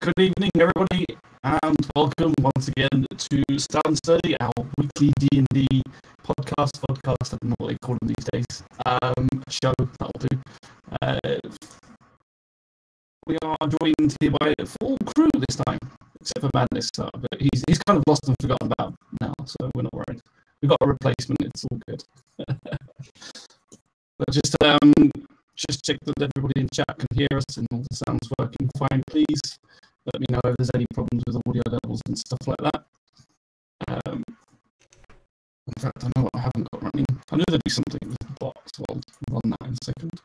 Good evening, everybody, and welcome once again to Stout and Sturdy, our weekly D&D podcast. I don't know what they call them these days. Show, that'll do. We are joined here by a full crew this time, except for Madness, but he's kind of lost and forgotten about now, so we're not worried. We've got a replacement, it's all good. But just check that everybody in chat can hear us and all the sounds working fine, please. Let me know if there's any problems with audio levels and stuff like that. In fact, I know what I haven't got running. I knew there'd be something with the box, so I'll run that in a second.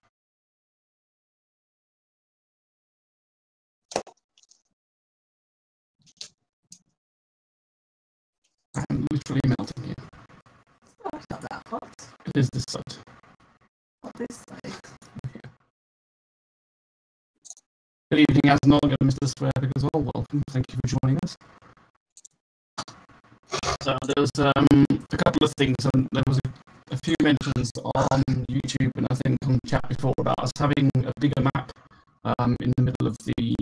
I'm literally melting here. Oh, it's not that hot. It is this side. Not this side. Good evening, Asnog and Mr. Swearbeck as well. Welcome. Thank you for joining us. So there's a couple of things, and there was a few mentions on YouTube and I think on chat before about us having a bigger map in the middle of the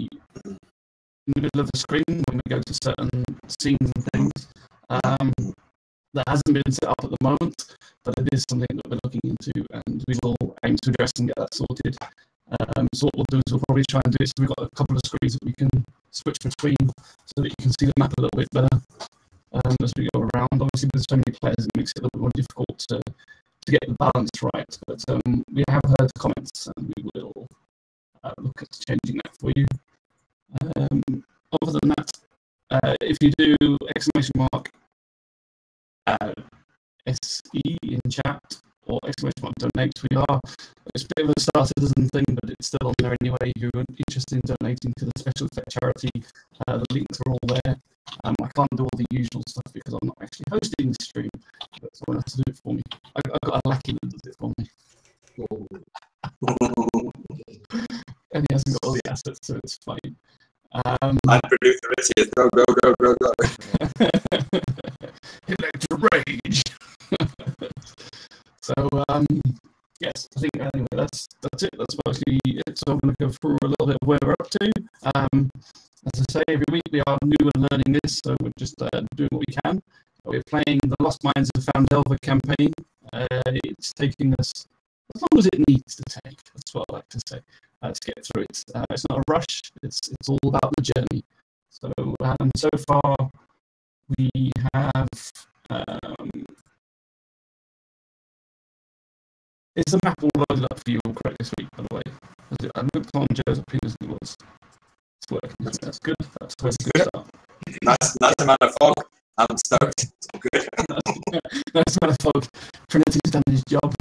screen when we go to certain scenes and things. That hasn't been set up at the moment, but it is something that we're looking into, and we will aim to address and get that sorted. So what we'll do is we'll probably try and do it so we've got a couple of screens that we can switch between so that you can see the map a little bit better as we go around. Obviously, with so many players, it makes it a little bit more difficult to get the balance right, but we have heard comments and we will look at changing that for you. Other than that, if you do exclamation mark SE in chat or exclamation mark donate, it's a bit of a star citizen thing, but it's still on there anyway. If you're interested in donating to the special effect charity, the links are all there. I can't do all the usual stuff because I'm not actually hosting the stream, but someone else to do it for me. I've got a lackey that does it for me. And he hasn't got all the assets, so it's fine. I produce the riches. Go, go, go, go, go. Electro rage. So, yes, I think anyway, that's it. That's mostly it. So I'm going to go through a little bit of where we're up to. As I say, every week we are new and learning this, so we're just doing what we can. We're playing the Lost Mines of Phandelver campaign. It's taking us as long as it needs to take. That's what I like to say. Let's get through it. It's not a rush. It's all about the journey. So so far we have. Is the map all loaded up for you all correct this week, by the way? I looked on Joe's opinions and it was. It's working. That's good. That's good. Nice amount of fog. I'm stoked. It's all good. Nice amount of fog. Trinity's done his job.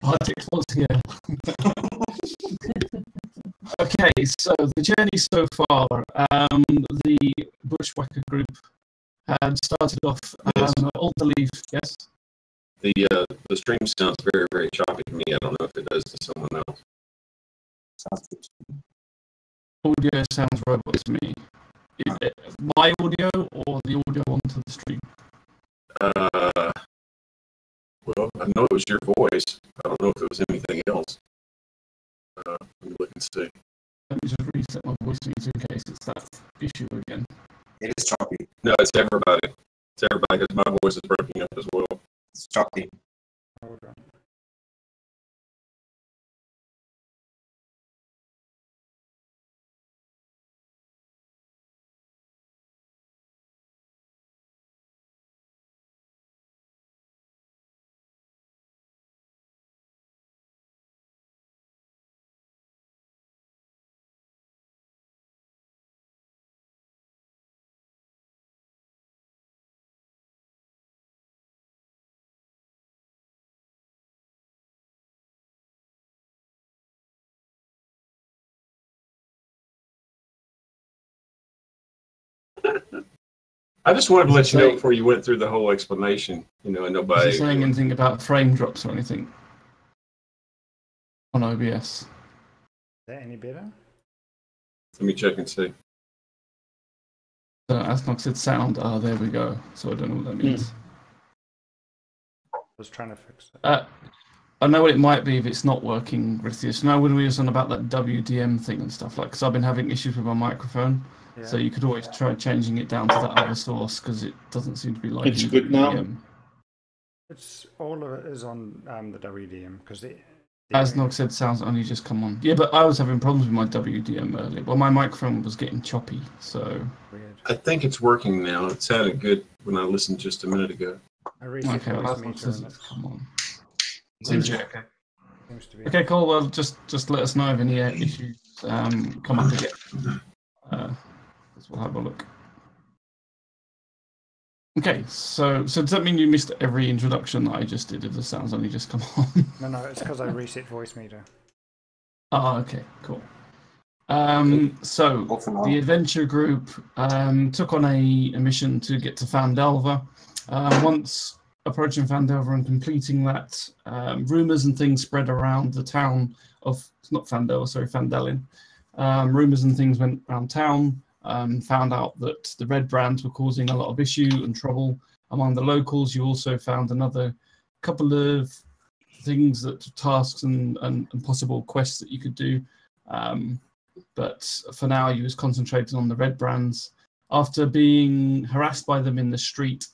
Politics was here. Okay, so the journey so far, the Bushwhacker group had started off all the leave, yes? The stream sounds very, very choppy to me. I don't know if it does to someone else. Sounds good. Audio sounds robot to me. Is it my audio or the audio onto the stream? Well, I know it was your voice. I don't know if it was anything else. Let me look and see. Let me just reset my voice in case it's that issue again. It is choppy. No, it's everybody. It's everybody because my voice is breaking up as well. It's choppy. I just wanted to let you know before you went through the whole explanation, and nobody. Is it saying anything about frame drops or anything on OBS? Is that any better? Let me check and see. So Asnog said sound. There we go. So I don't know what that means. I was trying to fix it. I know what it might be if it's not working, Rithia. Now when we were on about that WDM thing and stuff, like, because I've been having issues with my microphone, Yeah. so you could always try changing it down to that other source because it doesn't seem to be liking It's good now? WDM. It's all of it is on the WDM because the As Nog said, sounds only just come on. Yeah, but I was having problems with my WDM earlier. Well, my microphone was getting choppy, so. weird. I think it's working now. It sounded good when I listened just a minute ago. I reset Okay, well, voice that's meter says and it's it come on. Seems to be okay. seems to be. Okay, cool. Well, just let us know if any issues come up again. We'll have a look. Okay, so does that mean you missed every introduction that I just did if the sound's only just come on? No, it's because I reset voice meter. Oh, okay, cool. So Off and on. the adventure group took on a mission to get to Phandelver. Once approaching Phandelver and completing that, rumours and things spread around the town of, it's not Phandelver, sorry, Phandelin. Rumours and things went around town, found out that the Redbrands were causing a lot of issue and trouble among the locals. You also found another couple of things, tasks and possible quests that you could do. But for now, you was concentrating on the Redbrands. After being harassed by them in the street,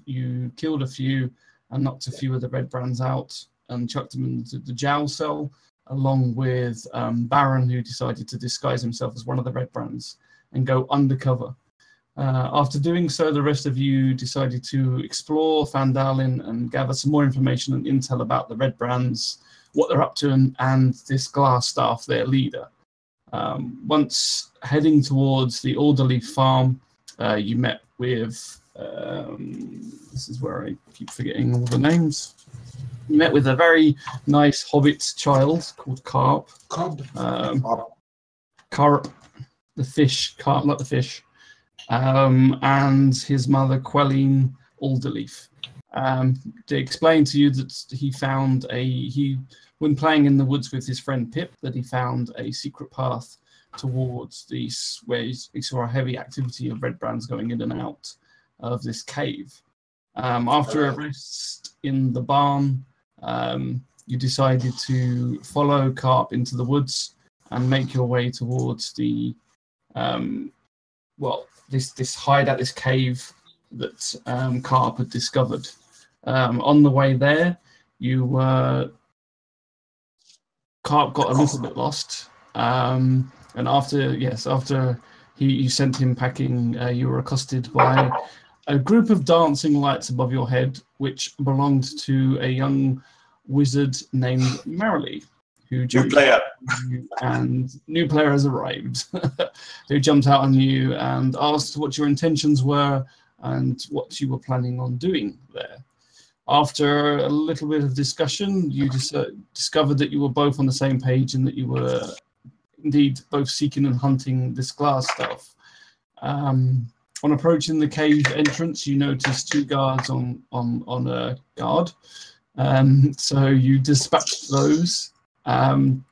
you killed a few and knocked a few of the Redbrands out and chucked them into the jail cell, along with Baron, who decided to disguise himself as one of the Redbrands and go undercover. After doing so, the rest of you decided to explore Phandalin and gather some more information and intel about the Redbrands, what they're up to, and this Glasstaff, their leader. Once heading towards the Orderly farm, you met with, this is where I keep forgetting all the names. You met with a very nice hobbit child called Carp. Carp, the fish, Carp, not the fish. And his mother, Quelline Alderleaf. They explained to you that he found when playing in the woods with his friend Pip, that he found a secret path towards where he saw a heavy activity of Redbrands going in and out of this cave. After a rest in the barn, you decided to follow Carp into the woods and make your way towards the this hideout, this cave that Carp had discovered. On the way there, Carp got a little bit lost, and after you sent him packing, you were accosted by a group of dancing lights above your head, which belonged to a young wizard named Merrily, who New player. and new player has arrived, who jumped out on you and asked what your intentions were and what you were planning on doing there. After a little bit of discussion, you discovered that you were both on the same page and that you were indeed both seeking and hunting this Glasstaff. On approaching the cave entrance, you noticed two guards on a guard. So you dispatched those, and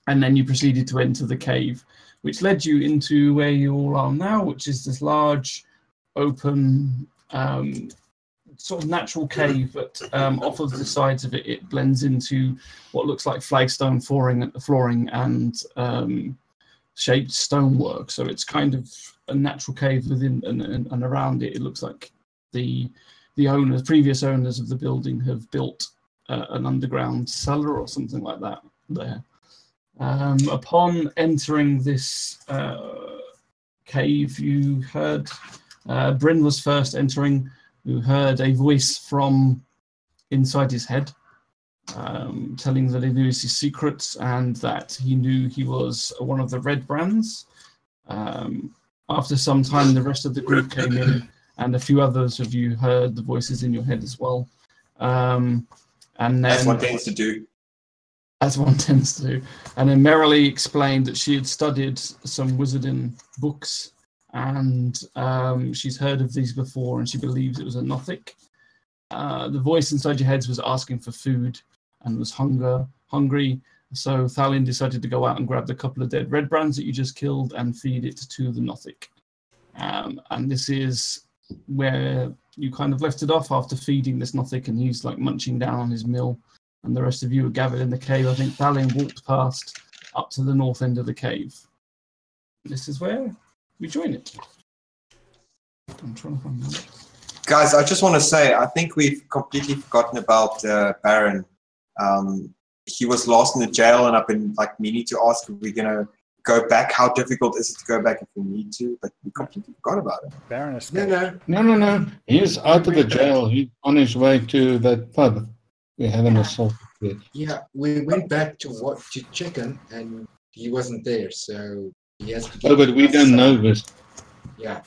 then you proceeded to enter the cave, which led you into where you all are now, which is this large, open, sort of natural cave, but off of the sides of it, it blends into what looks like flagstone flooring and shaped stonework. So it's kind of a natural cave within and around it. It looks like the previous owners of the building have built an underground cellar or something like that there. Upon entering this cave, you heard Bryn was first entering. You heard a voice from inside his head, telling that he knew his secrets and that he knew he was one of the Redbrands. After some time, the rest of the group came in, and a few others of you heard the voices in your head as well. And then, That's what tends to do. as one tends to do. And then Merrily explained that she had studied some wizarding books, and she's heard of these before, and she believes it was a Nothic. The voice inside your heads was asking for food and was hungry. So Thalin decided to go out and grab the couple of dead Redbrands that you just killed and feed it to the Nothic. And this is where you kind of left it off after feeding this Nothic, and he's like munching down on his meal and the rest of you are gathered in the cave. I think Thalin walked past up to the north end of the cave. This is where we join it. I'm trying to find out. Guys, I just want to say, I think we've completely forgotten about Baron. He was lost in the jail, and I've been like meaning to ask if we're gonna go back. How difficult is it to go back if we need to? But we completely forgot about it. Baron escaped. No. He's out of the jail. He's on his way to that pub. We haven't assaulted yet. Yeah, we went back to check him, and he wasn't there, so he has to. Oh, but we don't know this. Yeah.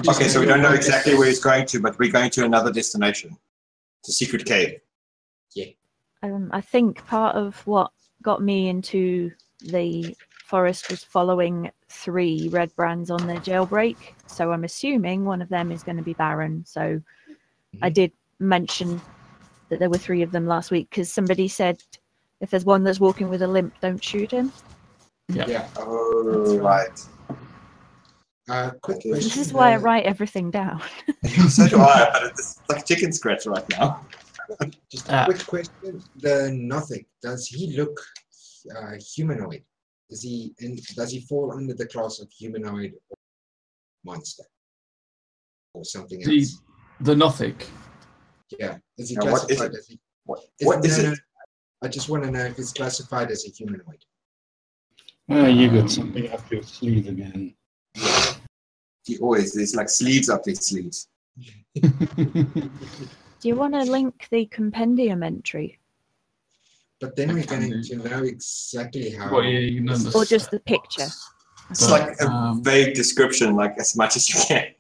Okay, so we don't know exactly where he's going to, but we're going to another destination, the secret cave. Yeah. I think part of what got me into the forest was following 3 Redbrands on their jailbreak. So I'm assuming one of them is going to be Baron. So I did mention that there were 3 of them last week because somebody said if there's one that's walking with a limp, don't shoot him. Yeah. Oh, right. Quick Okay. question. This is why I write everything down. So do I, but it's like chicken scratch right now. Just a quick question. The Nothic, does he look humanoid? Does he fall under the class of humanoid or monster? Or something else? The Nothic. Yeah. Is he Now, what is classified it? as a What is it? I just want to know if he's classified as a humanoid. You got something up your sleeve again. He always, there's like sleeves up his sleeves. Do you want to link the compendium entry? But then we're going to know exactly how. Well, yeah, you know the Or just the picture? It's like a vague description, like as much as you can.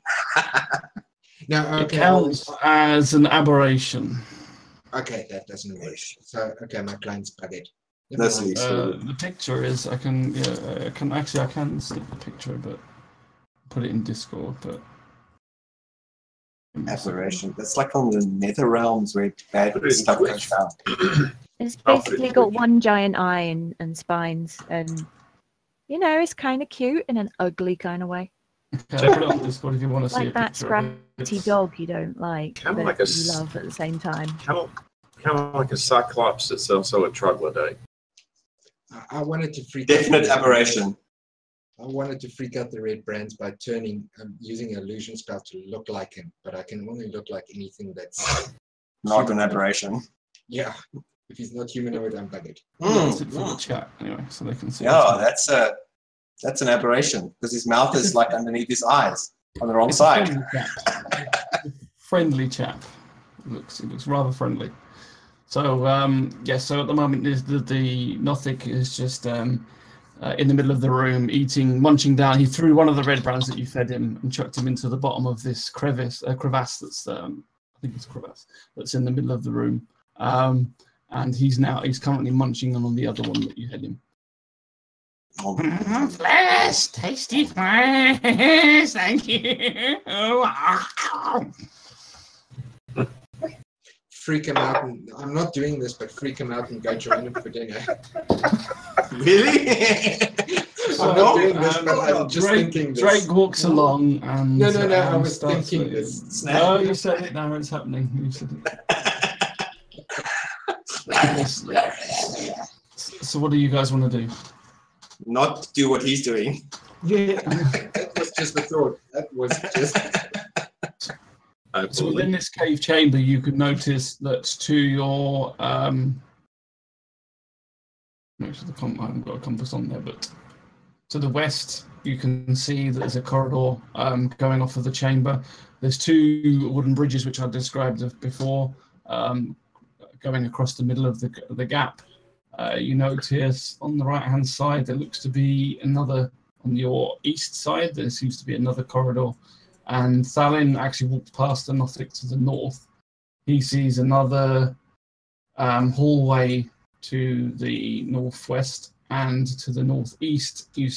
No, It okay. counts as an aberration. Okay, that doesn't work. So, okay, my client's buggered. No Never mind. sleeves. The picture is, I can snip the picture, but put it in Discord, but. Aberration. That's like on the nether realms where bad stuff goes down. It's basically got one giant eye and spines, and you know, it's kind of cute in an ugly kind of way. Okay, put it on Discord if you want to see Like a that picture of it. scratchy dog you don't like, Kinda but like you love at the same time. Kind of like a cyclops that's also a troglodyte. I wanted to freak Definite out. aberration. I wanted to freak out the Redbrands by using an illusion spell to look like him, but I can only look like anything that's Not an aberration. yeah. If he's not humanoid, I'm buggered. That's it for the chat anyway, so they can see. Yeah, that's an aberration because his mouth is like underneath his eyes on the wrong It's a side. friendly chap. Friendly chap. He looks rather friendly. So so at the moment the Nothic is just in the middle of the room munching down. He threw one of the Redbrands that you fed him and chucked him into the bottom of this crevasse that's I think it's crevasse that's in the middle of the room. And he's currently munching on the other one that you had him. Flesh, tasty flesh, thank you. Freak him out, and I'm not doing this, but freak him out and go join him for dinner. Really? I'm not doing this, but I'm just thinking this. Drake walks along and No, I was starts thinking with- this. No, you said it. Now it's happening. You said it. So what do you guys want to do? Not do what he's doing. Yeah. That was just a thought. That was just. So within this cave chamber, you could notice that to your actually, I haven't got a compass on there, but to the west, you can see that there's a corridor going off of the chamber. There's 2 wooden bridges, which I described before, going across the middle of the gap. You notice on the right-hand side, there looks to be another, on your east side, there seems to be another corridor. And Thalin actually walked past the Nothic to the north. He sees another hallway to the northwest, and to the northeast, you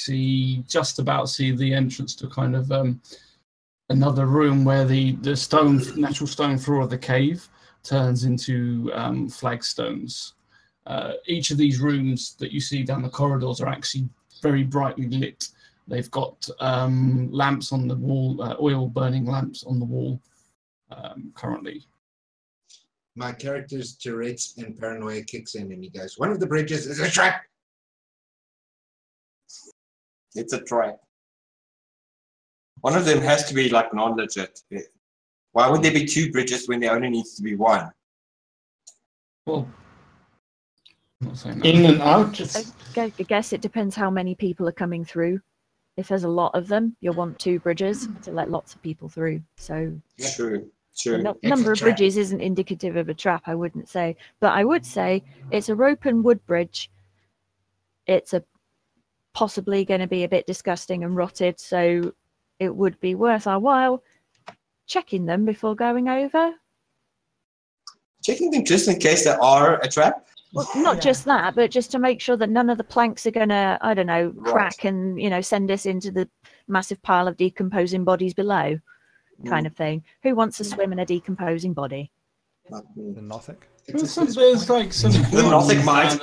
just about see the entrance to kind of another room where the natural stone floor of the cave turns into flagstones. Each of these rooms that you see down the corridors are actually very brightly lit. They've got lamps on the wall, oil burning lamps on the wall currently. my character's Tourette's and paranoia kicks in, and he goes, "One of the bridges is a trap." It's a trap. One of them has to be like non-legit. Why would there be two bridges when there only needs to be one? Well, I'm not saying that. In and out. I guess it depends how many people are coming through. If there's a lot of them, you'll want two bridges to let lots of people through. So True. the number of bridges isn't indicative of a trap, I wouldn't say. But I would say it's a rope and wood bridge. It's possibly going to be a bit disgusting and rotted, so it would be worth our while checking them before going over. Checking them just in case they are a trap? Well, not just that, but just to make sure that none of the planks are going to, I don't know, crack and, send us into the massive pile of decomposing bodies below, kind of thing. Who wants to swim in a decomposing body? The Nothic. There's like some The Nothic might.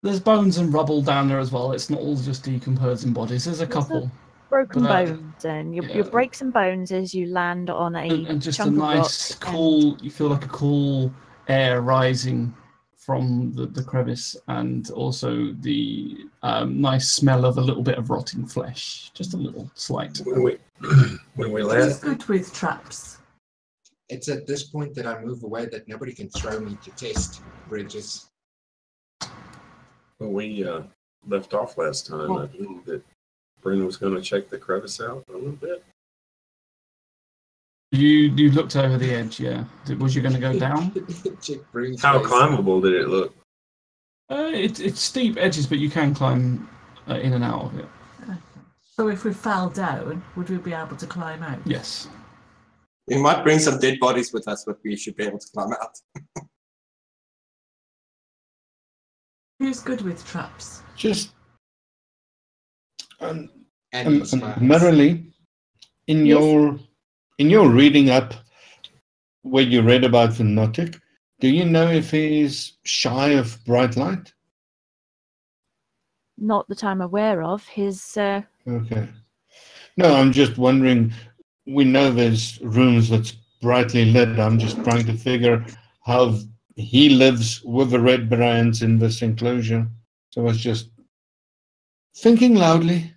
There's bones and rubble down there as well. It's not all just decomposing bodies. There's a couple. Broken bones, and your breaks and bones as you land on and just a chunk nice, of rock cool. You feel like a cool air rising from the crevice, and also the nice smell of a little bit of rotting flesh. Just a little slight. When we Who's last, good with traps? It's at this point that I move away that nobody can throw me to test bridges. when we left off last time, I believe that Bryn was going to check the crevice out a little bit. You looked over the edge, yeah. Was you going to go down? How climbable did it look? It's steep edges, but you can climb in and out of it. So if we fell down, would we be able to climb out? Yes. We might bring some dead bodies with us, but we should be able to climb out. Who's good with traps? Just merrily, in your reading up where you read about the Nothic, do you know if he's shy of bright light? Not that I'm aware of. His Okay. No, I'm just wondering. We know there's rooms that's brightly lit. I'm just trying to figure how he lives with the Redbrands in this enclosure. So I was just thinking loudly.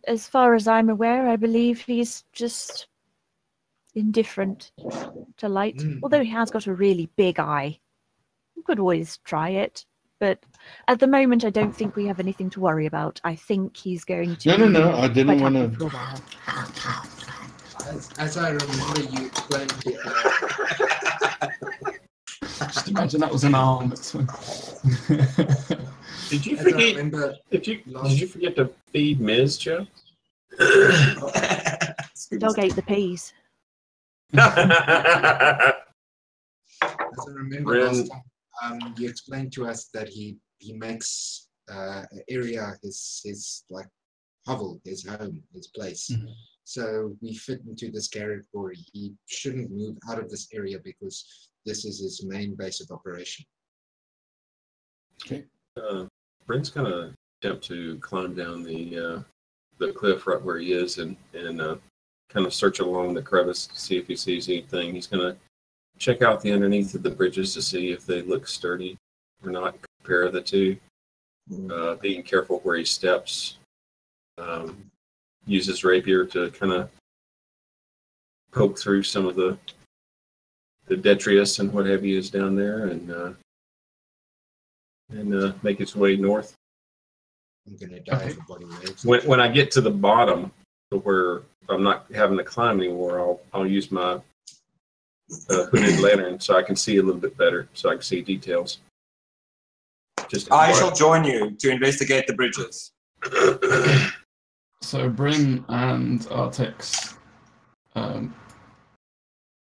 as far as I'm aware, I believe he's just indifferent to light. Although he has got a really big eye. You could always try it. But at the moment, I don't think we have anything to worry about. I think he's going to... No, I didn't want to... As I remember, you explained to Just imagine that was an arm. Did you forget? Did you forget to feed Ms. Joe? Dog ate the peas. As I remember last time, you explained to us that he makes an area his like hovel, his home, his place. Mm-hmm. So we fit into this category. He shouldn't move out of this area because this is his main base of operation. Okay. Brent's gonna attempt to climb down the cliff right where he is and kind of search along the crevice to see if he sees anything. He's gonna check out the underneath of the bridges to see if they look sturdy or not. Compare the two. Being careful where he steps. Use his rapier to kind of poke through some of the detritus and what have you is down there, and make its way north. I'm gonna die for body waves. When I get to the bottom, to where I'm not having to climb anymore, I'll use my hooded lantern so I can see a little bit better, so I can see details. I shall join you to investigate the bridges. So Bryn and Artex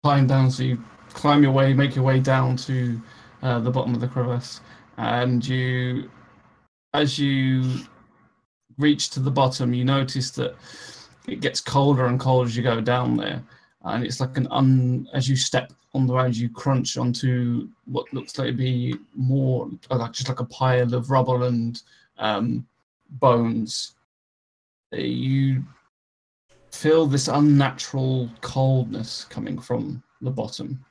climb down. So you climb your way, make your way down to the bottom of the crevice, and as you reach to the bottom, you notice that it gets colder and colder as you go down there, and it's like as you step on the ground, you crunch onto what looks like to be more just like a pile of rubble and bones. You feel this unnatural coldness coming from the bottom.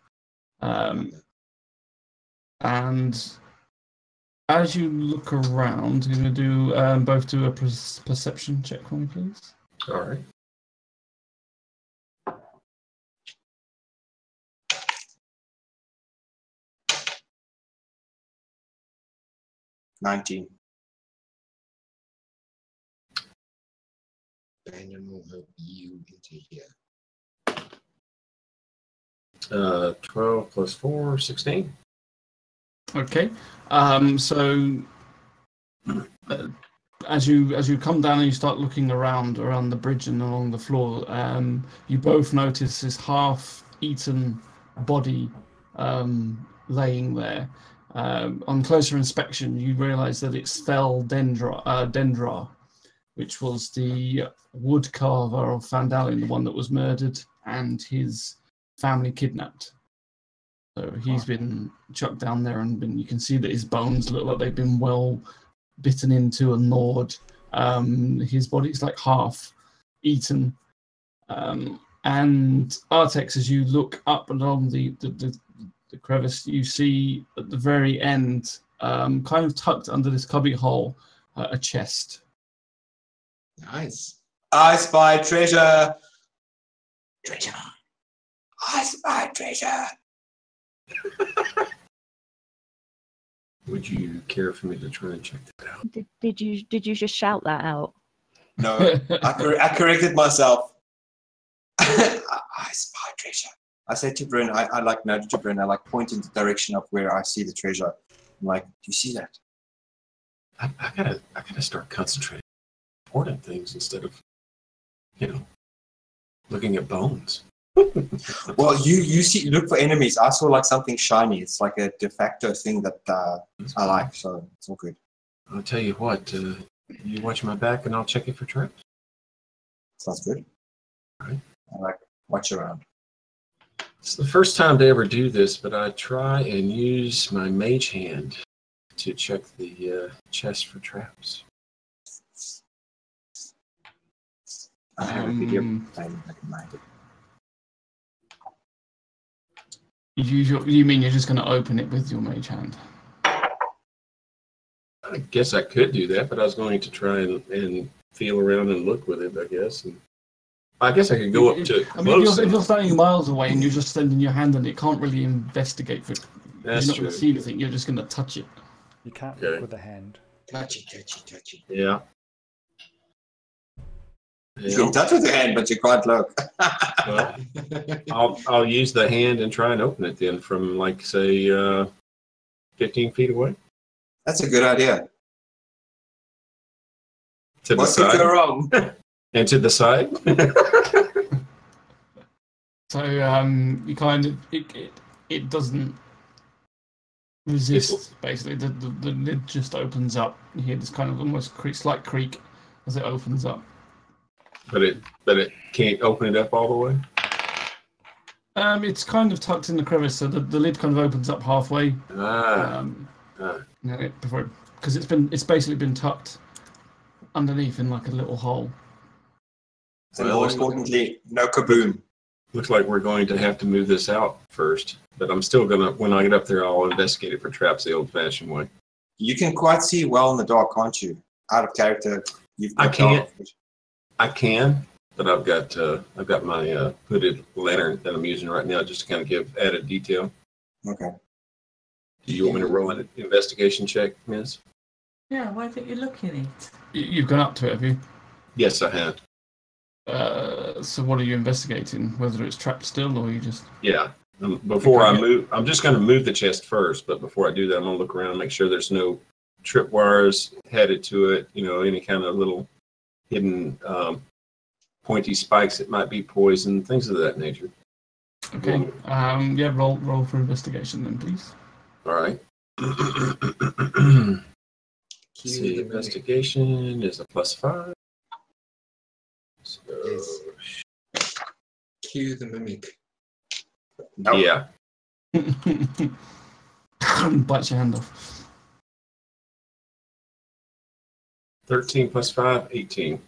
And as you look around, you're going to do both do a perception check for me, please. All right. $19. Brandon will help you into here. 12 plus 4, 16. Okay. So as you come down and you start looking around the bridge and along the floor, you both notice this half-eaten body laying there. On closer inspection, you realise that it's Phandelver, which was the wood carver of Phandelver, the one that was murdered, and his family kidnapped. So he's been chucked down there, and you can see that his bones look like they've been well bitten into and gnawed. His body's like half eaten. And Artex, as you look up along the crevice, you see at the very end, kind of tucked under this cubby hole, a chest. Nice. I spy treasure. Treasure. I spy treasure. Would you care for me to try and check that out? Did you just shout that out? No, I corrected myself. I spy treasure. I said to Bryn, I like nudge to Bryn, I like point in the direction of where I see the treasure. I'm like, do you see that? I gotta start concentrating on important things instead of, looking at bones. Well, you see, look for enemies. I saw like something shiny. It's like a de facto thing that I like, so it's all good. I'll tell you what, you watch my back and I'll check it for traps. Sounds good. All right. I like watch around. It's the first time to ever do this, but I try and use my mage hand to check the chest for traps. I have a video. I can mind it. You mean you're just going to open it with your mage hand? I guess I could do that, but I was going to try and feel around and look with it, I guess. And I guess I could go up to close. If you're standing miles away and you're just sending your hand in, it can't really investigate. You're not going to see anything. You're just going to touch it. You can't look with the hand. Touchy. Yeah. You can touch with your hand, but you can't look. Well, I'll use the hand and try and open it then from, like, say, 15 feet away. That's a good idea. To what the side. could go wrong? And to the side. So you kind of it doesn't resist. Basically, the lid just opens up. You hear this kind of almost slight creak as it opens up. But it can't open it up all the way. It's kind of tucked in the crevice, so the lid kind of opens up halfway. Because it's basically been tucked underneath in like a little hole. And more importantly, no kaboom. Looks like we're going to have to move this out first, but I'm still gonna. When I get up there, I'll investigate it for traps the old-fashioned way. You can quite see well in the dark, can't you? Out of character. I can, but I've got my hooded lantern that I'm using right now just to kind of give added detail. Okay. Do you want me to roll an investigation check, Miss? Yeah, why don't you look in it? You've gone up to it, have you? Yes, I have. So what are you investigating? Whether it's trapped still or you just... Yeah. Before I move, I'm just going to move the chest first, but before I do that, I'm going to look around and make sure there's no tripwires headed to it, any kind of little hidden pointy spikes that might be poison, things of that nature. Okay. Roll for investigation then, please. All right. See, investigation is a +5. So, Cue the mimic. Yeah. Bites your hand off. 13 + 5, 18.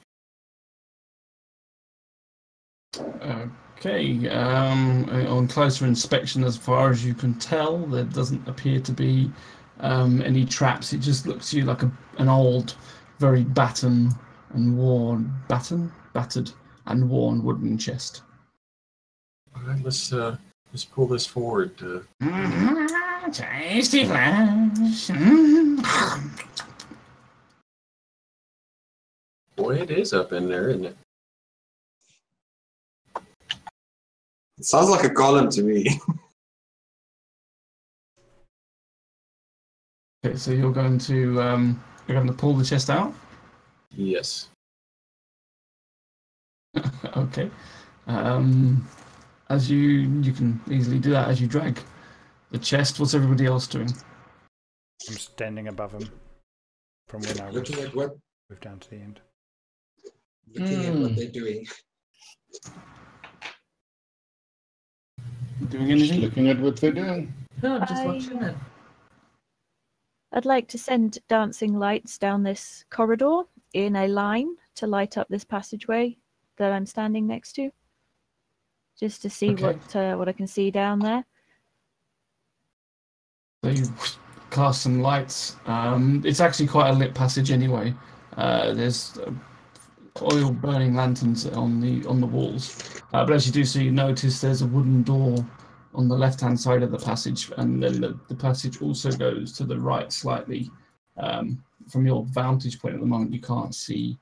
Okay. On closer inspection, as far as you can tell, there doesn't appear to be any traps. It just looks to you like an old, very battered and worn wooden chest. All right, let's pull this forward. Tasty flesh. Boy, it is up in there, isn't it? It sounds like a golem to me. Okay, so you're going to pull the chest out. Yes. Okay. As you can easily do that as you drag the chest. What's everybody else doing? I'm standing above him from when I was Looking at what moved down to the end. looking at what they're doing. Doing anything? Looking at what they're doing. No, I'm just watching it. I'd like to send dancing lights down this corridor in a line to light up this passageway that I'm standing next to, just to see Okay. what I can see down there. So you cast some lights. It's actually quite a lit passage anyway. There's oil burning lanterns on the walls. But as you do so, you notice there's a wooden door on the left-hand side of the passage, and then the passage also goes to the right slightly. From your vantage point at the moment, you can't see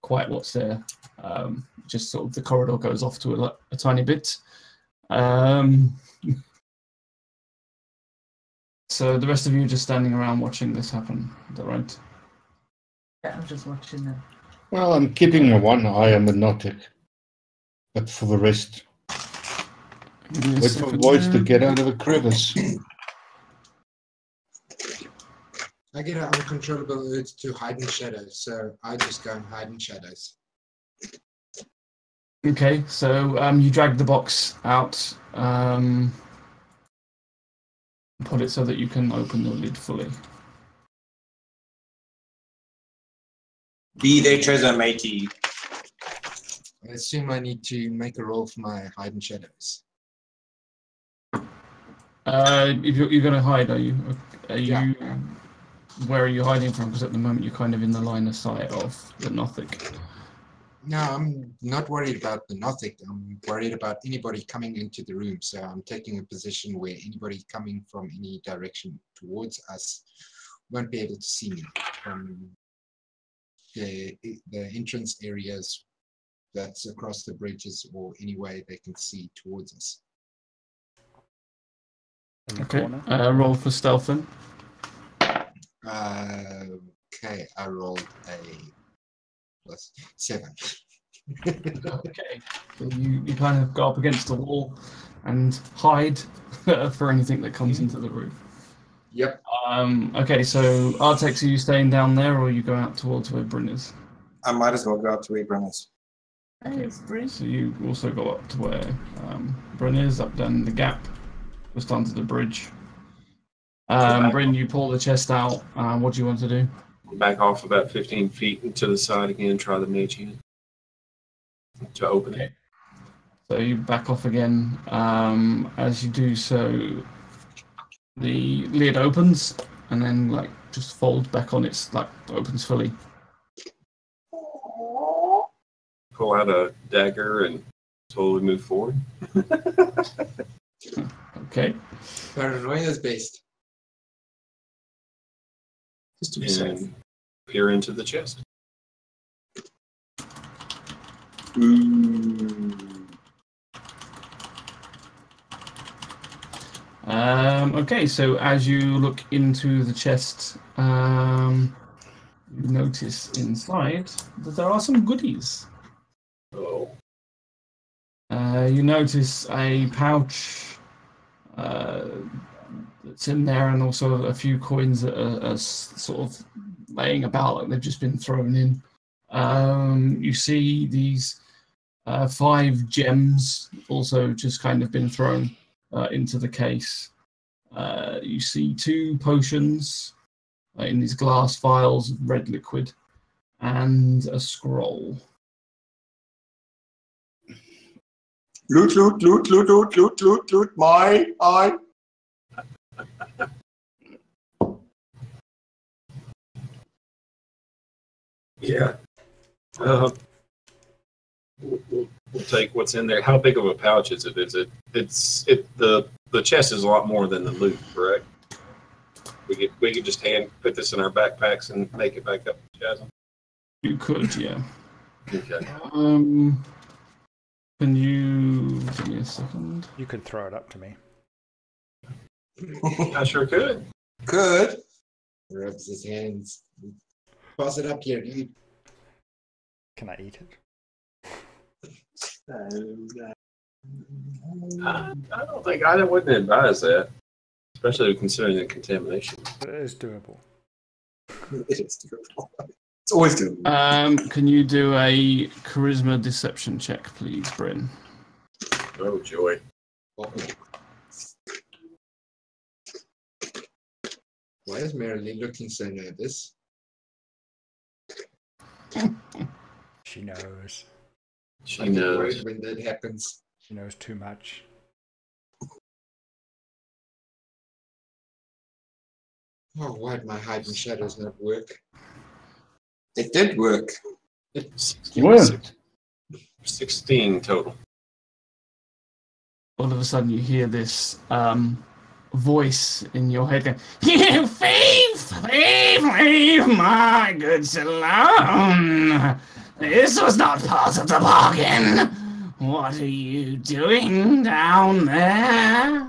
quite what's there. Just sort of the corridor goes off to a tiny bit. So the rest of you are just standing around watching this happen. Is that right? Yeah, I'm just watching it. Well, I'm keeping my one eye on the Nautic. But for the rest, wait for voice to get out of the crevice. I get an uncontrollable urge to hide in shadows, so I just go and hide in shadows. Okay, so you drag the box out, put it so that you can open the lid fully. Be their treasure, matey. I assume I need to make a roll for my hide in shadows. If you're going to hide, are you? Yeah. Where are you hiding from? Because at the moment you're kind of in the line of sight of the Nothic. No, I'm not worried about the Nothic. I'm worried about anybody coming into the room. So I'm taking a position where anybody coming from any direction towards us won't be able to see me from the entrance areas that's across the bridges or any way they can see towards us. In the Okay, corner. roll for stealth then. Okay, I rolled a +7. Okay, so you kind of go up against the wall and hide for anything that comes into the room. Yep. Okay, so Artex, are you staying down there or are you going out towards where Bryn is? I might as well go up to where Bryn is. Hey, it's Bryn. So you also go up to where Bryn is, up down the gap, just onto the bridge. Bryn, you pull the chest out. What do you want to do? Back off about 15 feet to the side again, try the mage hand to open it. So you back off again. As you do so, the lid opens and then like just folds back on its, like opens fully. Pull out a dagger and slowly move forward. Okay. Paranoia is based. Just to be safe. And peer into the chest. Okay, so as you look into the chest, you notice inside that there are some goodies. Oh. You notice a pouch that's in there, and also a few coins that are sort of laying about, like they've just been thrown in. You see these 5 gems also just kind of been thrown into the case. You see 2 potions in these glass vials of red liquid, and a scroll. Loot, loot, loot, loot, loot, loot, loot, loot. My eye. Yeah. We'll take what's in there. How big of a pouch is it? The chest is a lot more than the loot, correct? We could just put this in our backpacks and make it back up to Jasmine. You could, yeah. Okay. Can you give me a second? You could throw it up to me. I sure could. Good. Rubs his hands. Pass it up here, dude. Can I eat it? I wouldn't advise that, especially considering the contamination. It is doable. It is doable. It's always doable. Can you do a charisma deception check, please, Bryn? Oh, joy. Why is Marilyn looking so nervous? She knows. She I get knows. worried when that happens. She knows too much. Oh, why'd my hide and shadows not work? It did work. Worked. 16 total. All of a sudden, you hear this voice in your head going, You thief! Leave my goods alone! This was not part of the bargain! What are you doing down there?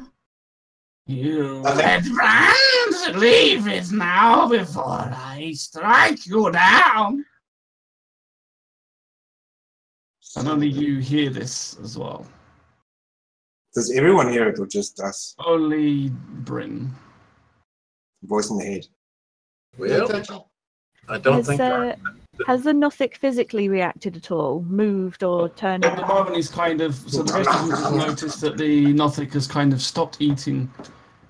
You Redbrands, leave it now before I strike you down! and only you hear this as well. Does everyone hear it or just us? Only Bryn. Voice in the head. Well, I don't think Has the Nothic physically reacted at all? Moved or turned? At the moment, he's kind of. So the rest of you have noticed that the Nothic has kind of stopped eating.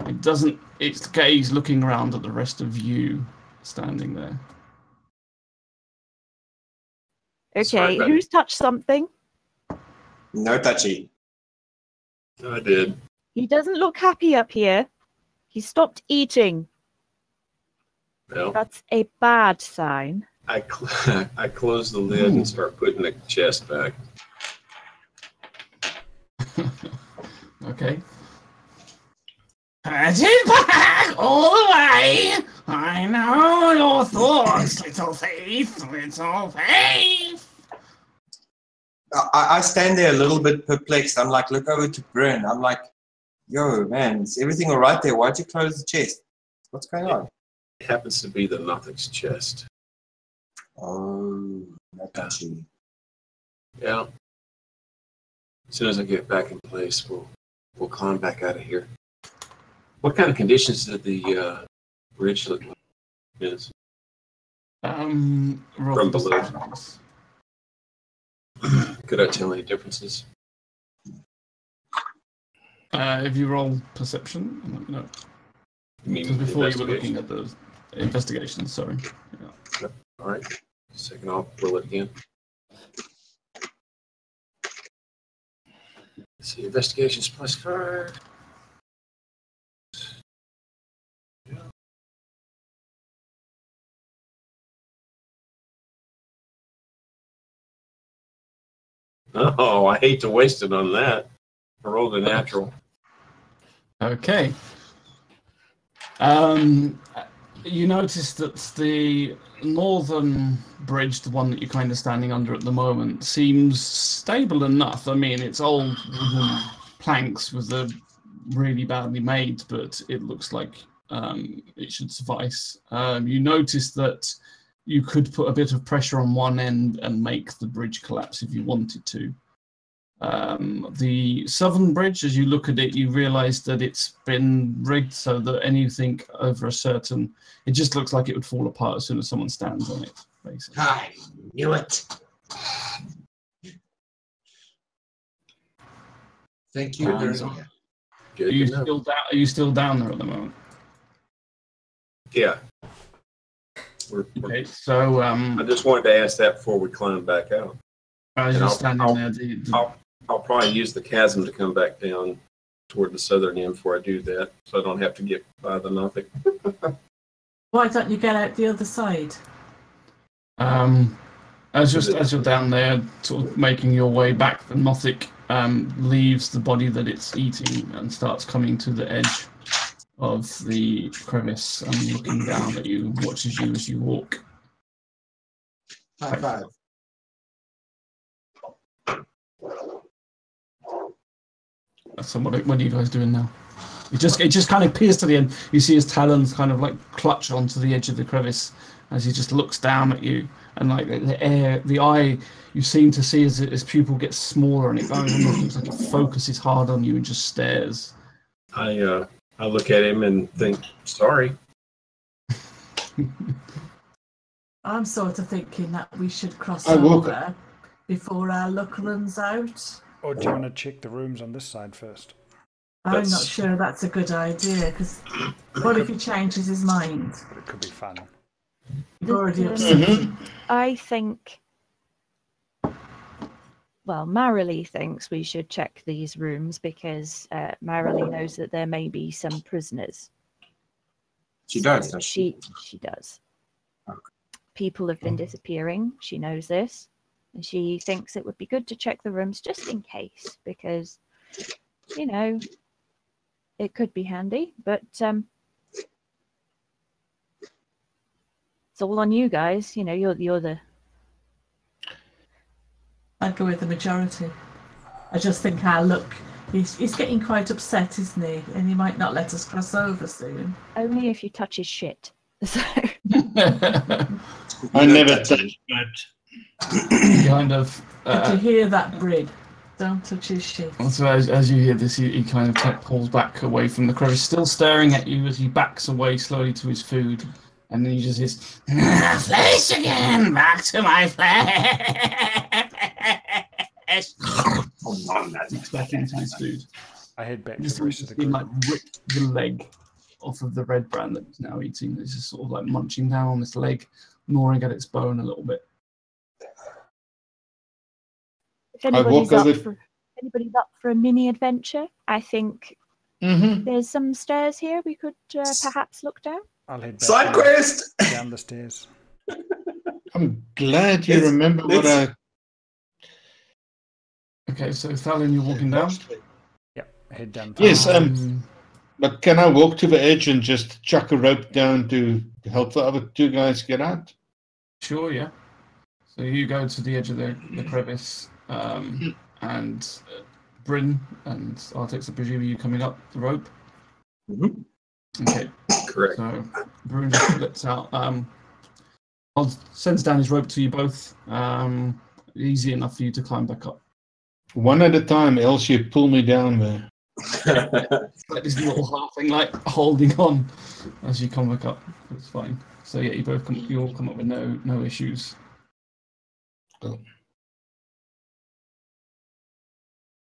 It doesn't. Its gaze looking around at the rest of you standing there. Okay, Sorry, buddy. who's touched something? No touchy. I did. He doesn't look happy up here. He stopped eating. Well, That's a bad sign. I close the lid and start putting the chest back. Okay. Put it back all the way! I know your thoughts, little thief, little thief! I stand there a little bit perplexed. I'm like, look over to Bryn. I'm like, yo, man, is everything all right there? Why'd you close the chest? What's going on? It happens to be the Nothic's chest. Oh, no touchy. Yeah. As soon as I get back in place, we'll climb back out of here. What kind of conditions did the bridge look like? Yes. Roll From for below. perception, please. Could I tell any differences? If you roll perception, let me know. You mean Because before you were investigation? looking at the investigation, sorry. Yeah. All right. Second, I'll roll it again. Let's see, investigations +5. Yeah. Oh, I hate to waste it on that. I rolled a natural. Okay. You notice that the northern bridge, the one that you're kind of standing under at the moment, seems stable enough. I mean, it's old wooden planks with a really badly made, but it looks like it should suffice. You notice that you could put a bit of pressure on one end and make the bridge collapse if you wanted to. The southern bridge, as you look at it, you realize that it's been rigged so that anything over a certain, it just looks like it would fall apart as soon as someone stands on it, basically. I knew it. Thank you, Darren. Good Are you to know. still down? Are you still down there at the moment? Yeah. We're, Okay, so I just wanted to ask that before we climb back out. as and you're I'll- standing I'll- there, I'll probably use the chasm to come back down toward the southern end before I do that, so I don't have to get by the nothing. Why don't you get out the other side? As you're down there, sort of making your way back, the Nothic leaves the body that it's eating and starts coming to the edge of the crevice and looking down at you, watches you as you walk. High five. So what are you guys doing now? It just kind of peers to the end. You see his talons kind of like clutch onto the edge of the crevice as he just looks down at you, and like the eye you seem to see as his pupil gets smaller, and it almost looks like it focuses hard on you and just stares. I look at him and think, sorry. I'm sort of thinking that we should cross over before our luck runs out. Or do you want to check the rooms on this side first? I'm not sure that's a good idea, because what if he changes his mind? It could be fun. You've already upset him. I think, well, Marilee thinks we should check these rooms because Marilee knows that there may be some prisoners. She does, does she? She does. Okay. People have been disappearing. She knows this. And she thinks it would be good to check the rooms just in case, because, you know, it could be handy. But it's all on you guys. You know, you're the... I'd go with the majority. I just think our luck... He's getting quite upset, isn't he? And he might not let us cross over soon. Only if you touch his shit. So... I never touched that. Kind of. Did you hear that, Brid? Don't touch his shit. So as you hear this, he kind of pulls back away from the crevice, still staring at you as he backs away slowly to his food, and then he just hears, "Flesh again, back to my flesh." He's back into his food. I head back to Just the rest of the he group. like ripped the leg off of the red brand that he's now eating. He's just sort of like munching down on this leg, gnawing at its bone a little bit. If anybody's up for a mini adventure, I think there's some stairs here we could perhaps look down. I'll head back Side quest! down the stairs. I'm glad you remember what I... Okay, so Thalin, you're walking down? Yep, head down. Yes, but can I walk to the edge and just chuck a rope down to help the other two guys get out? Sure, yeah. So you go to the edge of the crevice, and Bryn and Artex, I presume you coming up the rope? Mm-hmm. Okay. Correct. So Bryn just lets out. Sends down his rope to you both. Easy enough for you to climb back up. One at a time, else you pull me down there. Like this little halfling, like holding on as you come back up. It's fine. So yeah, you all come up with no issues. Cool.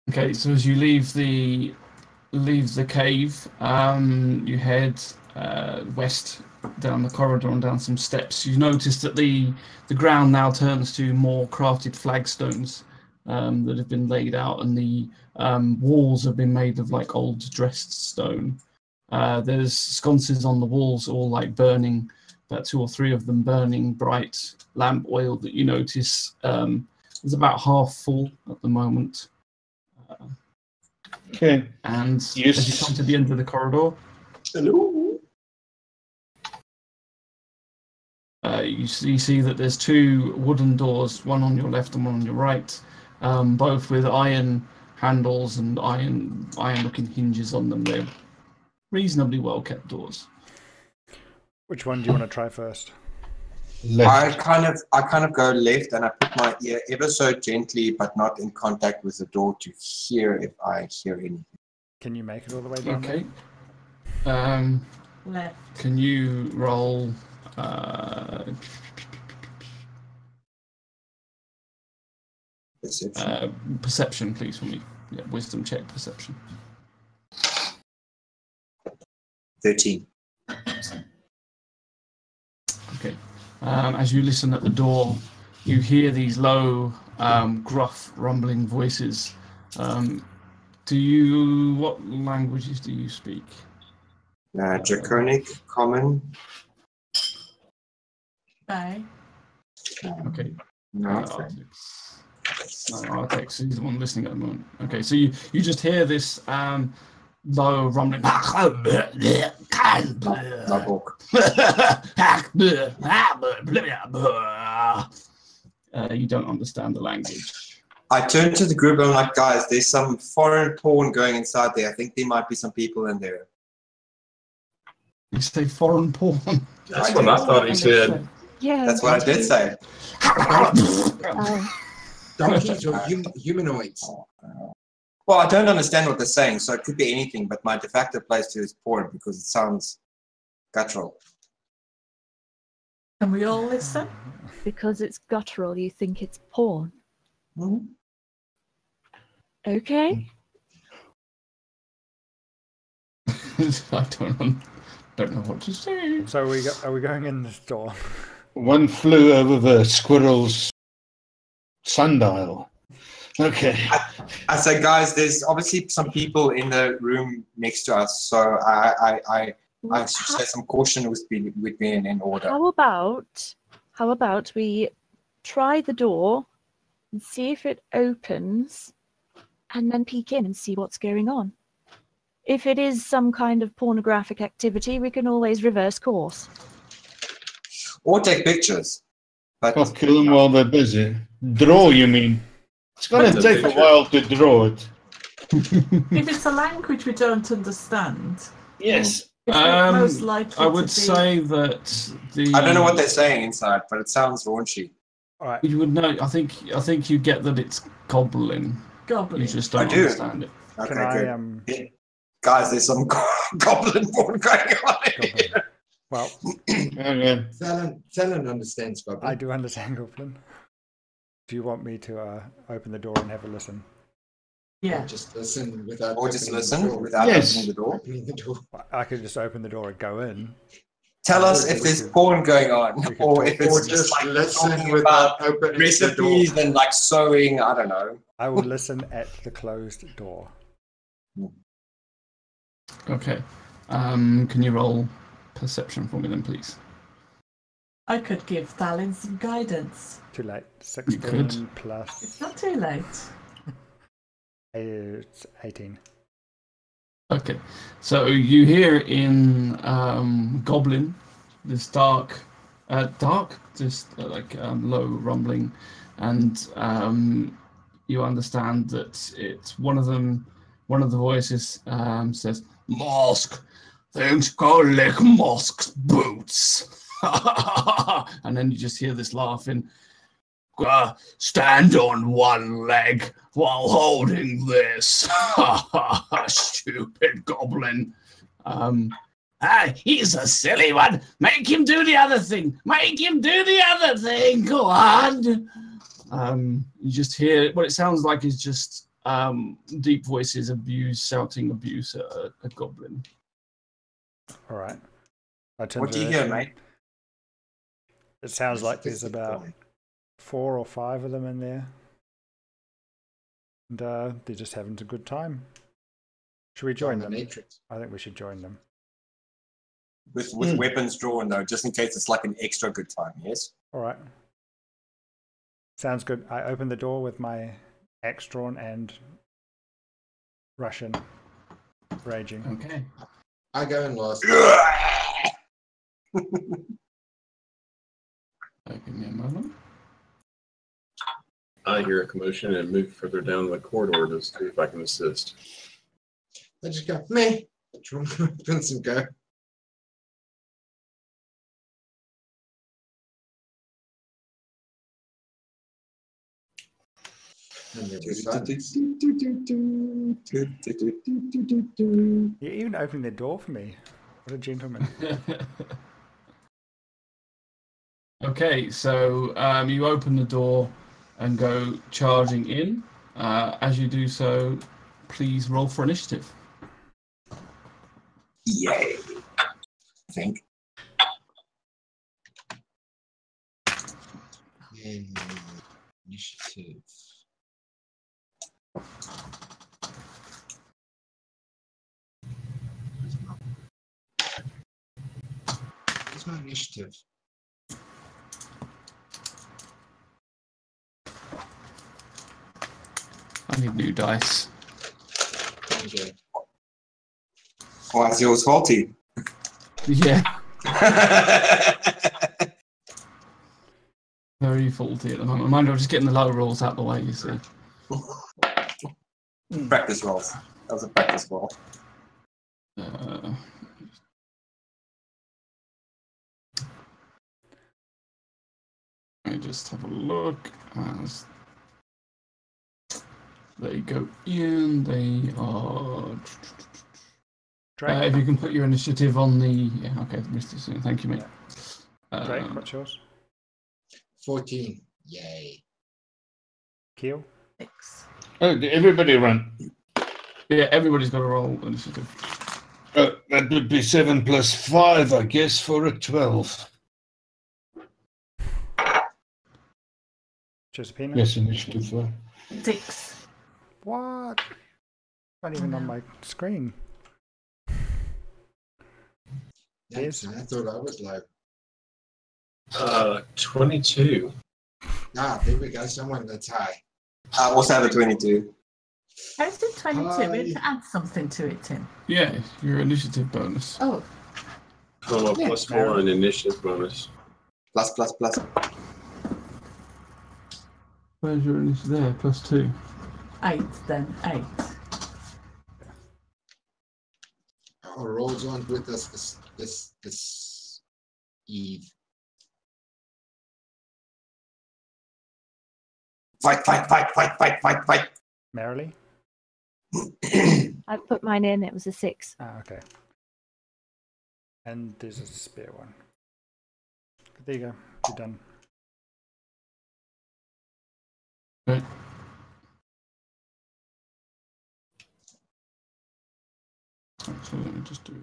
Okay, so as you leave the cave, you head west down the corridor and down some steps. You notice that the ground now turns to more crafted flagstones that have been laid out, and the walls have been made of like old dressed stone. There's sconces on the walls, all like burning, about 2 or 3 of them burning bright lamp oil that you notice is about half full at the moment. Okay. And as you come to the end of the corridor, Hello. you see that there's 2 wooden doors, one on your left and one on your right, both with iron handles and iron-looking hinges on them. They're reasonably well-kept doors. Which one do you want to try first? Left. I kind of go left, and I put my ear ever so gently, but not in contact with the door, to hear if I hear anything. Can you make it all the way down? Okay. Left. Can you roll? Perception, please, for me. Yeah, wisdom check, perception. 13. Okay. As you listen at the door, you hear these low, gruff, rumbling voices What languages do you speak? Draconic, Common. Okay. Okay. No. Artex. No, Artex is the one listening at the moment. Okay, so you just hear this low rumbling. You don't understand the language. I turn to the group and I'm like, guys, there's some foreign porn going inside there. I think there might be some people in there. You say foreign porn? That's what I thought he said. Yeah. That's what I did say. Donkeys or humanoids? Well, I don't understand what they're saying, so it could be anything, but my de facto place to is porn because it sounds guttural. Can we all listen? Because it's guttural, you think it's porn. Mm-hmm. Okay. I don't know what to say. So are we going in this door? One flew over the squirrel's sundial. Okay. I say, guys, there's obviously some people in the room next to us, so I should say some caution would be in order. How about we try the door and see if it opens, and then peek in and see what's going on. If it is some kind of pornographic activity, we can always reverse course. Or take pictures. But Or kill them while they're busy. Draw, you mean? It's going to take a while to draw it. If it's a language we don't understand, Yes. it's most likely I would to be... say that the. I don't know what they're saying inside, but it sounds raunchy. All right. You would know. I think you get that it's goblin. Goblin. You just don't I do. understand it. Okay, Can good. I Guys, there's some goblin porn going on here. Well, Okay. Talon understands goblin. I do understand goblin. Do you want me to open the door and have a listen? Yeah. Just listen without. Or just opening the listen door. without Yes. opening the door. Opening the door. I could just open the door and go in. Tell us if there's porn going on, We could or talk- if it's Or just just like listen talking without about opening recipes the door. and like sewing. I don't know. I will listen at the closed door. Okay. Can you roll perception for me then, please? I could give Thalin some guidance. Too late. You could. 16 plus It's not too late. it's 18. Okay. So you hear in Goblin this dark, just low rumbling, and you understand that it's one of them. One of the voices says, "Mosque, things go lick Mosque's boots," and then you just hear this laughing. Stand on one leg while holding this. Stupid goblin. He's a silly one. Make him do the other thing. Make him do the other thing. Go on. You just hear what it sounds like is just deep voices shouting abuse at a goblin. All right. I turn What to do you hear, mate? It sounds like there's about 4 or 5 of them in there. And they're just having a good time. Should we join them? Matrix. I think we should join them. With weapons drawn though, just in case it's like an extra good time. Yes. All right. Sounds good. I open the door with my axe drawn and Russian raging. Okay. I go in last. Give me a moment. I hear a commotion and move further down the corridor to see if I can assist. I just go, meh. Prince and go. And there was silence. You even opened the door for me. What a gentleman. Okay, so you open the door and go charging in. As you do so, please roll for initiative. Yay! I think. Initiative. It's my initiative. I need new dice. Okay. Why is yours faulty? Yeah, very faulty at the moment. Mind you, I'm just getting the low rolls out of the way, you see. Practice rolls. That was a practice roll. Let me just have a look. As they go in, they are. Drake, If you can put your initiative on the. Yeah, okay, Mr. Soon. Thank you, mate. Drake, what's yours? 14. Yay. Keel? 6. Oh, did everybody run? Yeah, everybody's got to roll initiative. That would be 7 plus 5, I guess, for a 12. Josephina? Yes, initiative 5. 6. What? Not even on my screen. Thanks, I thought I was low. 22. Ah, there we go. Someone that's high. I also have a 22. How's it 22? We have to add something to it, Tim. Yeah, your initiative bonus. Oh, Oh, Yeah. plus 4 and initiative bonus. Plus, plus, plus. Where's your initiative? There, +2. 8 then. 8. Our rolls aren't with us this eve. Fight, fight, fight, fight, fight, fight, fight. Merrily? I put mine in, it was a 6. Ah, okay. And there's a spare one. There you go. You're done. Right. Actually, let me just do it.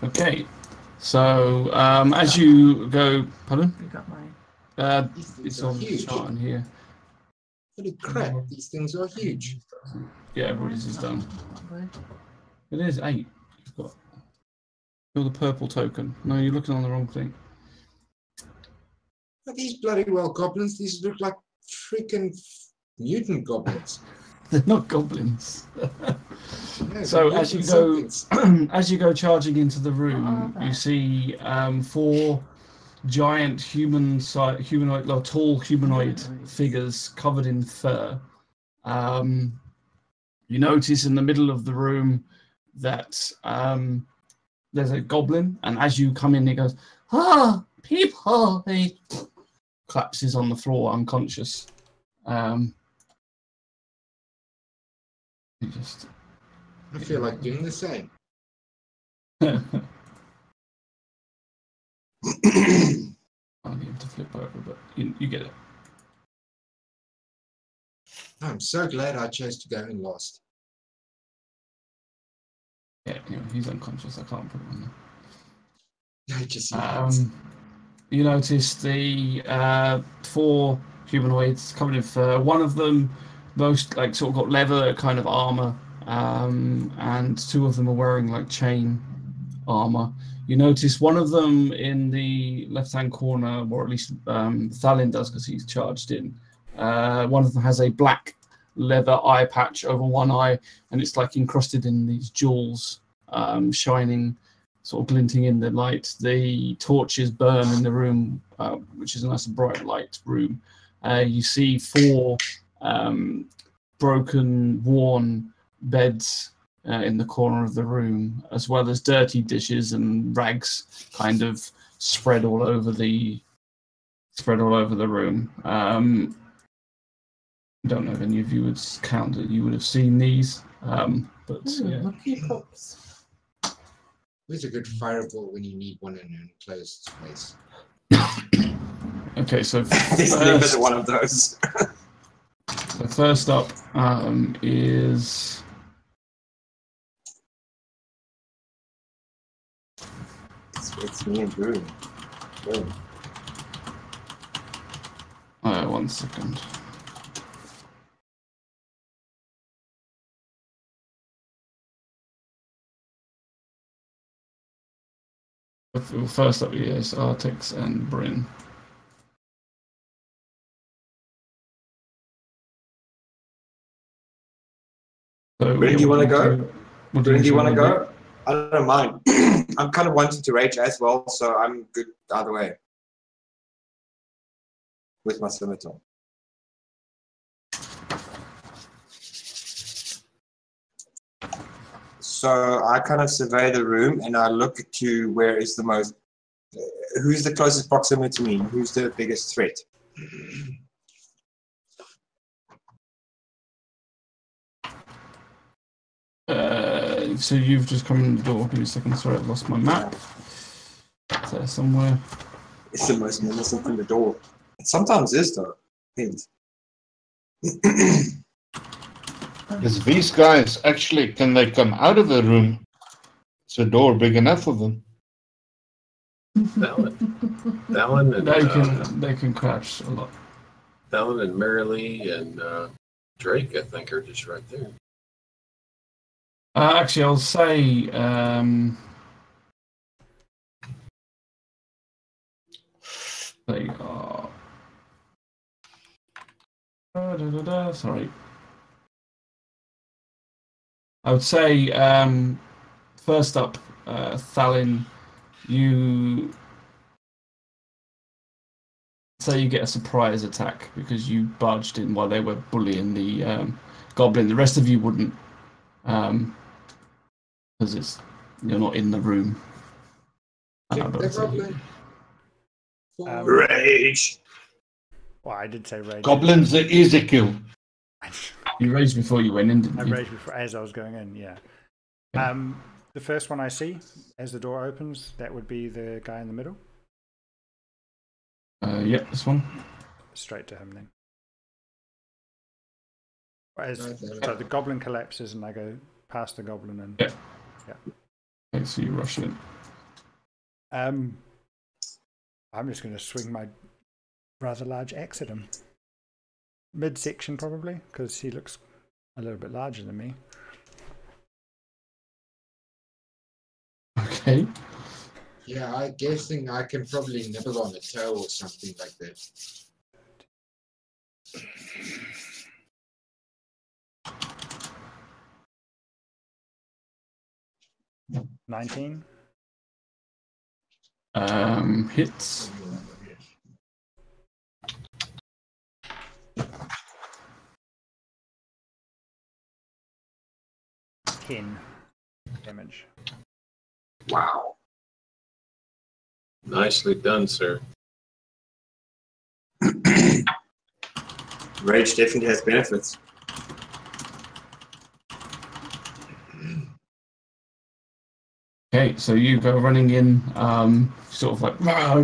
Okay, so as you go, pardon? You got mine. These things It's are on the huge. chart in here. Holy crap, these things are huge. Yeah, everybody's is done. Probably. It is 8. You've got. You're the purple token. No, you're looking on the wrong thing. Are these bloody well goblins? These look like freaking mutant goblins. They're not goblins. No, So they're as you mutant go, somethings. as you go charging into the room, What are you they? see 4 giant humanoid, like, tall humanoid figures covered in fur. You notice in the middle of the room that there's a goblin, and as you come in, he goes, "Ah, people!" He collapses on the floor, unconscious. He just. I feel like doing the same. I need him to flip over, but you get it. I'm so glad I chose to go in last. Yeah, he's unconscious. I can't put him on there. I just You notice the 4 humanoids covered in fur. One of them, most like sort of got leather kind of armor, and 2 of them are wearing like chain armor. You notice one of them in the left-hand corner, or at least Thalin does because he's charged in. One of them has a black leather eye patch over one eye, and it's like encrusted in these jewels, shining, sort of glinting in the light. The torches burn in the room, which is a nice bright light room. You see 4 broken, worn beds in the corner of the room, as well as dirty dishes and rags kind of spread all over the room. I don't know if any of you would count that you would have seen these, but yeah. Lucky pups. Where's a good fireball when you need one in an enclosed space? Okay, so This thing is one of those. so first up is It's me and Boom. Boom. 1 second. First up is Artix and Bryn. So, Bryn, do you want to go? Bryn, Do you want to go? I don't mind. I'm kind of wanting to rage as well, so I'm good either way. With my scimitar. So I kind of survey the room and I look to where is the most, who's the closest proximity to me? Who's the biggest threat? So you've just come in the door. Give me a second. Sorry, I've lost my map. It's there somewhere. It's the most menacing from the door. It sometimes is though. Depends. Because these guys actually, can they come out of the room? Is the door big enough for them? Fallon and they can crouch a lot. Fallon and Marilee and Drake, I think, are just right there. Actually, I'll say they are. Sorry. I would say first up, Thalin, you say you get a surprise attack because you barged in while they were bullying the goblin. The rest of you wouldn't, because you're not in the room. Rage. Well, I did say rage. Goblins are easy kill. You raged before you went in, didn't you? I raged before, as I was going in, yeah. The first one I see, as the door opens, that would be the guy in the middle. Yep, this one. Straight to him then. So the goblin collapses and I go past the goblin and... Yeah. Yeah. Okay, so you rush in. I'm just going to swing my rather large axe at him. Midsection probably, because he looks a little bit larger than me. Okay. Yeah, I'm guessing I can probably nibble on a toe or something like that. $19. Hits. $10 damage. Wow. Nicely done, sir. Rage definitely has benefits. Okay, so you go running in, sort of like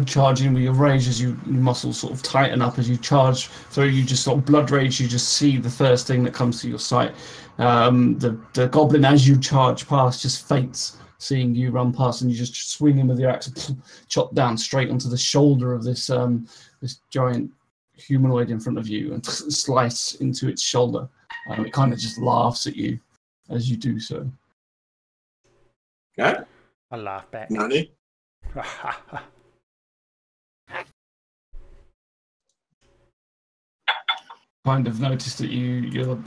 charging with your rage as your muscles sort of tighten up as you charge. So you just sort of blood rage. You just see the first thing that comes to your sight. The goblin, as you charge past, just faints, seeing you run past, and you just swing him with your axe, chop down straight onto the shoulder of this this giant humanoid in front of you, and slice into its shoulder. It kind of just laughs at you as you do so. Okay. I laugh back. Nani? Kind of notice that your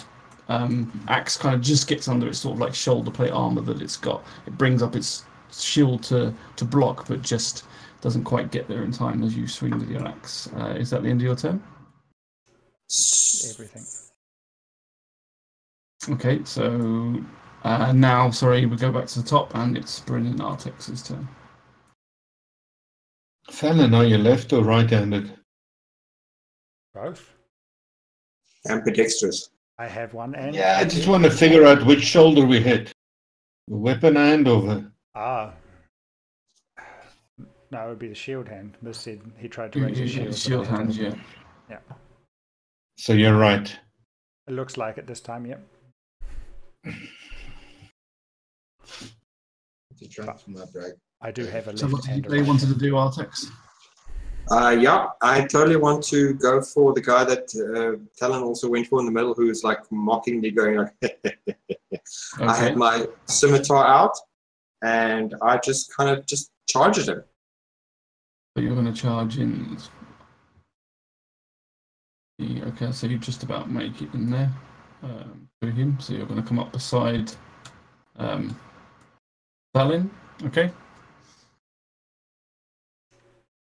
axe kind of just gets under its sort of like shoulder plate armor that it's got. It brings up its shield to block, but just doesn't quite get there in time as you swing with your axe. Is that the end of your turn? Everything. Okay, so now, sorry, we go back to the top, and it's Bryn and Artex's turn. Fallon, are you left or right-handed? Both. Ambidextrous. I have one and... Yeah, I just want to figure out which shoulder we hit. The weapon hand or the... No, it would be the shield hand. This said he tried to raise his shield. Shield hand, yeah. Yeah. So you're right. It looks like it this time, yep. I do have a So what left did and they wanted to do, Artex? Yeah, I totally want to go for the guy that Talon also went for in the middle, who's like mockingly going like, I had my scimitar out, and I just kind of just charged him. But you're going to charge in. Okay, so you just about make it in there to him. So you're going to come up beside Talon. Okay.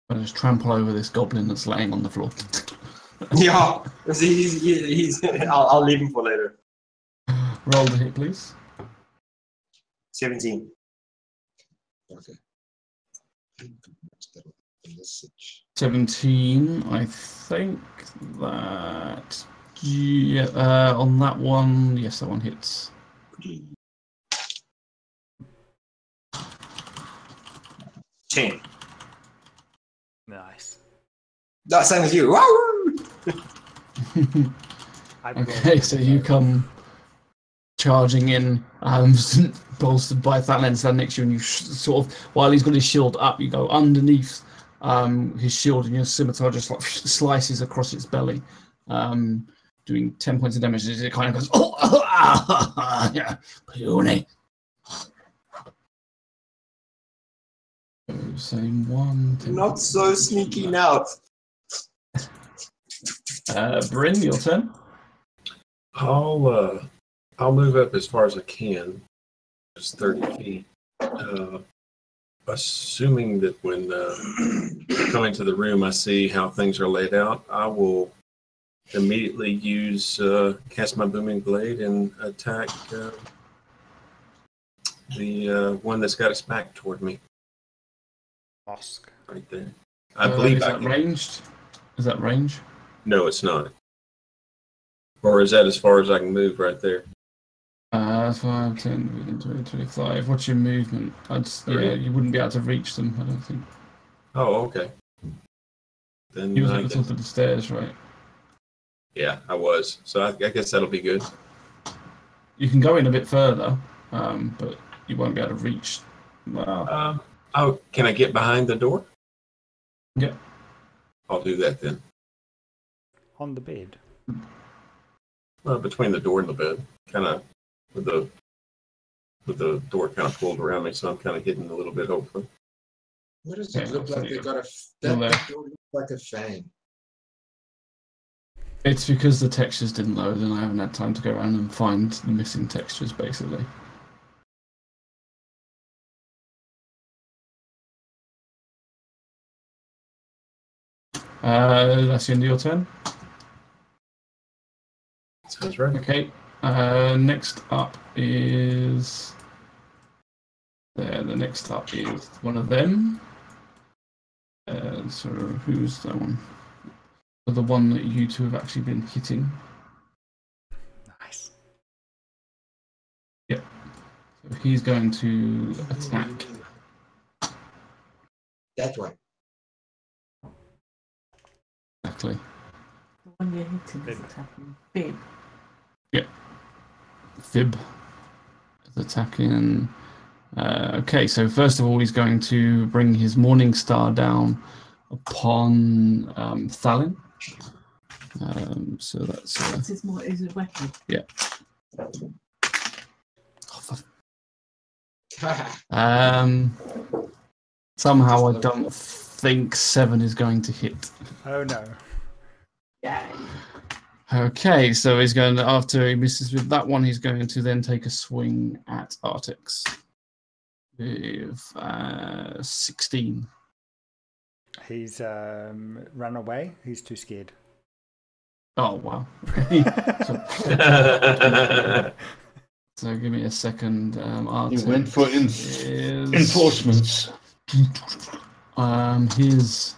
I'll just trample over this goblin that's laying on the floor. Yeah, he's I'll leave him for later. Roll the hit, please. 17. Okay. 17, I think that. Yeah, on that one, yes, that one hits. 10. Nice. That same as you. Okay, so you come charging in, bolstered by Thatland stand next to you, and you sort of, while he's got his shield up, you go underneath his shield, and your scimitar just like slices across its belly, doing 10 points of damage. It kind of goes, yeah, puny. Same one. Not so sneaky now. Bryn, your turn. I'll move up as far as I can. It's 30 feet. Assuming that when I come into the room, I see how things are laid out, I will immediately use cast my booming blade and attack the one that's got its back toward me. Ask. Right there. I believe is that ranged? Is that range? No, it's not. Or is that as far as I can move right there? 5, 10, 20, 25. What's your movement? Yeah, you wouldn't be able to reach them, I don't think. Oh, okay. Then You was at the top of the stairs, right? Yeah, I was. So I guess that'll be good. You can go in a bit further, but you won't be able to reach. Well, oh, can I get behind the door? Yeah. I'll do that then. On the bed? Well, between the door and the bed. Kind of with the door kind of pulled around me, so I'm kind of hidden a little bit, hopefully. What does it look like? They got that door looks like a fang. It's because the textures didn't load and I haven't had time to go around and find the missing textures, basically. That's the end of your turn. Sounds right. Okay. Next up is the next up is one of them. So who's that one? The one that you two have actually been hitting. Nice. Yep. So he's going to attack. That one. Exactly. The one you're hitting is attacking. Bib. Yep. Fib is attacking. Okay, so first of all, he's going to bring his Morning Star down upon Thalin. So that's. Is his weapon? Yeah. Somehow I don't think 7 is going to hit. Oh no. Yeah. Okay, so he's going to, after he misses with that one, he's going to then take a swing at Artix with 16. He's run away. He's too scared. Oh, wow. So give me a second. He went for enforcements. His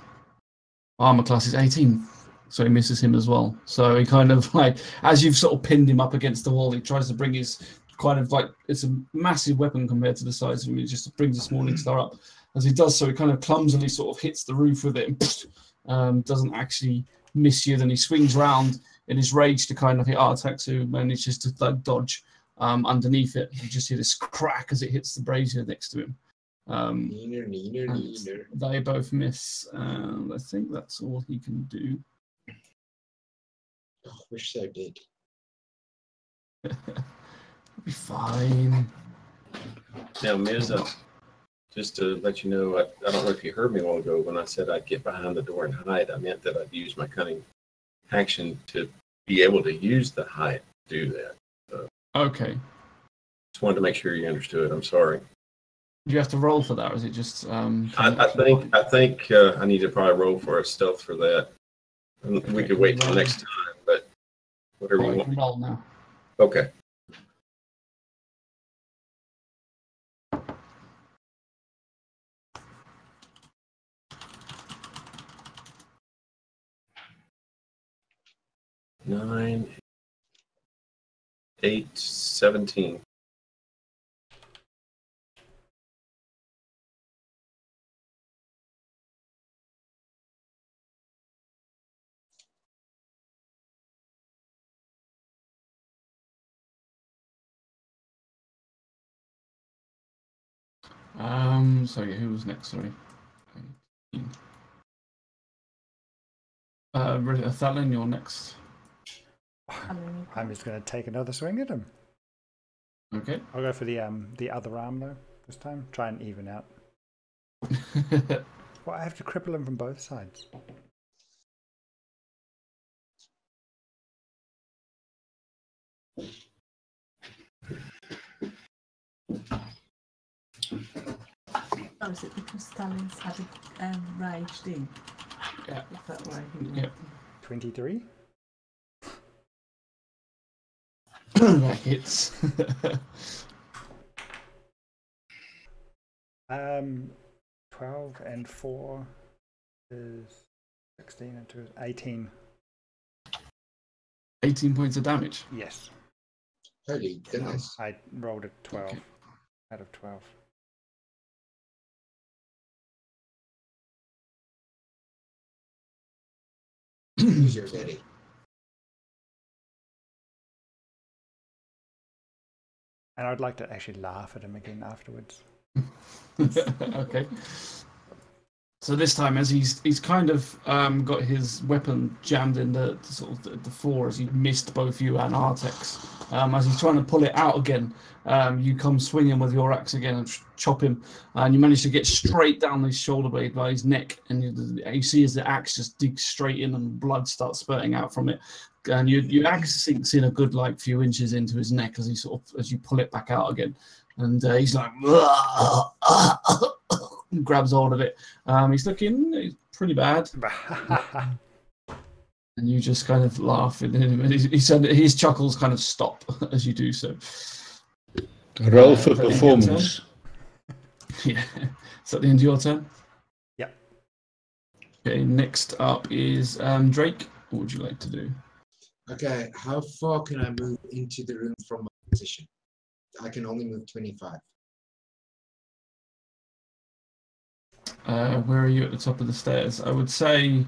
armor class is 18, so he misses him as well. So he kind of like, as you've sort of pinned him up against the wall, he tries to bring his kind of like, it's a massive weapon compared to the size of him. He just brings this Morning Star up. As he does so, he kind of clumsily sort of hits the roof with it and doesn't actually miss you. Then he swings round in his rage to kind of hit Artax, who manages to like dodge underneath it. You just hear this crack as it hits the brazier next to him. Neener. They both miss. And I think that's all he can do. Oh, wish so did. It'll be fine. Now, Miz, just to let you know, I don't know if you heard me a while ago when I said I'd get behind the door and hide. I meant that I'd use my cunning action to be able to use the hide to do that. Okay. Just wanted to make sure you understood. I'm sorry. Do you have to roll for that, or is it just? I think I need to probably roll for a stealth for that. We could wait till next time, but whatever you want. Roll now. Okay. Nine, 8, 17. Sorry, who was next? Sorry. Thalin, you're next. I'm just going to take another swing at him. Okay. I'll go for the other arm though this time. Try and even out. Well, I have to cripple him from both sides. Oh, is it because Stalin's had a raged in? Yeah. Is that why he Yep. 23. That hits. 12 and 4 is 16 and 2 is 18. 18 points of damage. Yes. Holy goodness. I rolled a 12 Okay. out of 12. Use your daddy. And I'd like to actually laugh at him again afterwards. Okay. So this time, as he's kind of got his weapon jammed in the sort of the floor, as he missed both you and Artex. As he's trying to pull it out again, you come swinging with your axe again and chop him, and you manage to get straight down his shoulder blade by his neck, and you see as the axe just digs straight in and blood starts spurting out from it, and your axe sinks in a good few inches into his neck as as you pull it back out again, and he's like grabs hold of it. He's looking pretty bad. And you just kind of laugh at him, and his chuckles kind of stop as you do so. Roll for performance. Yeah. Is that the end of your turn? Yep. Okay, next up is Drake. What would you like to do? Okay, how far can I move into the room from my position? I can only move 25. Where are you at the top of the stairs? I would say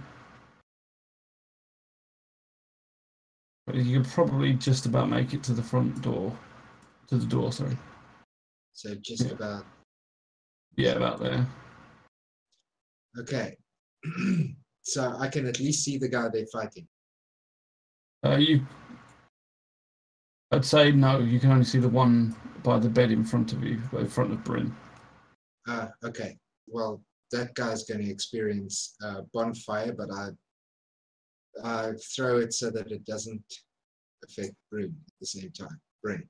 you could probably just about make it to the front door. To the door, sorry. So just about. Yeah, about there. Okay. So I can at least see the guy they're fighting. I'd say no. You can only see the one by the bed in front of you, in front of Bryn. Okay. Well, that guy's going to experience bonfire, but I throw it so that it doesn't affect Bryn at the same time. Bryn.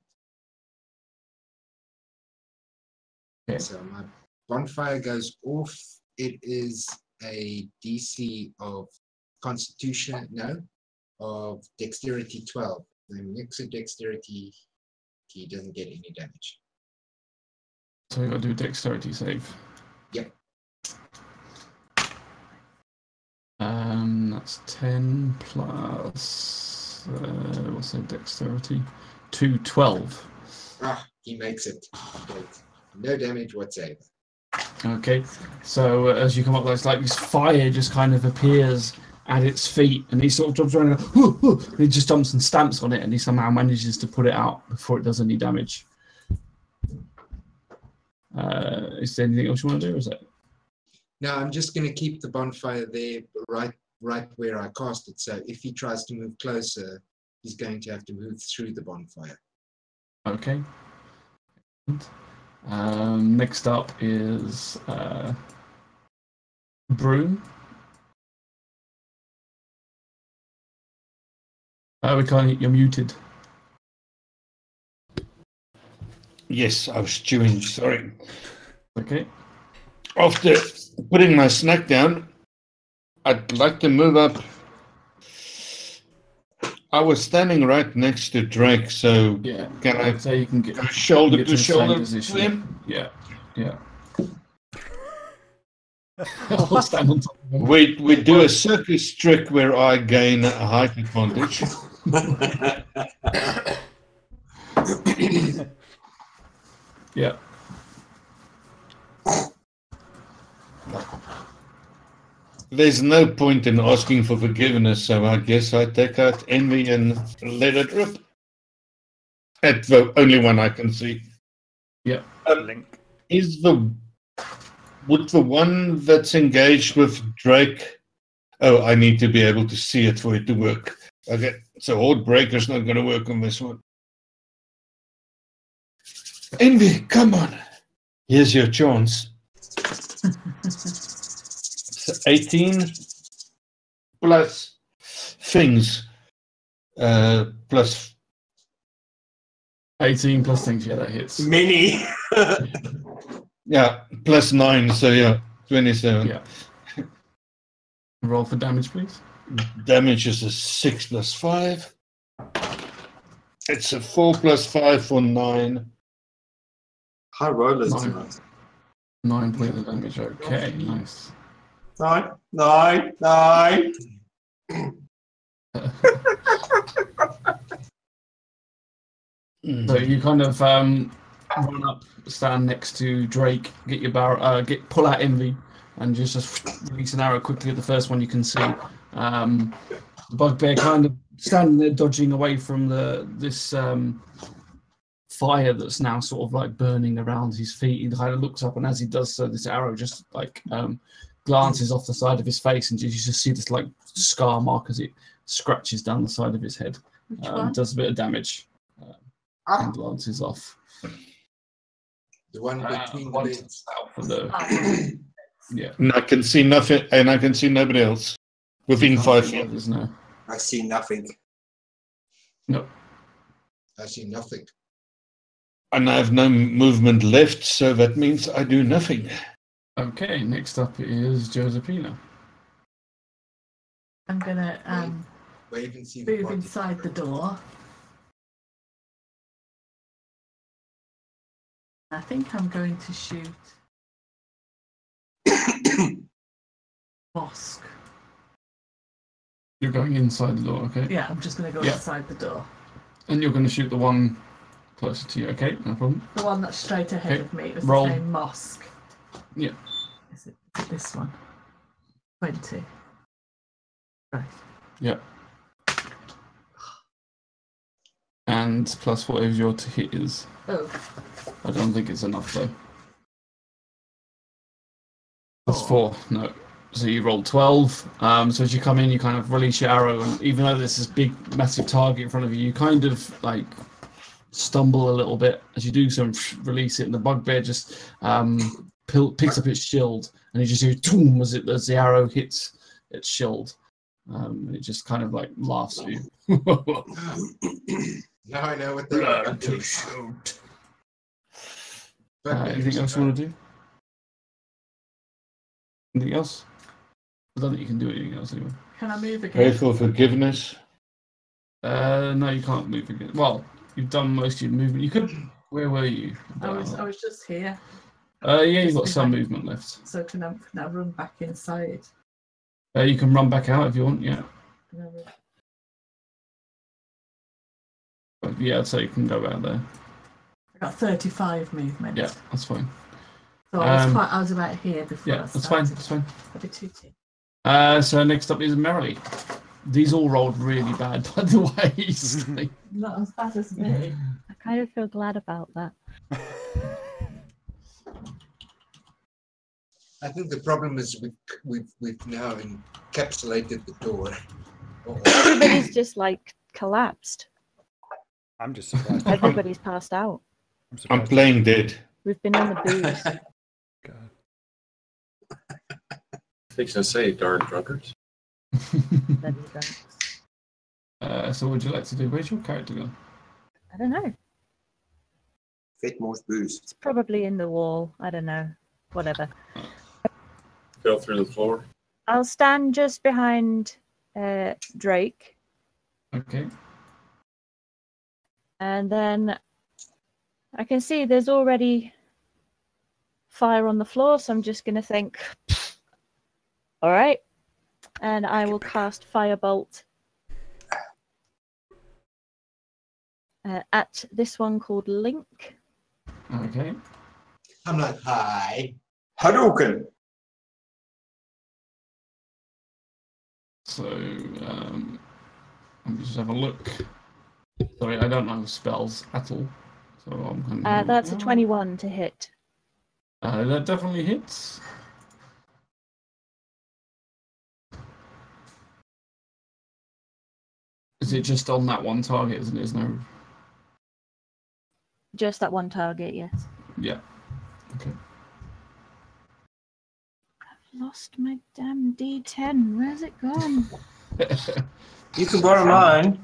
Okay. So my bonfire goes off. It is a DC of Constitution, of Dexterity 12. The mix of Dexterity, he doesn't get any damage. So you got to do a Dexterity save. Yep. That's 10 plus what's that Dexterity? 12. He makes it. No damage whatsoever. Okay, so as you come up, there's this fire just kind of appears at its feet, and he sort of jumps around and goes, "Hoo, hoo," and he just jumps and stamps on it, and he somehow manages to put it out before it does any damage. Is there anything else you want to do? Or is that No, I'm just going to keep the bonfire there, right where I cast it. So if he tries to move closer, he's going to have to move through the bonfire. okay? Next up is Broom. We can't. You're muted. Yes, I was chewing. Sorry. Okay. After putting my snack down, I'd like to move up. I was standing right next to Drake, so Yeah. can I So you can get go shoulder get to the same shoulder position. with him? Yeah. Yeah. I'll stand on top of him. We do a circus trick where I gain a height advantage. Yeah. There's no point in asking for forgiveness, so I guess I take out envy and let it rip. That's the only one I can see. Yeah. Link. Would the one that's engaged with Drake? Oh, I need to be able to see it for it to work. Okay, so Horde Breaker's not going to work on this one. Envy, come on. Here's your chance. So 18 plus things. Plus 18 plus things. Yeah, that hits. Mini. yeah, plus 9. So yeah, 27. Yeah. Roll for damage, please. Damage is a 6 plus 5. It's a 4 plus 5 for 9. High rollers Nine. tonight. 9 points of damage. Okay, nice. 9. So you kind of run up, stand next to Drake, get your barrel, pull out Envy, and just release an arrow quickly at the first one you can see. The bugbear kind of standing there, dodging away from this fire that's now sort of like burning around his feet. He kind of looks up, and as he does so, this arrow just like glances off the side of his face, and you just see this like scar mark as it scratches down the side of his head. Does a bit of damage. And glances off. The one between the beds. For the, yeah. And I can see nothing, and I can see nobody else within 5 feet. There's no. I see nothing. No. I see nothing. And I have no movement left, so that means I do nothing. Okay, next up is Josephina. I'm gonna Wave and see the move party. inside the door. I think I'm going to shoot Mosque. You're going inside the door, okay? Yeah, I'm just going to go Yeah. inside the door. And you're going to shoot the one closer to you, okay? No problem. The one that's straight ahead Okay, of me. It was roll. the same Mosque. Yeah. Is it this one? 20. Right. Yeah. And plus whatever your to hit is. Oh, I don't think it's enough though. That's 4. No. So you roll 12. So as you come in, you kind of release your arrow, and even though there's this big, massive target in front of you, you kind of like stumble a little bit as you do so and release it, and the bugbear just picks up its shield, and you just hear toom as the arrow hits its shield. And it just kind of like laughs at you. Now I know what they're Learn doing. to shoot. But Anything else you want to do? Anything else? I don't think you can do anything else anyway. can I move Pray again? for forgiveness. No, you can't move again. Well, you've done most of your movement. You could. Where were you? I was just here. Yeah, you've got some movement left. So can I run back inside? You can run back out if you want. Yeah. Can I run- But yeah, I'd say you can go out there. I got 35 movement. Yeah, that's fine. So I was about here before. Yeah, I that's fine. started. That's fine. I'll be tooting. So next up is Merrily. These all rolled really bad, by the way. So- Not as bad as me. I kind of feel glad about that. I think the problem is we've now encapsulated the door. Everybody's just like collapsed. I'm just surprised. Everybody's passed out. I'm surprised. playing dead. We've been on the booze. God. Fixing to say, darn drunkards. Bloody drunks. So what would you like to do? Where's your character gone? I don't know. Vetmore's booze. It's probably in the wall. I don't know. Whatever. Fell through the floor. I'll stand just behind Drake, Okay. and then I can see there's already fire on the floor, so I'm just going to think, all right, and I will cast Firebolt at this one called Link. Okay. I'm like, hi. Hadouken. So, let me just have a look. Sorry, I don't know spells at all. So I'm going to... That's a 21 to hit. That definitely hits. Is it just on that one target, isn't it? There's no... Just that one target, yes. Yeah. Okay. I've lost my damn D10. Where's it gone? You can borrow mine.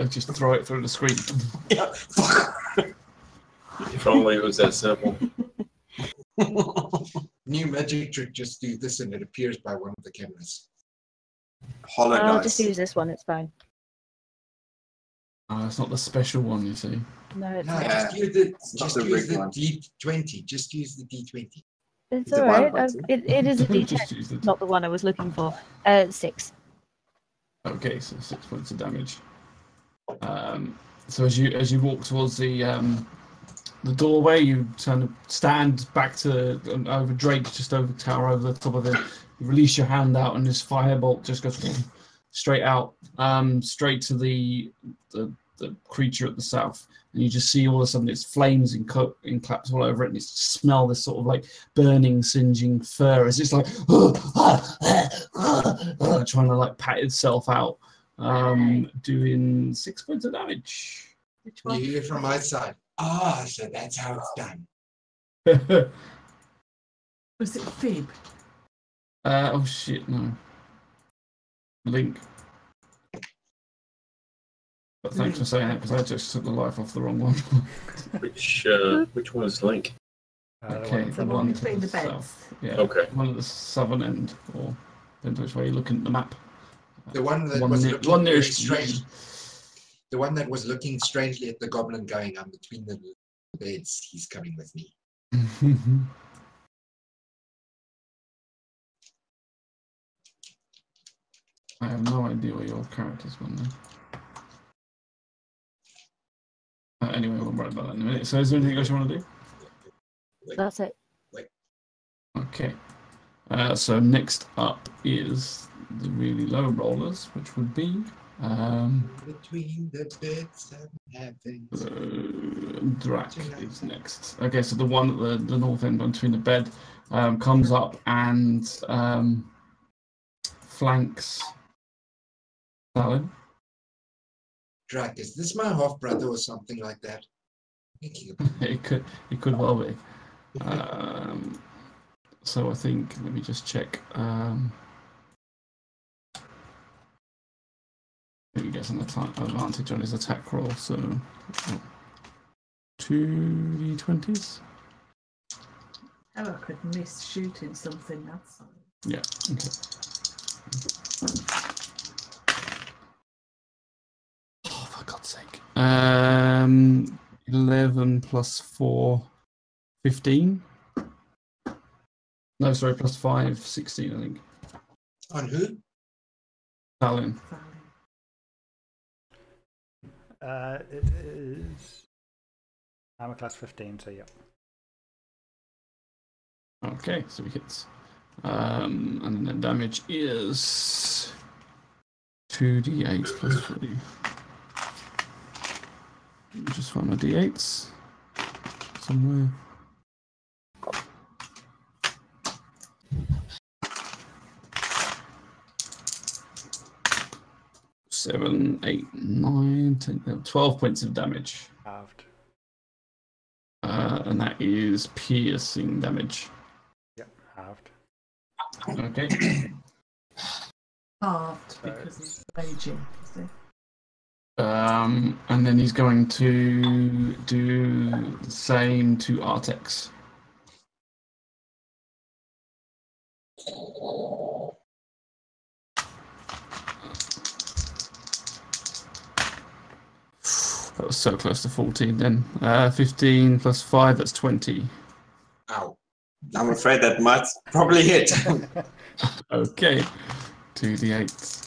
Just throw it through the screen. Yeah. If only it was that simple. New magic trick, just do this and it appears by one of the cameras. Hollow I'll dice. just use this one, it's fine. It's not the special one, you see. No, it's No, not. just use the, not the regular one. D20. Just use the D20. It's the alright. wild one, It is a Just D10, use the- not the one I was looking for. 6. Okay, so 6 points of damage. So as you walk towards the doorway, you stand back to over Drake, just over tower over the top of it. You release your hand out, and this firebolt just goes straight out, straight to the creature at the south. And you just see all of a sudden it's flames and claps all over it, and you smell this sort of like burning, singeing fur as it's like trying to like pat itself out, doing 6 points of damage. Which You one? hear from my side. Ah, so that's how it's done. Was it Fib? Oh shit, no. Link. But thanks for saying that, because I just took the life off the wrong one. Which one is Link? Okay, The one between the beds. south. Yeah. Okay. One at the southern end, or depends which way you're looking at the map. The one that One was near- looking one very nearest- strange. The one that was looking strangely at the goblin going, I'm between the beds. He's coming with me. I have no idea where your character's gone now. Anyway, we'll worry about that in a minute. So is there anything else you want to do? That's it. Okay. So next up is the really low rollers, which would be Between the beds of heaven. Drak is next. Okay, so the one at the north end between the bed comes up and flanks Stalin. Drac, is this my half brother or something like that? Thank you. It could well be. So I think, let me just check. He gets an advantage on his attack roll, so 2d20s. Oh, I could miss shooting something. That's all. Yeah, okay. Oh, for God's sake. 11 plus 4, 15. No, sorry, plus 5, 16, I think. On who? Stalin. It is. I'm a class 15, so yeah. Okay, so he hits. And then the damage is 2d8 plus 3. Let me just find my d8s somewhere. 7, 8, 9, 10, 12 points of damage. Halved. And that is piercing damage. Yep, halved. Okay. Halved because he's raging. Is he? And then he's going to do the same to Artex. That was so close to 14 then. 15 plus 5, that's 20. Ow. I'm afraid that might probably hit. Okay. 2d8.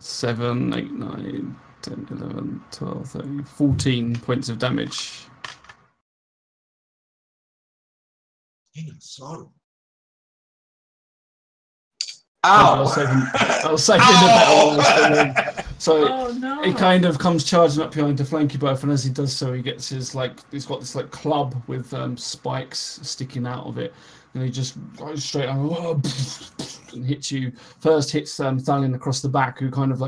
7, 8, 9, 10, 11, 12, 13, 14 points of damage. Sorry. Ow! I was saving the battle lines for him. So Oh no! he kind of comes charging up behind to flank you both, and as he does so, he gets his he's got this club with spikes sticking out of it, and he just goes straight on and hits you. First hits Thalin across the back, who kind of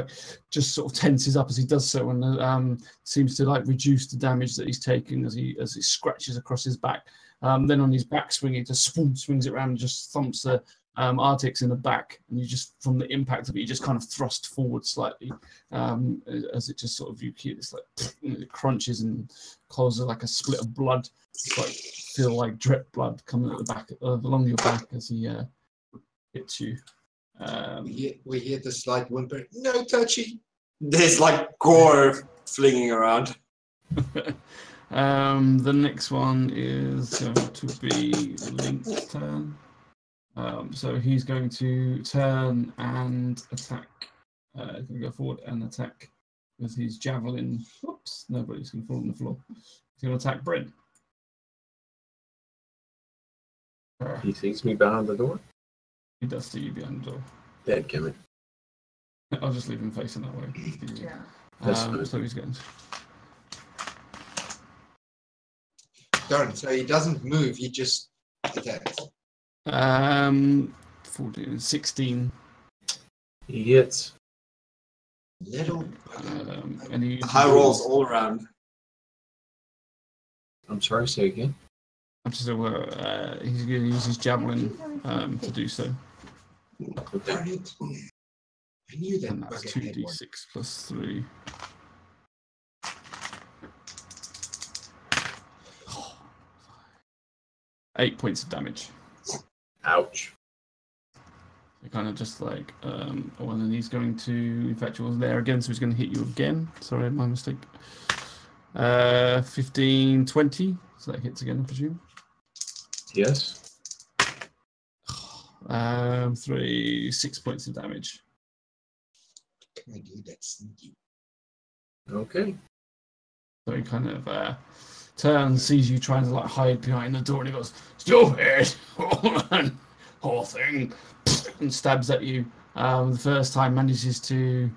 just sort of tenses up as he does so, and seems to reduce the damage that he's taking as he scratches across his back. Then on his back swing, he just swings it around and just thumps the Artix in the back, and you just, from the impact of it, you just kind of thrust forward slightly as it just sort of, you hear this it crunches and causes a split of blood. It's feel like drip blood coming at the back along your back as he hits you. We hear the slight whimper. No touchy. There's gore flinging around. The next one is going to be Link's turn. So he's going to turn and attack. He's going to go forward and attack with his javelin. Whoops, nobody's going to fall on the floor. He's going to attack Brent. He sees me behind the door. He does see you behind the door. Dadgummit. I'll just leave him facing that way. Yeah. So he's going to... Darn, so he doesn't move, he just attacks. 14, 16. He hits. Little And he High rolls all around. I'm sorry, say again. So he's going to use his javelin to do so. Darn it. I knew that. And that's 2d6 plus 3. Oh. 8 points of damage. Ouch. You're kind of just and then he's going to, in fact, he was there again, so he's going to hit you again. Sorry, my mistake. 15, 20. So that hits again, I presume. Yes. 6 points of damage. I do that sneaky. Okay. So he kind of turns, sees you trying to hide behind the door, and he goes, "Stupid! Whole thing!" and stabs at you. The first time manages to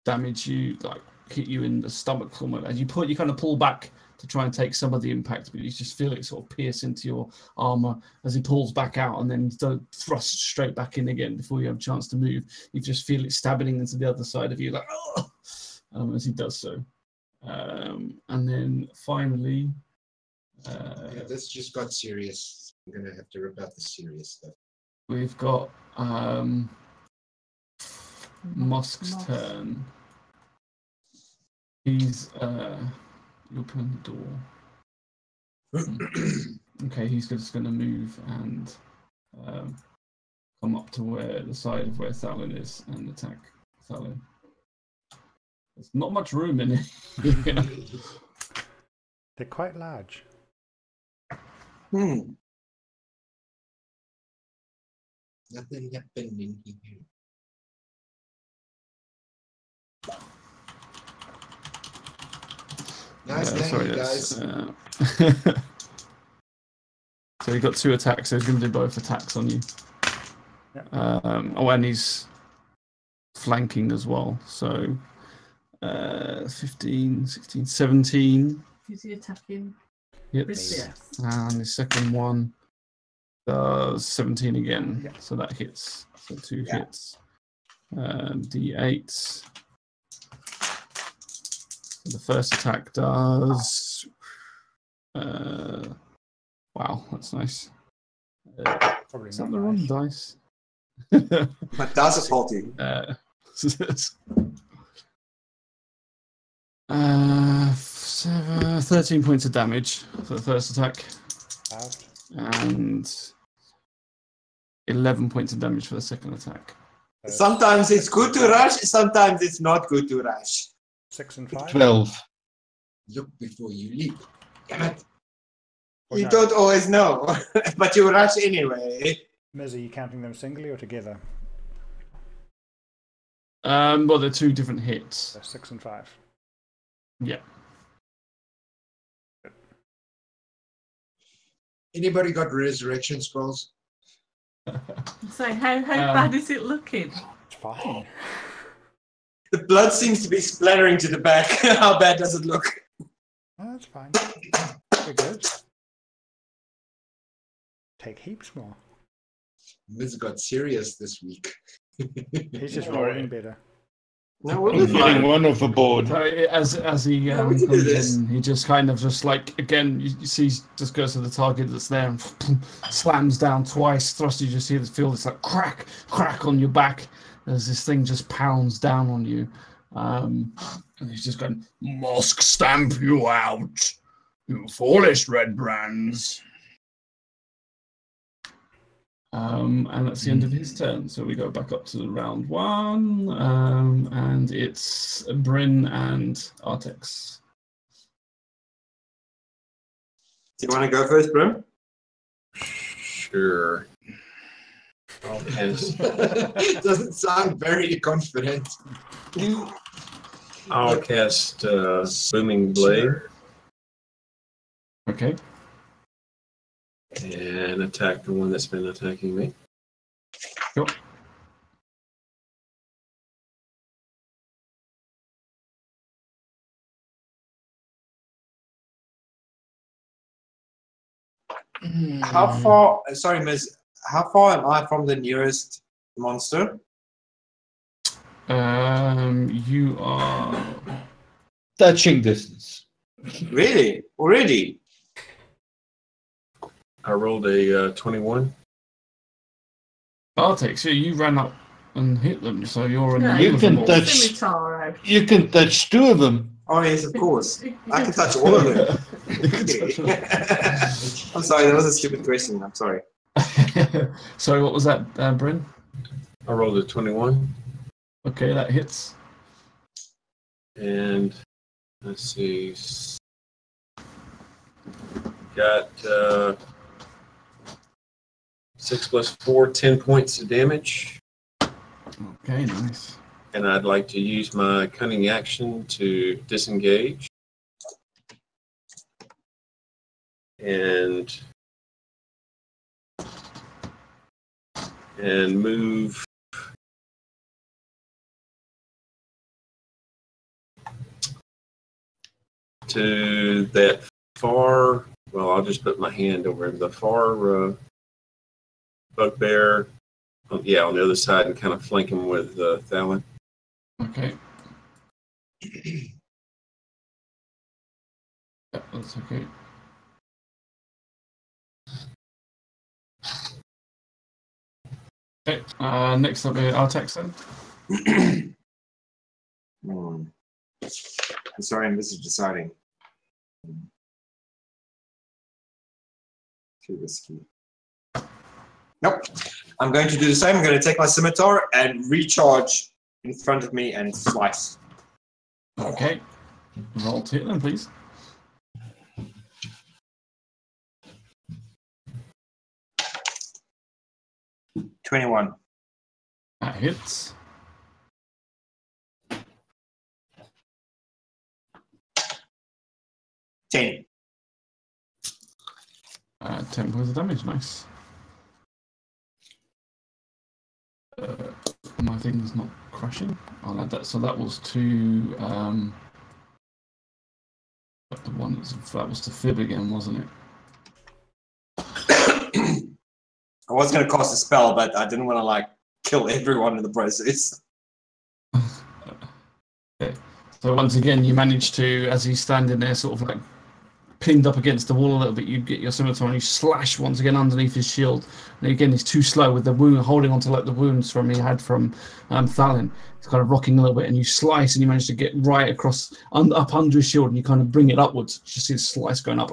damage you, hit you in the stomach almost. As you kind of pull back to try and take some of the impact, but you just feel it sort of pierce into your armor as he pulls back out, and then thrust straight back in again before you have a chance to move. You just feel it stabbing into the other side of you, as he does so. And then finally, this just got serious. I'm gonna have to rip out the serious stuff. we've got Mosk's turn. He's you open the door. Okay, he's just going to move and come up to where the side of where Thalin is and attack Thalin. There's not much room in it. They're quite large. Nothing happened in here. Nice sorry, guys. So he got 2 attacks, so he's going to do both attacks on you. Yeah. And he's flanking as well. So 15, 16, 17. Is he attacking? Hits. Yes. And the second one does 17 again. Yeah. So that hits. So 2 Yeah. hits. D8. The first attack does. Wow, that's nice. Probably Is not that the wrong nice. dice? But that's a faulty. 13 points of damage for the first attack, Halved. and 11 points of damage for the second attack. Sometimes it's good to rush, sometimes it's not good to rush. 6 and 5. 12. Look before you leap. Damn it. Or You no. don't always know, but you rush anyway. Miz, are you counting them singly or together? Well, they're two different hits. So 6 and 5. Yeah. Anybody got resurrection scrolls? So how bad is it looking? It's fine. The blood seems to be splattering to the back. How bad does it look? Oh, that's fine. We're good. Take heaps more. Miz got serious this week. He's just rolling better. No, we'll I'm be getting fine. one off a board. So as he Yeah, we can do comes this. in, he just kind of just like again you see just goes to the target that's there and slams down twice. Thrust, you just see feel this like crack on your back as this thing just pounds down on you, and he's just going, "Mosque stamp you out, you foolish Redbrands." And that's the end of his turn. So we go back up to round 1, and it's Bryn and Artex. Do you want to go first, Brim? Sure. I'll cast, Doesn't sound very confident. I'll cast Booming Blade Okay. and attack the one that's been attacking me. Sure. How far? Sorry, Miss. How far am I from the nearest monster? You are. Touching distance. Really? Already? I rolled a 21. Artex, so you ran up and hit them, so you're in the Yeah, middle You of can them all. touch- Scimitar out. You can touch 2 of them. Oh yes, of course. I can touch all of them. Okay. I'm sorry, that was a stupid question. I'm sorry. Sorry, what was that, Bryn? I rolled a 21. Okay, that hits. And let's see. Got 6 plus 4, 10 points of damage. Okay, nice. And I'd like to use my cunning action to disengage. And move to that far. Well, I'll just put my hand over the far bugbear. Yeah, on the other side, and kind of flank him with Thalin. Okay. Yeah, that's okay. Okay, next up, Artex then. I'm sorry, I'm just deciding. Too risky. Nope. I'm going to do the same. I'm going to take my scimitar and recharge in front of me and slice. Okay. Roll to hit then, please. $21. That hits. $10. 10 points of damage, nice. My thing's not crashing. I'll add that. So that was to the one that was to fib again, wasn't it? I was going to cast a spell, but I didn't want to like kill everyone in the process. So once again, you manage to, as he's standing there, sort of like pinned up against the wall a little bit, you get your scimitar and you slash once again underneath his shield. And again, he's too slow with the wound, holding onto like the wounds from he had from Thalin. He's kind of rocking a little bit, and you slice, and you manage to get right across, up under his shield, and you kind of bring it upwards. You just see the slice going up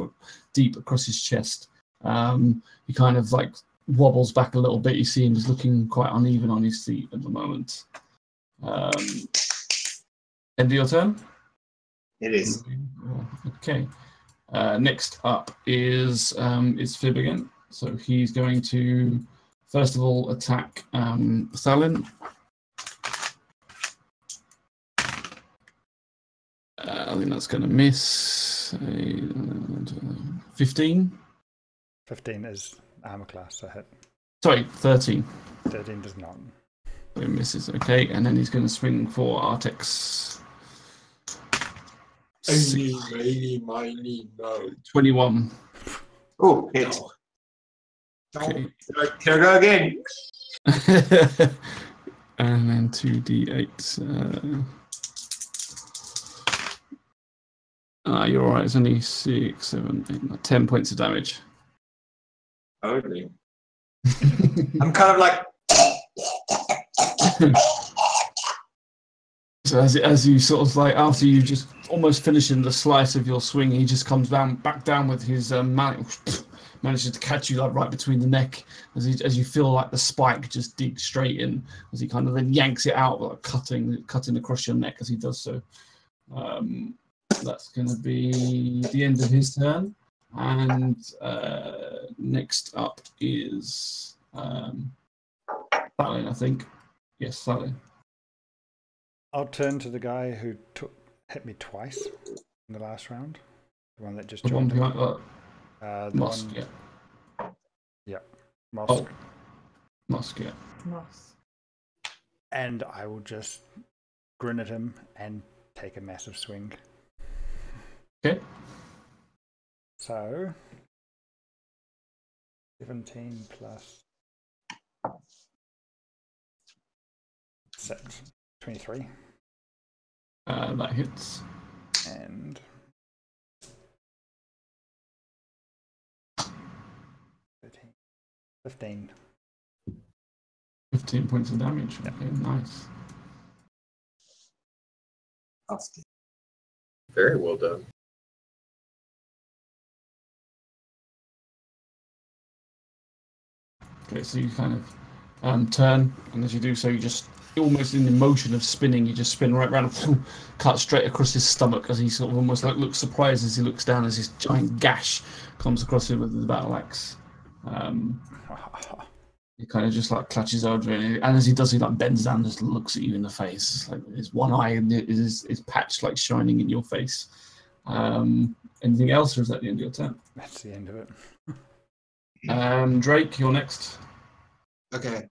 deep across his chest. He kind of like wobbles back a little bit. You see him just looking quite uneven on his feet at the moment. End of your turn? It is. Okay. Next up is Fib again. So he's going to first of all attack Thalin. I think that's going to miss. 15. 15 is armor class, so hit. Sorry, 13. 13 does not. It misses. Okay, and then he's going to swing for Artex. Miny, no. 21. Oh, hit. Okay. Here I go again. And then 2d8. You're alright, it's only 6, 7, 8, 9, 10 points of damage. Only. I'm kind of like. So as you sort of like, after you just almost finishing the slice of your swing, he just comes back down with his mallet, manages to catch you like right between the neck as you feel like the spike just dig straight in, as he kind of then yanks it out, like cutting across your neck as he does so. That's going to be the end of his turn, and next up is Thalin, I think. Yes, Thalin. I'll turn to the guy who hit me twice in the last round. The one that just The one joined me. behind Mosk, yeah. Yeah. Mosk. Oh, Mosk, yeah. Moss. And I will just grin at him and take a massive swing. Okay. So 17 plus 6, 23. That hits. And 13, 15. 15 points of damage. Yep. Okay, nice. Very well done. Okay, so you kind of turn, and as you do so, you just almost in the motion of spinning, you just spin right round and cut straight across his stomach as he sort of almost like looks surprised as he looks down as his giant gash comes across him with the battle axe. He kind of just like clutches over it, and as he does, he like bends down and just looks at you in the face. Like his one eye is patched like shining in your face. Anything else, or is that the end of your turn? That's the end of it. Drake, you're next. Okay.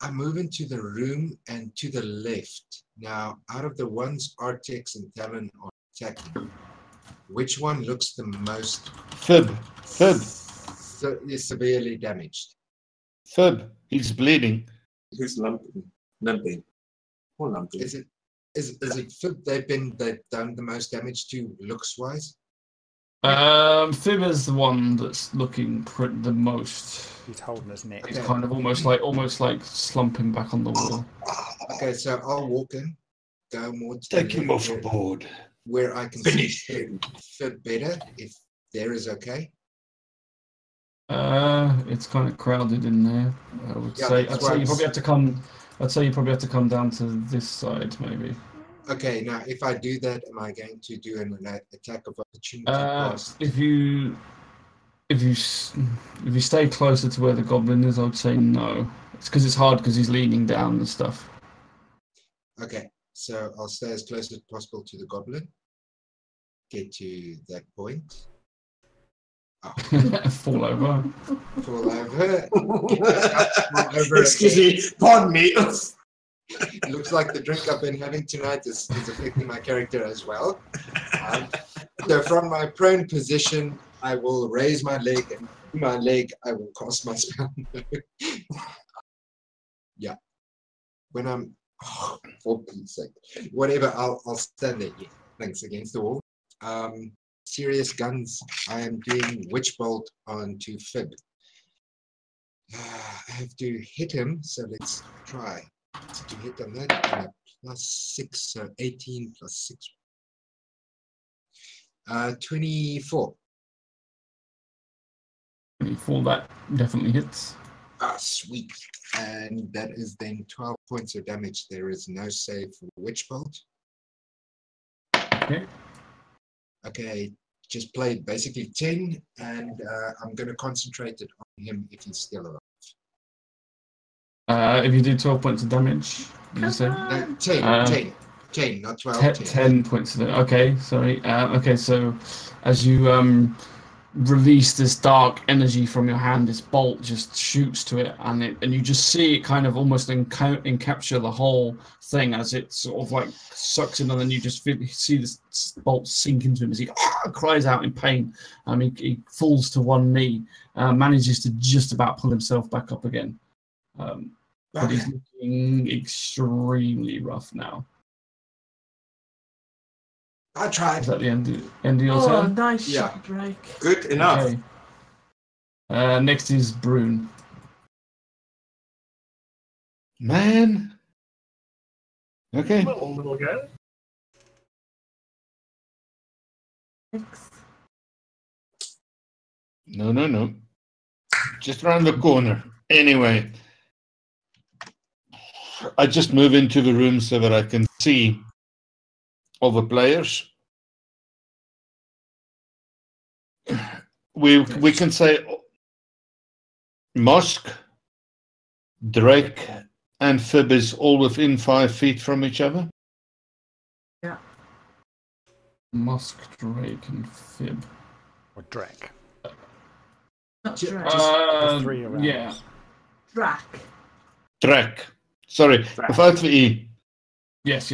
I move into the room and to the left. Now, out of the ones Artex and Tavern are attacking, which one looks the most Fib. is severely damaged? Fib. He's bleeding. Who's limping? Or lumping? Is it Fib they've done the most damage to looks wise? Fib is the one that's looking the most. He's holding his neck. He's kind of almost like slumping back on the wall. Okay, so I'll walk in, go more to Take the him left overboard. where I can Finish see Fib better, if there is okay. It's kind of crowded in there. I would say. I'd say you probably have to come. I'd say you probably have to come down to this side, maybe. Okay, now if I do that, am I going to do an attack of opportunity? Past? If you stay closer to where the goblin is, I would say no. It's because it's hard because he's leaning down and stuff. Okay, so I'll stay as close as possible to the goblin. Get to that point. Oh. Fall over. Fall over. Excuse me, pardon me. It looks like the drink I've been having tonight is affecting my character as well. So from my prone position, I will raise my leg, and through my leg, I will cast my spell. Yeah. When I'm Oh, for Pete's sake. Whatever, I'll stand there. Yeah. Thanks, against the wall. Serious guns. I am doing Witch Bolt onto Fib. I have to hit him, so let's try to hit on that. And a +6, so 18 + 6. 24. 24, that definitely hits. Ah, sweet. And that is then 12 points of damage. There is no save for Witch Bolt. Okay. Okay, just played basically 10, and I'm going to concentrate it on him if he's still alive. If you do 12 points of damage, did you say? No, 10, 10, not 12. 10 points of damage. Okay, sorry. Okay, so as you release this dark energy from your hand, this bolt just shoots to it, and you just see it kind of almost encapture the whole thing as it sort of like sucks in, and then you just see this bolt sink into him as he cries out in pain. He falls to one knee, manages to just about pull himself back up again. But he's looking extremely rough now. I tried. Is that the end of your Oh, turn? nice Yeah. shot, Drake. Good enough. Okay. Next is Brune. Man. Okay. Little guy. Thanks. No. Just around the corner. Anyway. I just move into the room so that I can see all the players. We can say Mosk, Drake, and Fib is all within 5 feet from each other. Yeah. Mosk, Drake, and Fib. Or Drake. Not Ju- Drake. The 3 around Yeah. us. Drac. Drake. Sorry, without the E. Yes.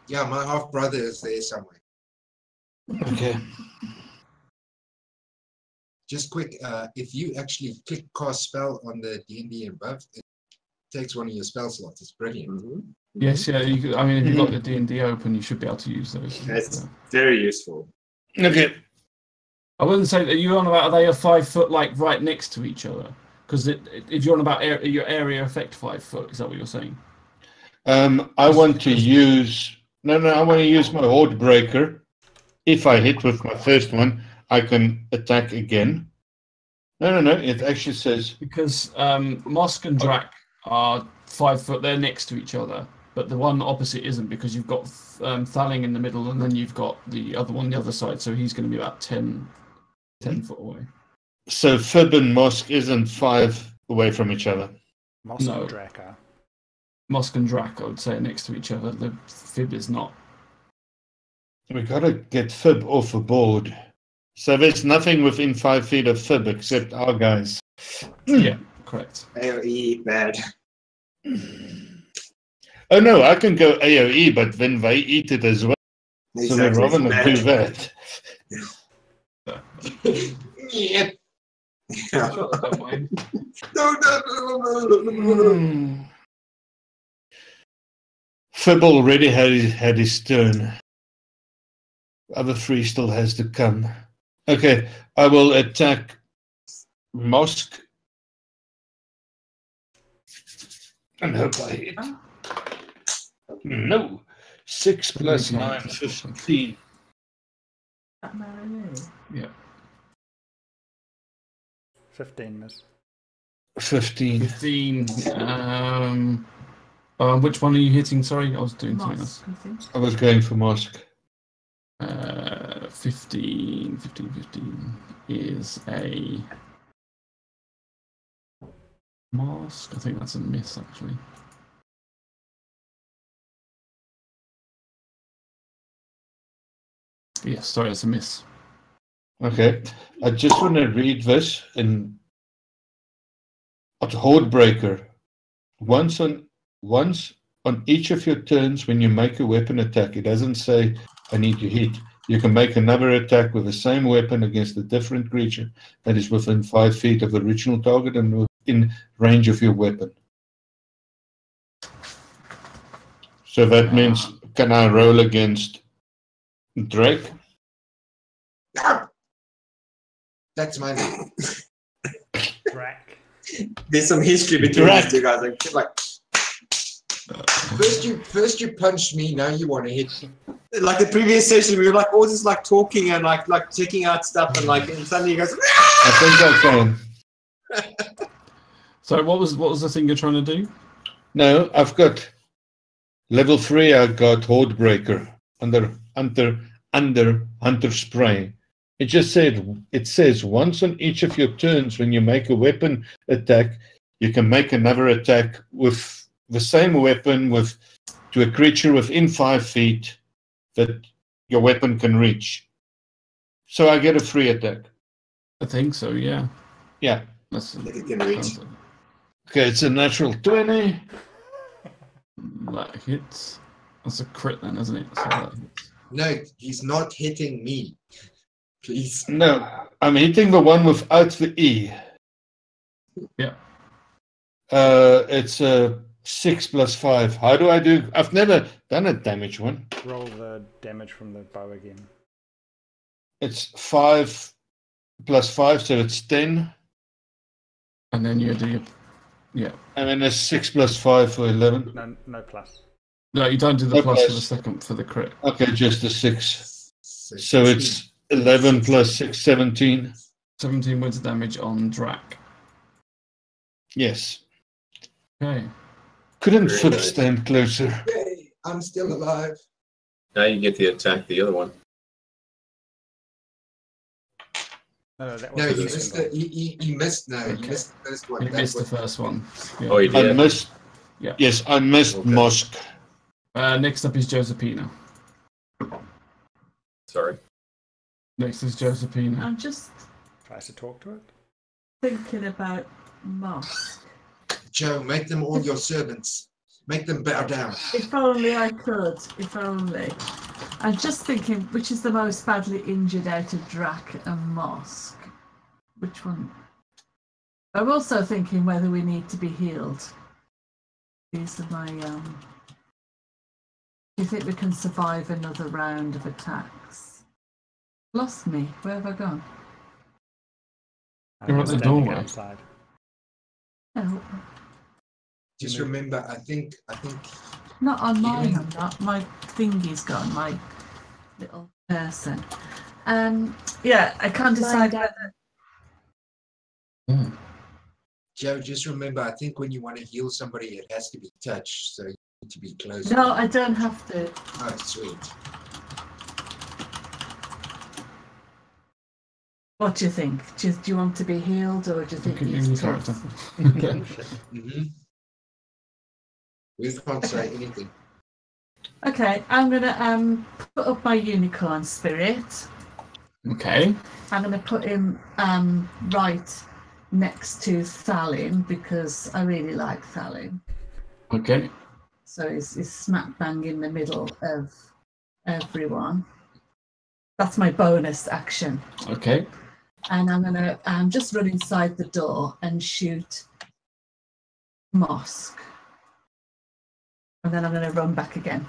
Yeah, my half brother is there somewhere. Okay. Just quick, if you actually click cast spell on the D&D above, it takes one of your spell slots. It's brilliant. Yes, yeah. If you've got the D&D open, you should be able to use those. It's very useful. Okay. I wouldn't say that you're on about, are they a 5 foot like right next to each other? Because if you're on about your area effect 5 foot, is that what you're saying? I want to use I want to use my Horde Breaker. If I hit with my first one, I can attack again. No. It actually says Because Mosk and Drac are 5 foot. They're next to each other, but the one opposite isn't, because you've got Thaling in the middle, and then you've got the other one on the other side. So he's going to be about 10 foot away. so. Fib and Mosk isn't 5 away from each other. Moss No. and Draco. Mosk and Drac, I would say, are next to each other. The Fib is not. We gotta get Fib off the board. So there's nothing within 5 feet of Fib except our guys. Yeah, correct. AOE, bad. Oh no, I can go AOE, but then they eat it as well. So they're rather not do that. Yeah. Hmm. Fib already had his turn. The other 3 still has to come. Okay, I will attack Mosk. And hope I hit. No. 6 plus 9, 15. That Marinade. Yeah. 15 miss. 15. 15. Which one are you hitting? Sorry, I was doing something else. Moss, I think. I was going for Mosk. 15 is a mask. I think that's a miss, actually. Yes, sorry, that's a miss. Okay, I just want to read this in at Hordebreaker. Once on each of your turns when you make a weapon attack, it doesn't say I need to hit. You can make another attack with the same weapon against a different creature that is within 5 feet of the original target and within range of your weapon. So that means, can I roll against Drake? That's my name. Drac. There's some history between these two guys. Like, First you punched me, now you want to hit me. like the previous session, we were like all just like talking and like checking out stuff, and like and suddenly he goes. I think I can. So what was the thing you're trying to do? No, I've got level 3. I got Hordebreaker under Hunter Spray. It just says once on each of your turns when you make a weapon attack, you can make another attack with the same weapon to a creature within 5 feet that your weapon can reach. So I get a free attack. I think so. Yeah. Yeah. That's It can reach. Okay, it's a natural 20. That hits. That's a crit then, isn't it? So that hits. No, he's not hitting me. Please. No, I'm hitting the one without the E. Yeah. It's a 6 plus 5. How do I do? I've never done a damage one. Roll the damage from the bow again. It's 5 plus 5, so it's 10. And then you do yeah. And then it's 6 plus 5 for 11. No plus. No, you don't do the No plus plus. for the second for the crit. Okay, just a 6. So it's 11 plus 6, 17. 17 points of damage on Drac. Yes. Okay. Couldn't Very foot nice. stand closer. Yay, I'm still alive. Now you get to attack the other one. No, that No, was he the missed second he missed no, he Okay. missed the first one. You That missed the was- first one. Yeah. Oh, you I did. missed. Yeah. Yes, I missed Okay. Mosque. Next up is Josephina. Sorry. Next is Josephina. I'm just Tries to talk to it. thinking about Moss. Joe, make them all your servants. Make them bow down. If only I could. If only. I'm just thinking, which is the most badly injured out of Drac and Mosk? Which one? I'm also thinking whether we need to be healed. These are my. Do you think we can survive another round of attacks? Lost me. Where have I gone? You're at the Standing doorway. outside. Oh, Just remember, I think not on mine. I'm not. My thingy's gone. My little person. Yeah, I can't decide Lying down. whether. Joe, just remember, I think when you want to heal somebody, it has to be touched, so you need to be close. No, I don't have to. Oh, sweet. What do you think? Do you want to be healed, or do you think Look at it's your tough? character. Okay. Mm-hmm. We can't say anything. Okay, I'm gonna put up my unicorn spirit. Okay. I'm gonna put him right next to Thalin because I really like Thalin. Okay. So he's smack bang in the middle of everyone. That's my bonus action. Okay. And I'm gonna just run inside the door and shoot Mosk. And then I'm gonna run back again.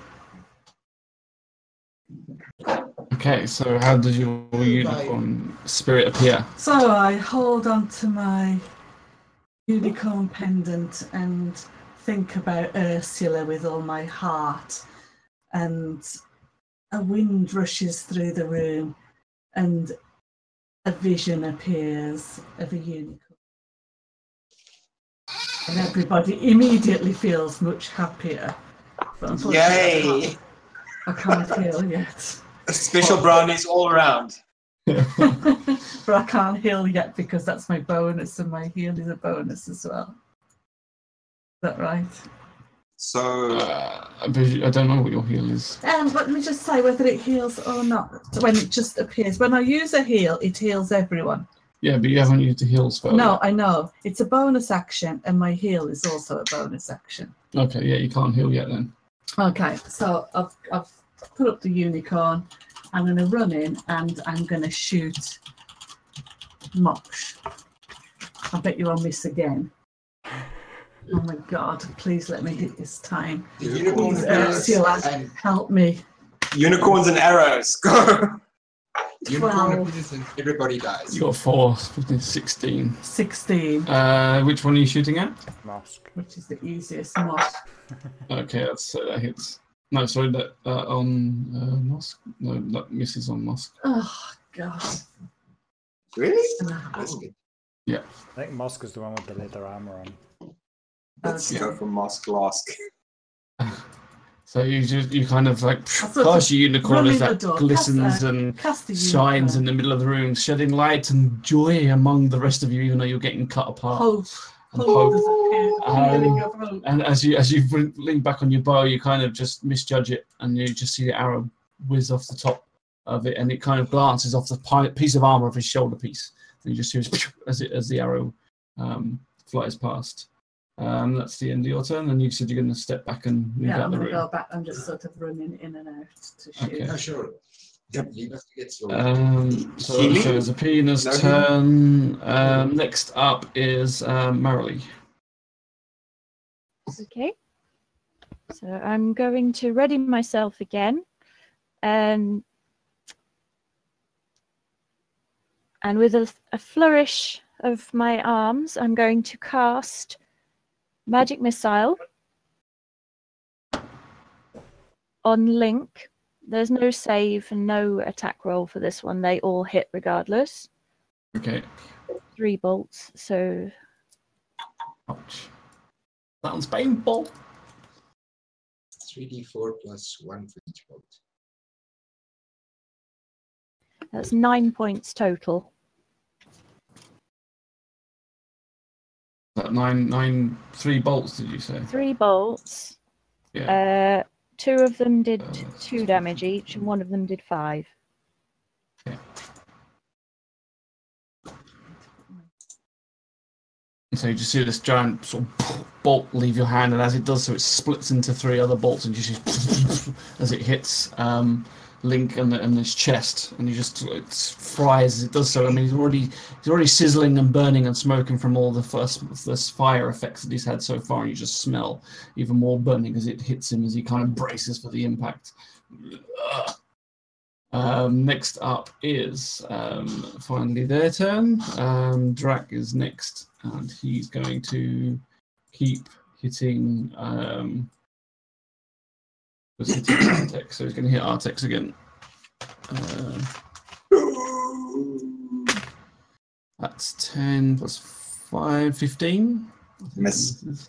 Okay. So how does your unicorn spirit appear? So I hold on to my unicorn pendant and think about Ursula with all my heart, and a wind rushes through the room and a vision appears of a unicorn. And everybody immediately feels much happier. But unfortunately, Yay! I can't heal yet. Special brownies all around. But I can't heal yet because that's my bonus, and my heal is a bonus as well. Is that right? So I don't know what your heal is. But let me just say whether it heals or not. When it just appears. When I use a heal, it heals everyone. Yeah, but you haven't used the heal spell. No, I know. It's a bonus action, and my heal is also a bonus action. Okay, yeah, you can't heal yet then. Okay, so I've put up the unicorn. I'm going to run in, and I'm going to shoot Mox. I bet you I'll miss again. Oh my god, please let me hit this time. The unicorn Please, appears Ursula, and help me. unicorns and arrows. Go. Unicorn 12. appears and everybody dies. You got 4, 15, 16. 16, Which one are you shooting at? Mosque. which is the easiest mod. Okay, that hits. No, sorry, that on mosque. No, that misses on mosque. Oh god. Really? That's good. I think Mosque is the one with the leather armor on. Let's Okay. go for Mosque last. So you kind of like sort cast of your unicorn run as in the that door, glistens and Cast the shines in unicorn. the middle of the room, shedding light and joy among the rest of you, even though you're getting cut apart. Hope. And Hope hope. does appear. Feeling of hope. And as you lean back on your bow, you kind of just misjudge it, and you just see the arrow whiz off the top of it, and it kind of glances off the piece of armor of his shoulder piece. And you just hear as the arrow flies past. That's the end of your turn, and you said you're going to step back and move Yeah, out I'm the going to room. go back. I'm just sort of running in and out to shoot. Okay. Oh, sure. Yep, leave us to get slow. So Healing? it's Apina's No turn. Next up is Marilee. Okay. So I'm going to ready myself again. And with a flourish of my arms, I'm going to cast Magic Missile on Link. There's no save and no attack roll for this one. They all hit regardless. Okay. 3 bolts, so Ouch. Sounds painful. 3d4 plus 1 for each bolt. that's 9 points total. That 3 bolts, did you say? 3 bolts. Yeah. 2 of them did 2 damage each, and 1 of them did 5. So you just see this giant sort of bolt leave your hand, and as it does so, it splits into 3 other bolts, and you see as it hits Link and his chest, and it fries as it does so. I mean, he's already sizzling and burning and smoking from all the first fire effects that he's had so far, and you just smell even more burning as it hits him as he kind of braces for the impact. Next up is finally their turn. Drac is next, and he's going to keep hitting. Was hitting Artex, so he's going to hit Artex again. That's 10 plus 5, 15. Miss.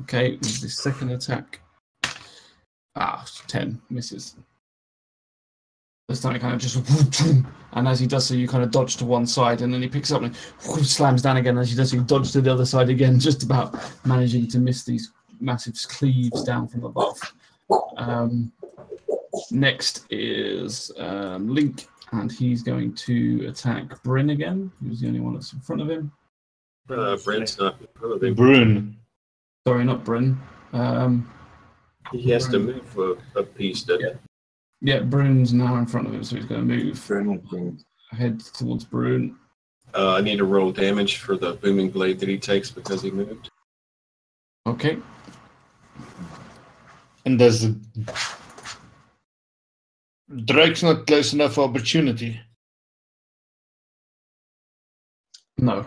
Okay, with the second attack. 10 misses. This time he kind of just, and as he does so, you kind of dodge to one side, and then he picks up and slams down again. As he does so, you dodge to the other side again, just about managing to miss these massive cleaves down from above. Next is Link, and he's going to attack Bryn again. Who's the only one that's in front of him? Brent's not in front of him. Brune. Sorry, not Bryn. He has to move a piece, doesn't he? Yeah, Bryn's now in front of him, so he's going to move head towards Bryn. I need to roll damage for the booming blade that he takes because he moved. Okay. And does the Drake's not close enough for opportunity? No.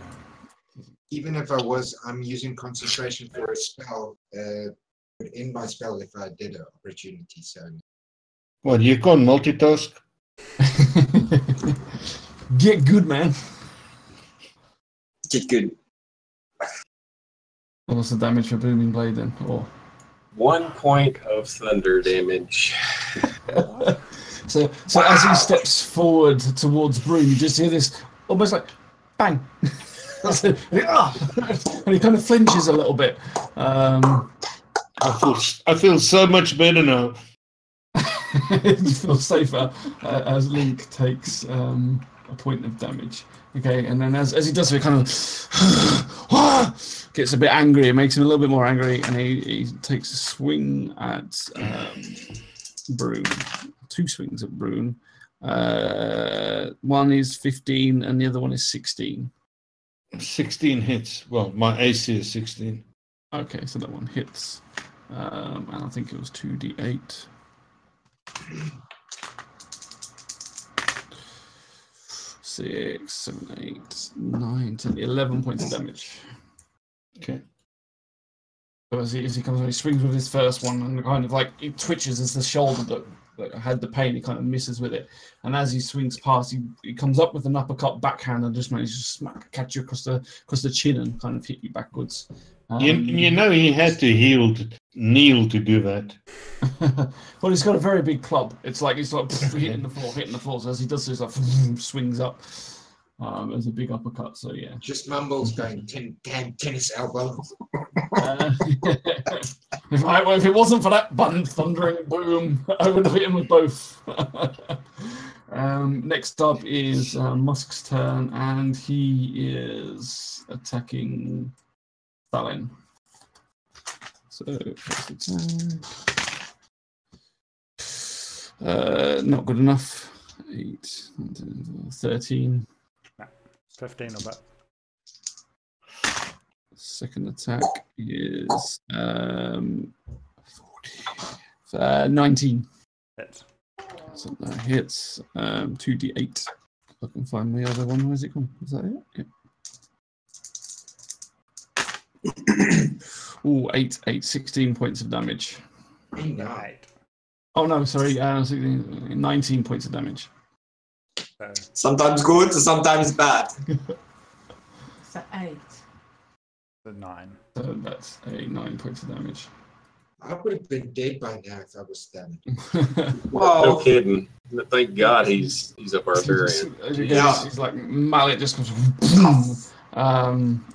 Even if I'm using concentration for a spell, would end my spell if I did an opportunity. So What, you can't multitask? Get good, man. Get good. What's the damage for Booming Blade then? Or 1 point of thunder damage. So as he steps forward towards Bryn, you just hear this almost like bang. And he kind of flinches a little bit. I feel so much better now. You feel safer as Link takes a point of damage. Okay, and then as he does so, he kind of gets a bit angry. It makes him a little bit more angry, and he takes a swing at Brune. 2 swings at Brune. One is 15, and the other one is 16. 16 hits. Well, my AC is 16. Okay, so that one hits. And I think it was 2d8. 6, 7, 8, 9, 10, 11 points of damage. Okay. So as he comes, he swings with his first one, and kind of like it twitches as the shoulder that had the pain. He kind of misses with it, and as he swings past, he comes up with an uppercut backhand and just manages to catch you across the chin and kind of hit you backwards. You know he had to kneel to do that. Well, he's got a very big club. It's like he's like hitting the floor. So as he does this, like swings up. As a big uppercut. So yeah. Just mumbles going, damn tennis elbow. If it wasn't for that button thundering boom, I would have hit him with both. Next up is Musk's turn, and he is attacking Stalin. So first attack. Not good enough. 8, 13. 15 or better. Second attack is 19. Hits. So that hits 2d8. If I can find the other one. Where's it gone? Is that it? Yeah. Ooh, 8, 16 points of damage. Oh no, sorry, 19 points of damage. Sometimes good, sometimes bad. So 8. The 9. So that's 9 points of damage. I would have been dead by now if I was standing. No kidding. Thank God he's a barbarian. Yeah. He's like mallet just goes. Boom.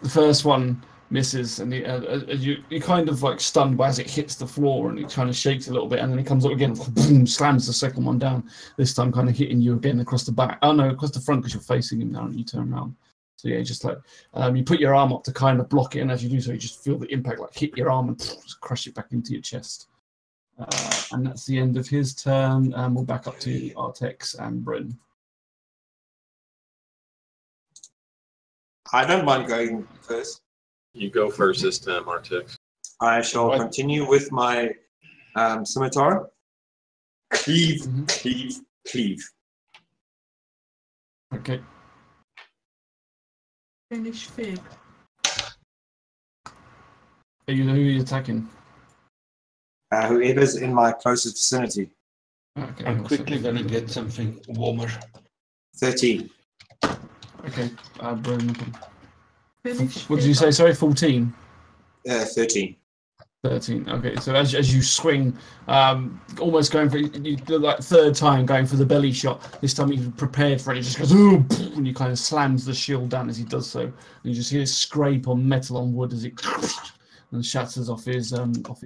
The first one misses, and you kind of like stunned by as it hits the floor, and it kind of shakes a little bit, and then it comes up again, boom, slams the second one down. This time, kind of hitting you again across the back. Oh no, across the front because you're facing him now, and you turn around. So yeah, just like you put your arm up to kind of block it, and as you do so, you just feel the impact like hit your arm and crush it back into your chest. And that's the end of his turn. And we'll back up to Artex and Bryn. I don't mind going first. You go first this time, Artex. I shall continue with my scimitar. Cleave, cleave, cleave. Okay. Finish Fib. Who are you attacking? Whoever's in my closest vicinity. Okay. I'm quickly going to get something warmer. 13. Okay. Bryn. Finish What did you say? Sorry, 14? 13. 13. Okay, so as you swing, almost going for the like third time going for the belly shot. This time you've prepared for it. It just goes ooh, and you kind of slams the shield down as he does so. And you just hear a scrape on metal on wood as it and shatters off his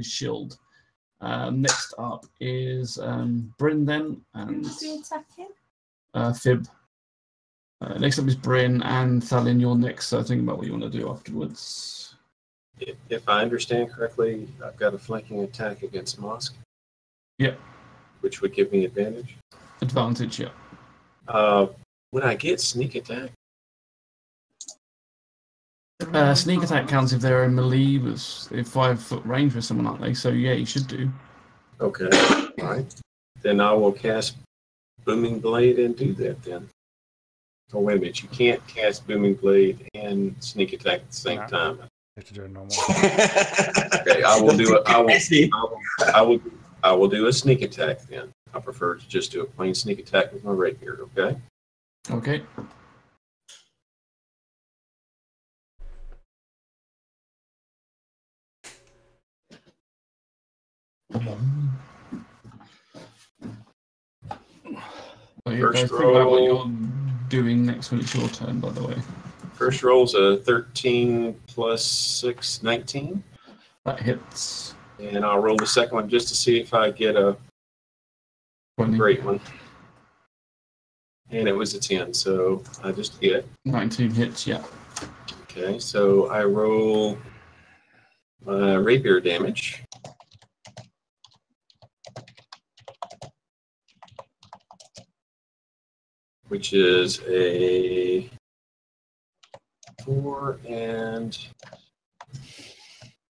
shield. Next up is Bryn then, and Who's he attacking? Fib. Next up is Bryn and Thalin. You're next. So think about what you want to do afterwards. If I understand correctly, I've got a flanking attack against Mosk. Yep. Which would give me advantage. Advantage, yeah. Would I get sneak attack? Sneak attack counts if they're in melee with 5-foot range with someone, aren't they? So yeah, you should do. Okay. All right. Then I will cast Booming Blade and do that then. Oh wait a minute! You can't cast Booming Blade and sneak attack at the same time. You have to do it normal. Okay, I will do it. I will do a sneak attack then. I prefer to just do a plain sneak attack with my rapier. Okay. Okay. First think about what roll. you're doing next when it's your turn, by the way. First roll's a 13 plus 6, 19. That hits. And I'll roll the second one just to see if I get a 20. great one. And it was a 10, so I just get. 19 hits, yeah. Okay, so I roll rapier damage. Which is a 4 and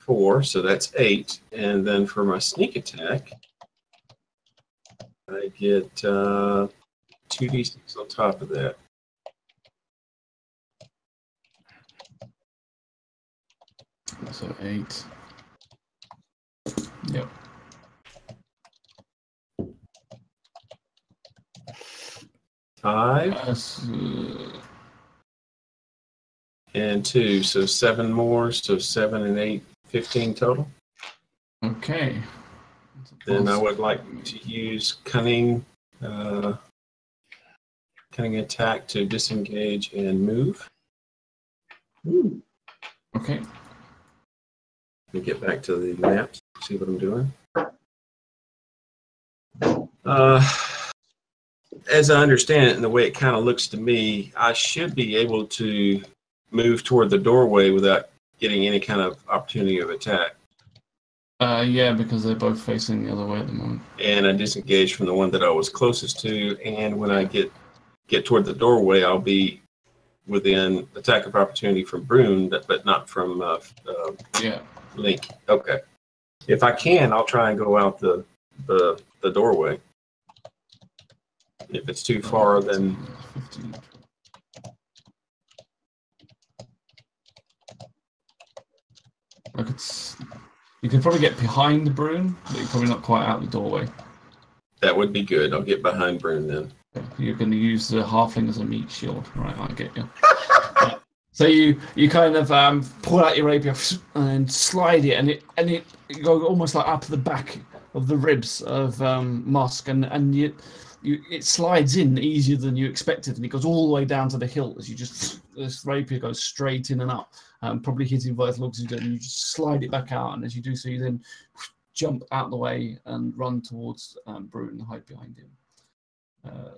4, so that's 8. And then for my sneak attack, I get 2d6 on top of that. So 8. Yep. Five Uh, and 2, so 7 more, so 7 and 8, 15 total. okay. Then I would like to use cunning attack to disengage and move. Okay. Let me get back to the map, see what I'm doing. As I understand it, and the way it kind of looks to me, I should be able to move toward the doorway without getting any kind of opportunity of attack. Yeah, because they're both facing the other way at the moment. And I disengage from the one that I was closest to, and when I get toward the doorway, I'll be within attack of opportunity from Brune, but not from Link. Okay. If I can, I'll try and go out the doorway. If it's too far, then 15. You could probably get behind the Brune, but you're probably not quite out the doorway. that would be good. I'll get behind Brune then. You're going to use the halfling as a meat shield, right? I get you. So you kind of pull out your rapier and slide it, and it goes almost like up the back of the ribs of Musk, and it slides in easier than you expected, and it goes all the way down to the hilt as you just this rapier goes straight in and up, probably hitting both logs and you just slide it back out, and as you do so, you then jump out the way and run towards Brune and hide behind him.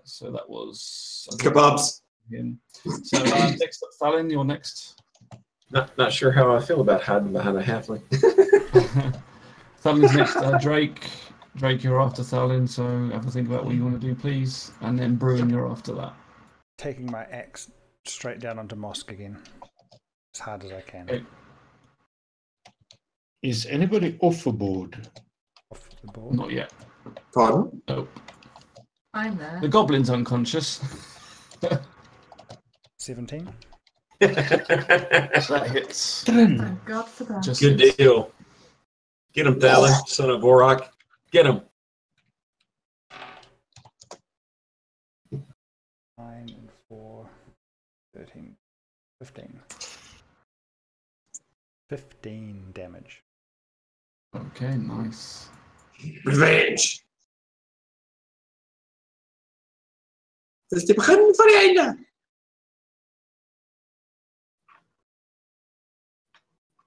So that was kebabs. Him. So next up, Thalin, you're next. Not sure how I feel about hiding behind a halfling. Thalin's next. Drake, you're after Thalin, so have a think about what you want to do, please. And then Brune, you're after that. Taking my axe straight down onto Mosk again, as hard as I can. Okay. Is anybody off the board? Off the board? Not yet. Pardon? Nope. I'm there. The goblin's unconscious. 17. That hits. Thank God for that. Just Good hits. deal. Get him, Thalin, son of Vorok. Get him. 9 and 4, 13, 15. 15 damage. Okay, nice. Revenge! Dat is het begin van het einde.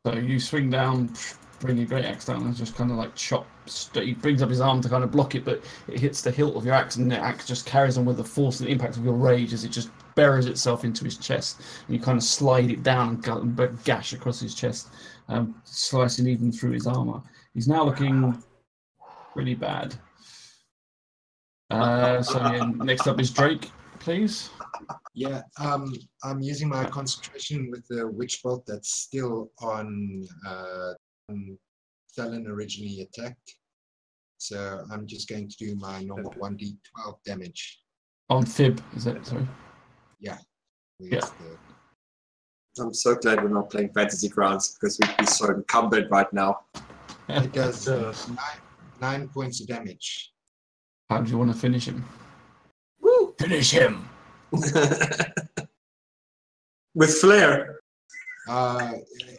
So you swing down, bring your great axe down, and just kind of like chop. He brings up his arm to kind of block it, but it hits the hilt of your axe, and the axe just carries on with the force and the impact of your rage as it just buries itself into his chest. And you kind of slide it down and gash across his chest, slicing even through his armor. He's now looking really bad. So yeah, next up is Drake, please. Yeah, I'm using my concentration with the witch bolt that's still on Thalin originally attacked. So I'm just going to do my normal 1d12 damage. On Fib, is that sorry? Yeah. Yeah. I'm so glad we're not playing Fantasy Grounds because we'd be so encumbered right now. It does 9 points of damage. How do you want to finish him? Woo! Finish him! With flair.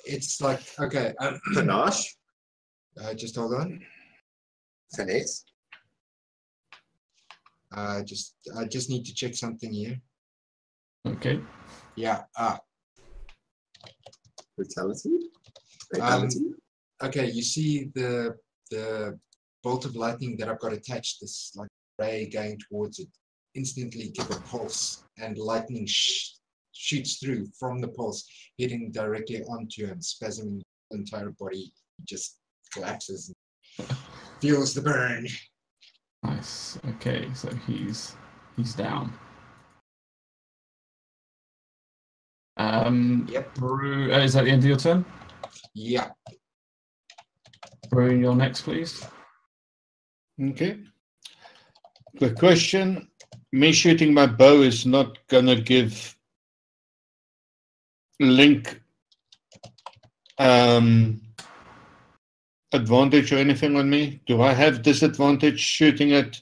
It's like, okay, Panache. just hold on. Finesse. I just need to check something here. Okay. Yeah. Brutality. Fatality. Okay, you see the bolt of lightning that I've got attached, this like ray going towards it, instantly give a pulse, and lightning shoots through from the pulse, hitting directly onto him, spasming the entire body, just collapses and feels the burn. Nice. Okay, so he's down. Yep. Is that the end of your turn? Yeah. Rune, you're next, please. Okay. Quick question. Me shooting my bow is not going to give Link advantage or anything on me? Do I have disadvantage shooting at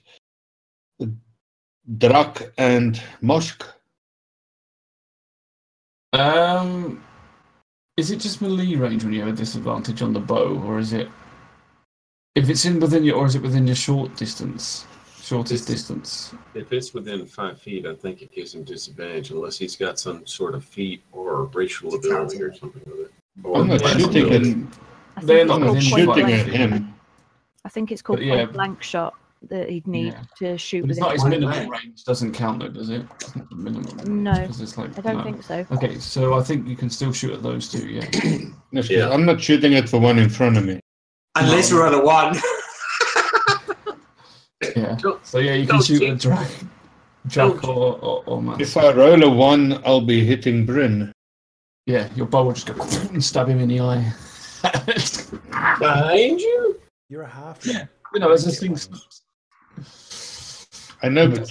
Drak and Mosk? Is it just melee range when you have a disadvantage on the bow, or is it if it's in within your, or is it within your shortest distance? If it's within 5 feet, I think it gives him disadvantage unless he's got some sort of feat or racial ability or something with it. Or I'm not shooting ability. They're not I'm within shooting point at blank. him. I think it's called yeah. point blank shot that he'd need to shoot But it's within not his point minimum blank. range. Doesn't count though, does it? It's not the minimum. No, 'cause it's like, I don't no. think so. Okay, so I think you can still shoot at those two. Yeah. Yes, I'm not shooting at the one in front of me. Unless you roll a 1. Yeah. So yeah, you can shoot a Drak or Mask. If I roll a 1, I'll be hitting Bryn. Yeah, your bow will just go and stab him in the eye. Behind you? You're a half. You know, as this thing. I know, but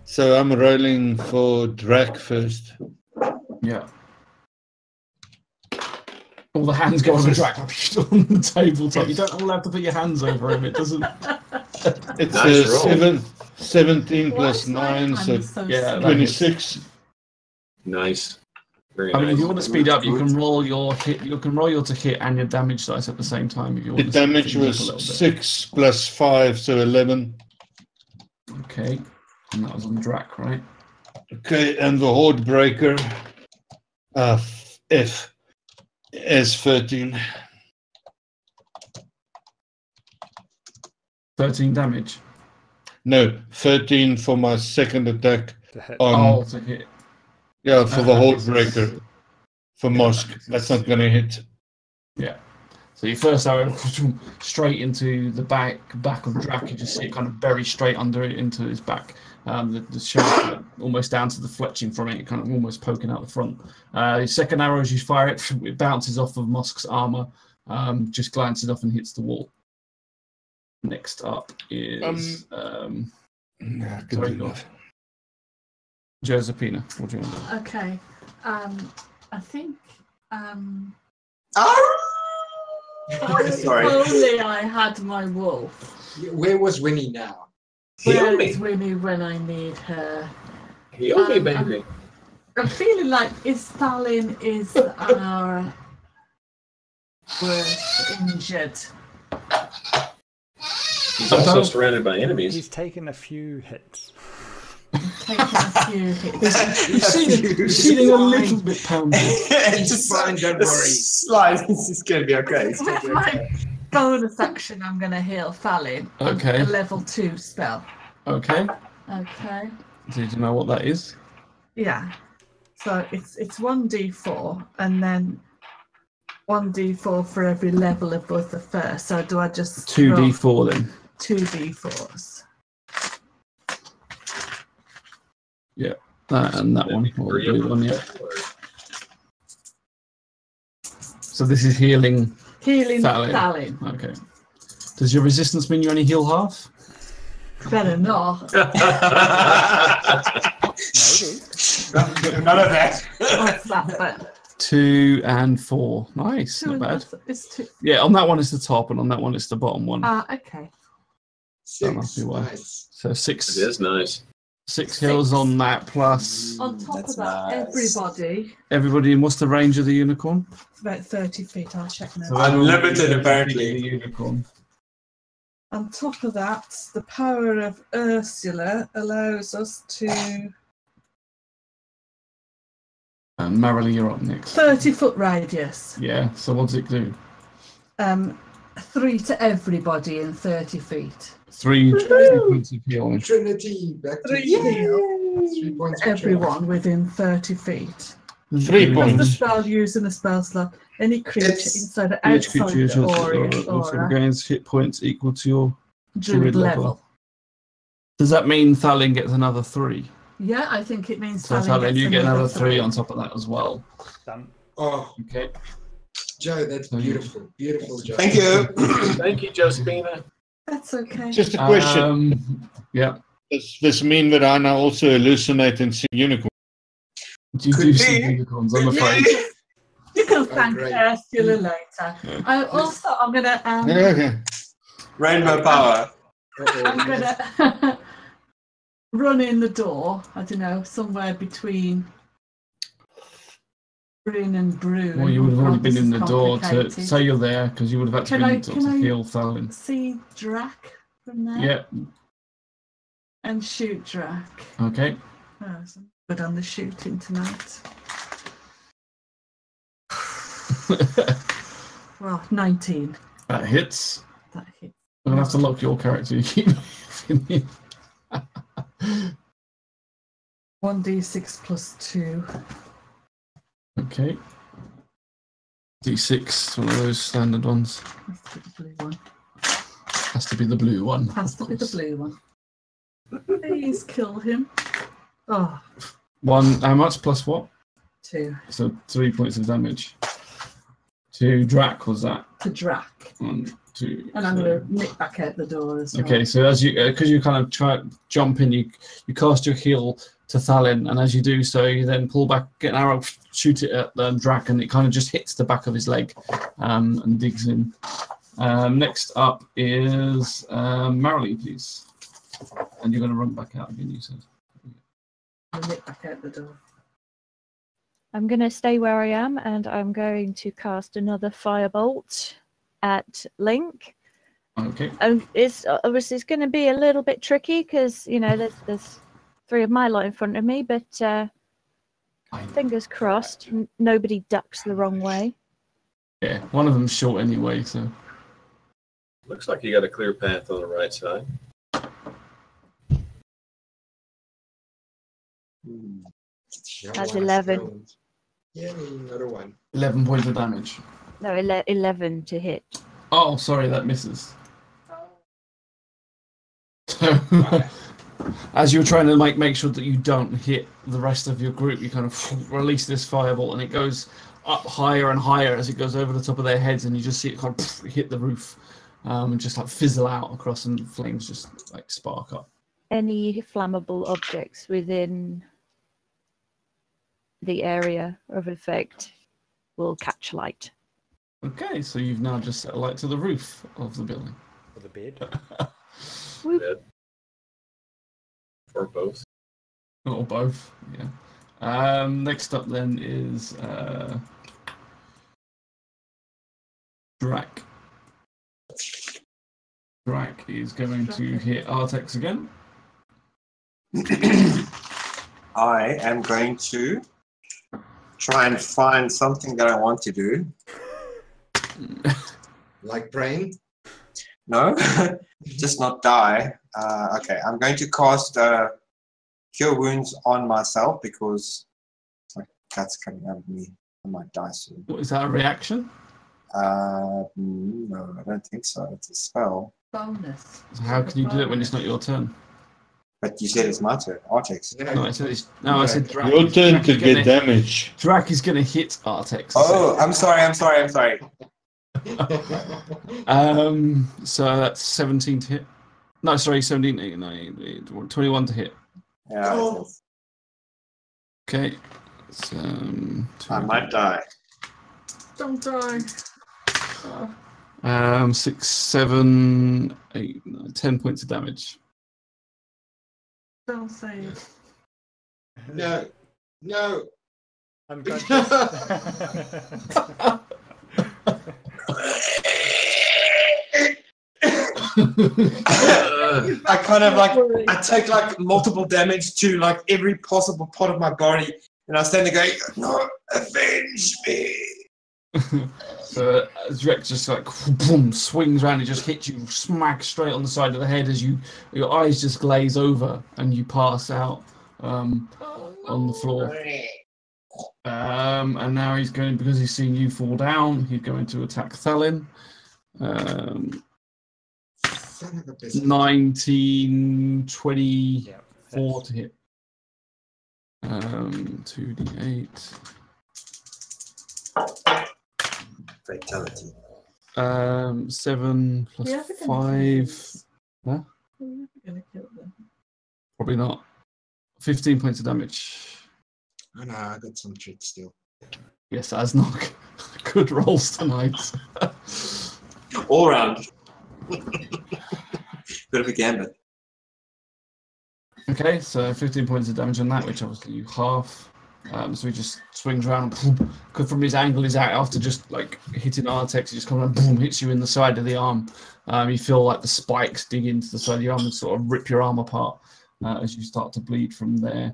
so I'm rolling for Drak first. Yeah. All the hands go on the Drak on the tabletop. You don't allowed to put your hands over him. It doesn't. It's Nice roll. 17 Why plus is my 9, so hand so yeah, small? 26. Nice. Very I mean, nice. if you want to speed up, you can roll your hit. You can roll your to hit and your damage dice at the same time. If you The want. to damage speed up a little was bit. 6 plus 5, so 11. Okay, and that was on Drak, right? Okay, and the Horde Breaker, F, is 13. 13 damage. No, 13 for my second attack To hit. on, To hit. yeah, for the Horde Breaker. For Mosk, that's not going to hit. Yeah. So your first arrow straight into the back of Drak. You just see it kind of bury straight under it into his back. The shaft almost down to the fletching from it, kind of almost poking out the front. His second arrow, as you fire it, it bounces off of Mosk's armor, just glances off and hits the wall. Next up is sorry, go on. Josephina. What do you want? Okay. I think. Sorry. If only I had my wolf. Where was Winnie now? Where Heal me. is Winnie when I need her? Heal me, baby. I'm feeling like Thalin is our worst injured. He's also surrounded by enemies. He's taken a few hits. Taking a few hits. You're feeling a little bit pounded. It's It's fine, don't worry. Slide. This is going to be okay. It's gonna With be okay. my bonus action, I'm going to heal Thalin. Okay. A level 2 spell. Okay. Okay. Did you know what that is? Yeah. So it's 1d4 and then 1d4 for every level above the first. So do I just 2d4 then. 2d4s? Yeah. That and that one. Or the blue one, yeah. So this is healing. Healing Thalin. Thalin. Okay. Does your resistance mean you only heal half? Better not. None of that. What's that? But 2 and 4. Nice. Not bad. It's 2. Yeah, on that one it's the top, and on that one it's the bottom one. Okay. That must be 6. why. Nice. So It 6 is nice. heals on that plus On top That's of that, nice. everybody, and what's the range of the unicorn? it's about 30 feet. I'll check now. So everyone Unlimited, gets 30 apparently. feet of the unicorn. On top of that, the power of Ursula allows us to And Marilee, you're up next. 30-foot radius. Yeah, so what does it do? 3 to everybody in 30 feet. 3 Woohoo! points of healing. Trinity, back to 3 you. 3 points for Everyone within 30 feet. 3 Of the points. spell used in a spell slot, any creature It's- inside or Each outside creature the aura, also gains hit points equal to your druid druid level. level. Does that mean Thalin gets another 3? Yeah, I think it means So Thalin Thalin, gets you get another 3 3 on top of that as well. Done. Oh, Okay. Joe, that's beautiful. Beautiful, Joe. Thank you. Thank you, Josephina. That's okay. Just a question. Yeah. Does this mean that I now also hallucinate and see unicorns? You do see unicorns, I'm afraid. You can thank great. Ursula later. I'm gonna Okay. Rainbow power. I'm gonna run in the door. I don't know, somewhere between Bryn and Brew. Well, you would have already been This in is the door to complicated. say you're there because you would have actually been to heal Thalin. See Drac from there? Yeah. And shoot Drac. Okay. Oh, so I'm good on the shooting tonight. Well, 19. That hits. That hits. I'm gonna have to lock your character. You keep 1d6 plus 2. Okay. D6, one of those standard ones. Has to be the blue one. Has to be the blue one. Has to be the blue one. Please kill him. Oh. 1, how much plus what? 2. So 3 points of damage. To Drac, was that? To Drac. 1, 2. And I'm going to nip back out the door as well. Okay, so as you, because you kind of try jump in, you cast your heal to Thalin, and as you do so, you then pull back, get an arrow, shoot it at Drac, and it kind of just hits the back of his leg and digs in. Next up is Marilee, please. And you're going to run back out again, you said. I'll nip back out the door. I'm going to stay where I am, and I'm going to cast another firebolt at Link. Okay. It's obviously it's going to be a little bit tricky because there's 3 of my lot in front of me, but fingers crossed, nobody ducks the wrong way. Yeah, one of them's short anyway, so. Looks like you got a clear path on the right side. That's 11. Yeah, another one. 11 points of damage. No, 11 to hit. Oh, sorry, that misses. So, as you're trying to make sure that you don't hit the rest of your group, you kind of release this firebolt, and it goes up higher and higher as it goes over the top of their heads, and you just see it kind of hit the roof and just like fizzle out across, and flames just like spark up. Any flammable objects within the area of effect will catch light. Okay, so you've now just set a light to the roof of the building. Or the bed. Dead. Or both. Or both, yeah. Next up then is Drac. Drac is going to hit Artex again. I am going to try and find something that I want to do. Like praying? No, just not die. Okay, I'm going to cast Cure Wounds on myself because my cat's coming out of me. I might die soon. What, is that a reaction? No, I don't think so. It's a spell. Bonus. So how can you do it when it's not your turn? But you said it's my turn. Artex. No, I said Drac. Your turn to get damage. Drac is going to hit Artex. Oh, I'm sorry. So that's 17 to hit. No, sorry, 17, no, 21 to hit. Yeah. Oh. Okay. So, I might die. Don't die. 6, 7, 8, 9, 10 points of damage. Don't say it. No. No. I'm good. I kind of I take like multiple damage to like every possible part of my body, and I stand there going, "No, avenge me!" So Drac just like boom, swings around and just hits you smack straight on the side of the head as your eyes just glaze over and you pass out on the floor. And now he's going, because he's seen you fall down, he's going to attack Thalin. 19, 24 to hit. 2d8. Fatality. 7 plus Yeah, we're gonna 5. Huh? We're never going to kill them. Probably not. 15 points of damage. Oh no, I got some tricks still. Yes, Asnog. Good rolls tonight. All round. Bit of a gambit. Okay, so 15 points of damage on that, which obviously you half. So he just swings around, because from his angle, he's out after just like hitting Artex, he just kind of boom, hits you in the side of the arm. You feel like the spikes dig into the side of the arm and sort of rip your arm apart as you start to bleed from there.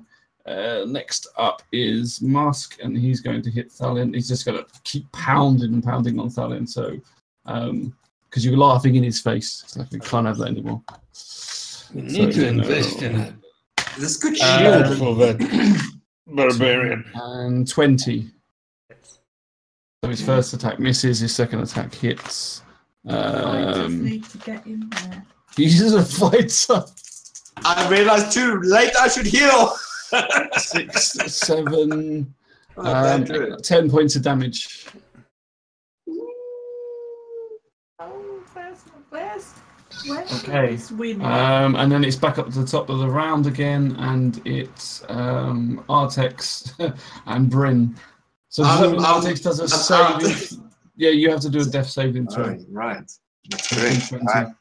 Next up is Musk, and he's going to hit Thalin. He's just going to keep pounding and pounding on Thalin. So, because you're laughing in his face, it's like we can't have that anymore. We need to invest in a This is good shield shit. for that barbarian. And 20. So his first attack misses, his second attack hits. I just need to get in there. He's a fighter. I realized too late I should heal. 6, 7, Oh, bad druid. 10 points of damage. Oh, where's Okay. this winning? And then it's back up to the top of the round again, and it's Artex and Bryn. So Artex does a save. Yeah, you have to do a death saving throw. Oh, right. That's great. I've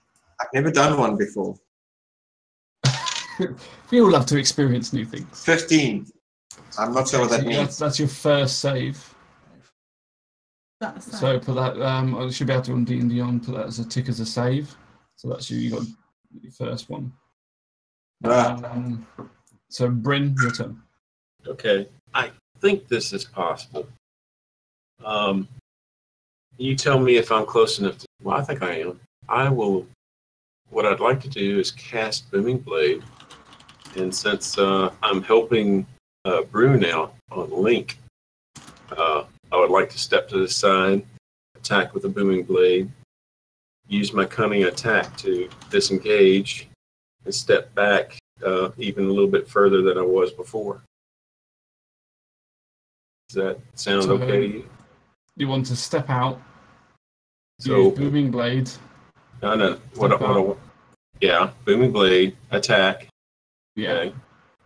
never done one before. We all love to experience new things. 15. I'm not sure what that means. That's your first save. That's So put that. I should be able to on D&D on put that as a tick as a save. So that's you got your first one. So Bryn, your turn. Okay, I think this is possible. You tell me if I'm close enough to. Well, I think I am. I will. What I'd like to do is cast Booming Blade, and since I'm helping Brew now on Link, I would like to step to the side, attack with a Booming Blade, use my cunning attack to disengage, and step back even a little bit further than I was before. Does that sound So, okay to you? You want to step out, So, use Booming Blade. no. Yeah, Booming Blade, attack. Yeah. Okay.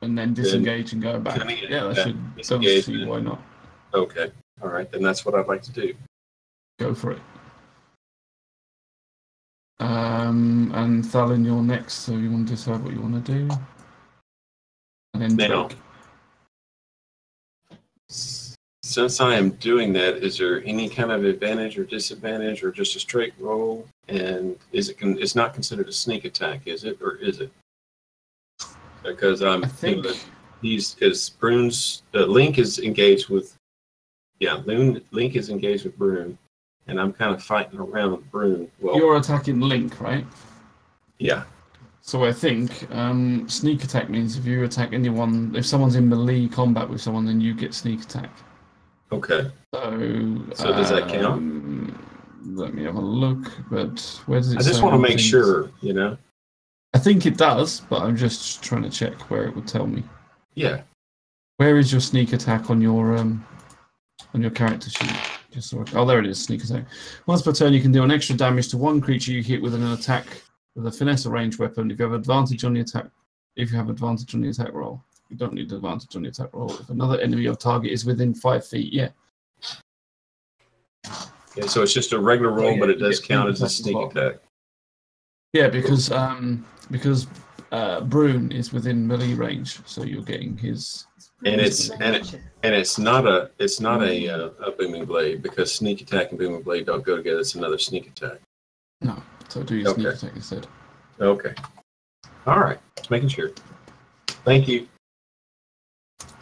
And then disengage and go back. Cunning Yeah, that attack, should. Don't disengage, see why not. Okay. All right, then that's what I'd like to do. Go for it. And Thalin, you're next, so you want to decide what you want to do. And then Now, Drake. since I am doing that, is there any kind of advantage or disadvantage, or just a straight roll? And is it? It's not considered a sneak attack, is it, or is it? Because I think because Brune's Link is engaged with. Yeah, Link is engaged with Brune, and I'm kind of fighting around with Brune. Well, you're attacking Link, right? yeah. So I think sneak attack means if you attack anyone, if someone's in melee combat with someone, then you get sneak attack. Okay. So does that count? Let me have a look. But where does it? I just say want to on make things? sure, you know. I think it does, but I'm just trying to check where it would tell me. Yeah. Where is your sneak attack on your character sheet? Just so oh, there it is. Sneak attack. Once per turn, you can do an extra damage to one creature you hit with an attack with a finesse or range weapon. If you have advantage on the attack, roll, you don't need advantage on the attack roll. If another enemy or target is within 5 feet, yeah. Yeah. So it's just a regular roll, yeah, but it you does get count as a sneak sneak attack. attack. Yeah, because Brune is within melee range, so you're getting his. And it's not a booming blade, because sneak attack and booming blade don't go together. It's another sneak attack. No, so do your sneak attack instead. Okay. All right. Just making sure. Thank you.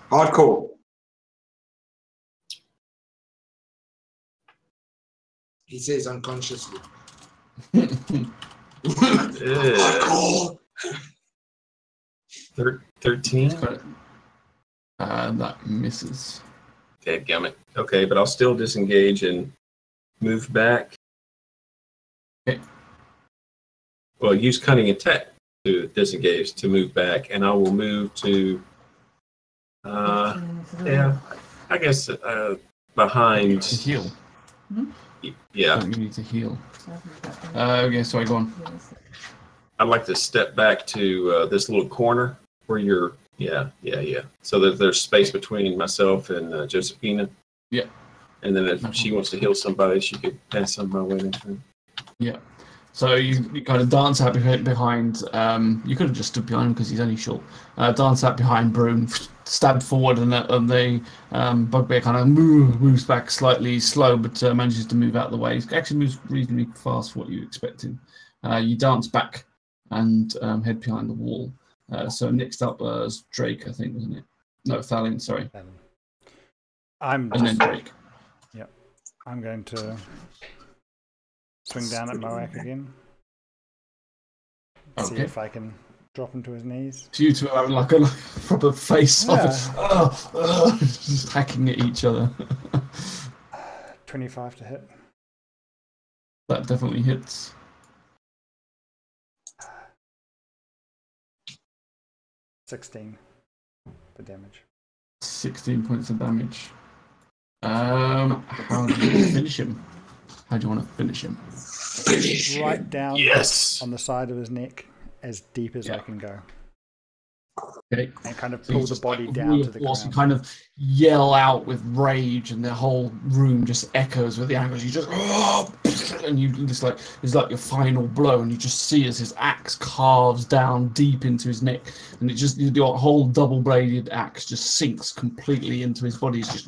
Hardcore. He says unconsciously. Hardcore. 13? That misses. Dadgummit. Okay, but I'll still disengage and move back. Okay. Well, use cunning attack to disengage to move back, and I will move to. Yeah, I guess behind. To heal. Yeah. Oh, you need to heal. Okay, sorry, go on. I'd like to step back to this little corner where you're. Yeah. So that there's space between myself and Josephina. Yeah. And then if she wants to heal somebody, she could pass some my way next time. Yeah. So you kind of dance out behind. You could have just stood behind him because he's only short. Dance out behind Brune, stabbed forward, and the bugbear kind of moves back slightly slow, but manages to move out of the way. It actually moves reasonably fast for what you expected. You dance back and head behind the wall. So next up is Drake, I think, wasn't it? No, Thalin, sorry. And then Drake. Yep. I'm going to swing down at Moak again. See if I can drop him to his knees. So you two are having like a proper face off, just hacking at each other. 25 to hit. That definitely hits. Uh, 16 for damage. 16 points of damage. How do you finish him? How do you want to finish him? Right down on the side of his neck, as deep as I can go. Okay. And kind of pull the body down to the ground. You kind of yell out with rage, and the whole room just echoes with the anguish. You just, and you just like it's like your final blow, and you just see as his axe carves down deep into his neck, and it just your whole double-bladed axe just sinks completely into his body. It's just,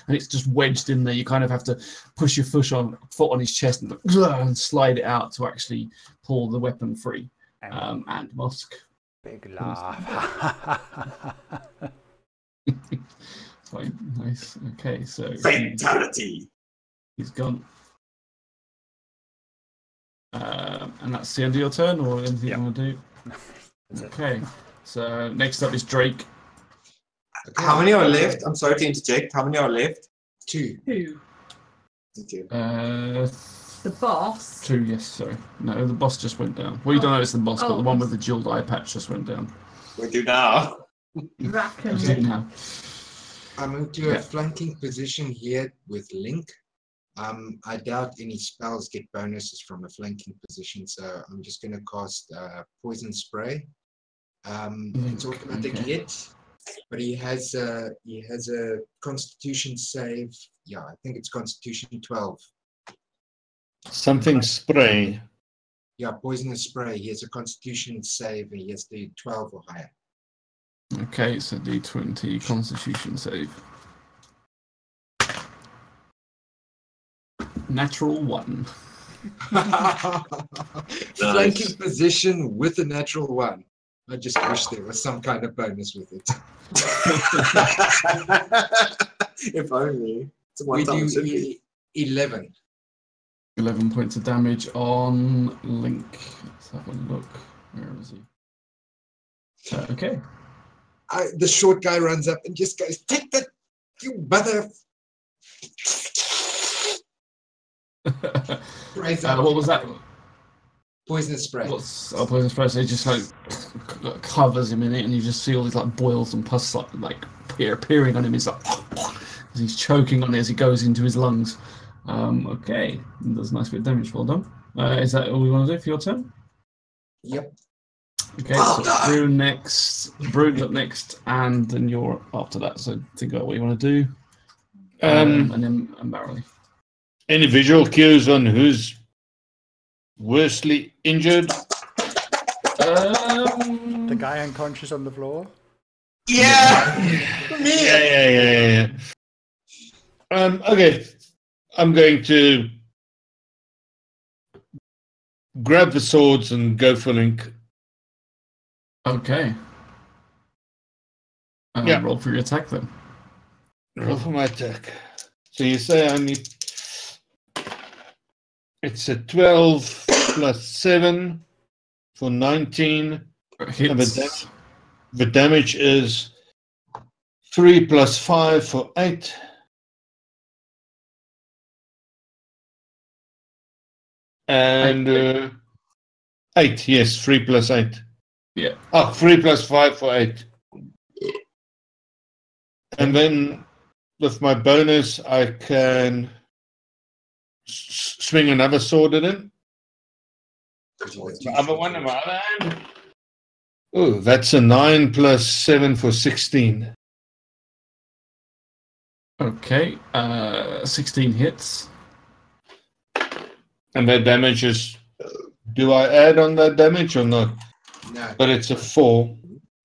and it's just wedged in there. You kind of have to push your foot on his chest and slide it out to actually pull the weapon free. And Musk. Big laugh. Quite nice. Okay, so fatality. He's gone. And that's the end of your turn, or anything you want to do? Okay. So next up is Drake. Okay. How many are left? I'm sorry to interject. How many are left? 2. Thank you. The boss? 2, yes, sorry. No, the boss just went down. Well, you don't know it's the boss, but the one with the jeweled eye patch just went down. We do now. Now. I moved to a flanking position here with Link. I doubt any spells get bonuses from a flanking position, so I'm just going to cast Poison Spray. It's automatic hit, but he has a Constitution save. Yeah, I think it's Constitution 12. Something spray. Yeah, poisonous spray. He has a Constitution save, and he has to 12 or higher. Okay, so D20 Constitution save. Natural 1. Flanking position with a natural 1. I just wish there was some kind of bonus with it. If only. We do 11. 11 points of damage on Link. Let's have a look. Where is he? Okay. The short guy runs up and just goes, "Take that, you mother!" What was that? Poisonous spray. Poisonous spray? So he just like covers him in it, and you just see all these like boils and pus like appearing on him. He's like, as he's choking on it as he goes into his lungs. Okay, that's a nice bit of damage. Well done. Is that all we want to do for your turn? Yep. Okay, so Brune next. Brune's up next, and then you're after that. So think about what you want to do. And then Barley. Any visual cues on who's worstly injured? The guy unconscious on the floor? Yeah! Yeah. Okay. I'm going to grab the swords and go for Link. Okay. Roll for your attack then. Roll for my attack. So you say I need... It's a 12 plus 7 for 19. And the damage is 3 plus 5 for 8. And 8, yes, 3 plus 8. Yeah. 3 plus 5 for 8. And then with my bonus, I can swing another sword at him. The The other one in my other hand. Oh, that's a 9 plus 7 for 16. Okay, 16 hits. And that damage is. Do I add on that damage or not? No, But it's a 4.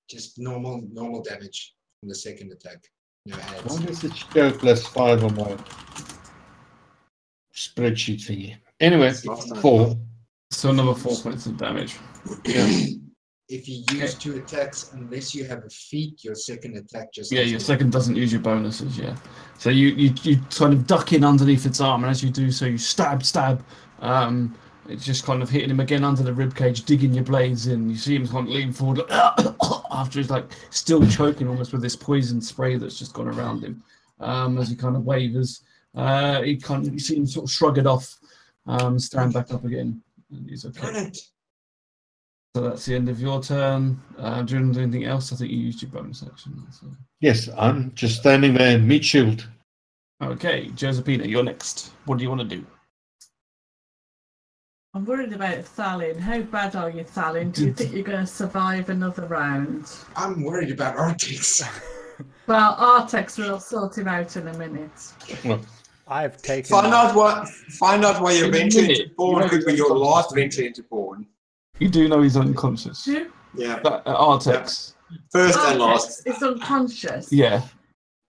just normal damage from the second attack. No adds. Why does it show +5 on my spreadsheet thingy? Anyway, 4. So another 4 points of damage. If you use 2 attacks, unless you have a feat, your second attack just Yeah, your second doesn't use your bonuses, yeah. So you kind of duck in underneath its arm, and as you do so, you stab. It's just kind of hitting him again under the ribcage, digging your blades in. You see him kind of lean forward after he's like still choking almost with this poison spray that's just gone around him. As he kind of wavers, you see him sort of shrug it off, stand back up again, and he's okay. So that's the end of your turn. Do you want to do anything else? I think you used your bonus action. So. Yes, I'm just standing there, meat shield. Okay, Josephina, you're next. What do you want to do? I'm worried about Thalin. How bad are you, Thalin? Do you think you're going to survive another round? I'm worried about Arctics. Well, Artex will sort him out in a minute. Well, I've taken. Find out why your In a venture into minute, porn you know could be he's your unconscious. last venture into porn. You do know he's unconscious. Do you? Yeah. Artex. First and last. Artex is unconscious. Yeah.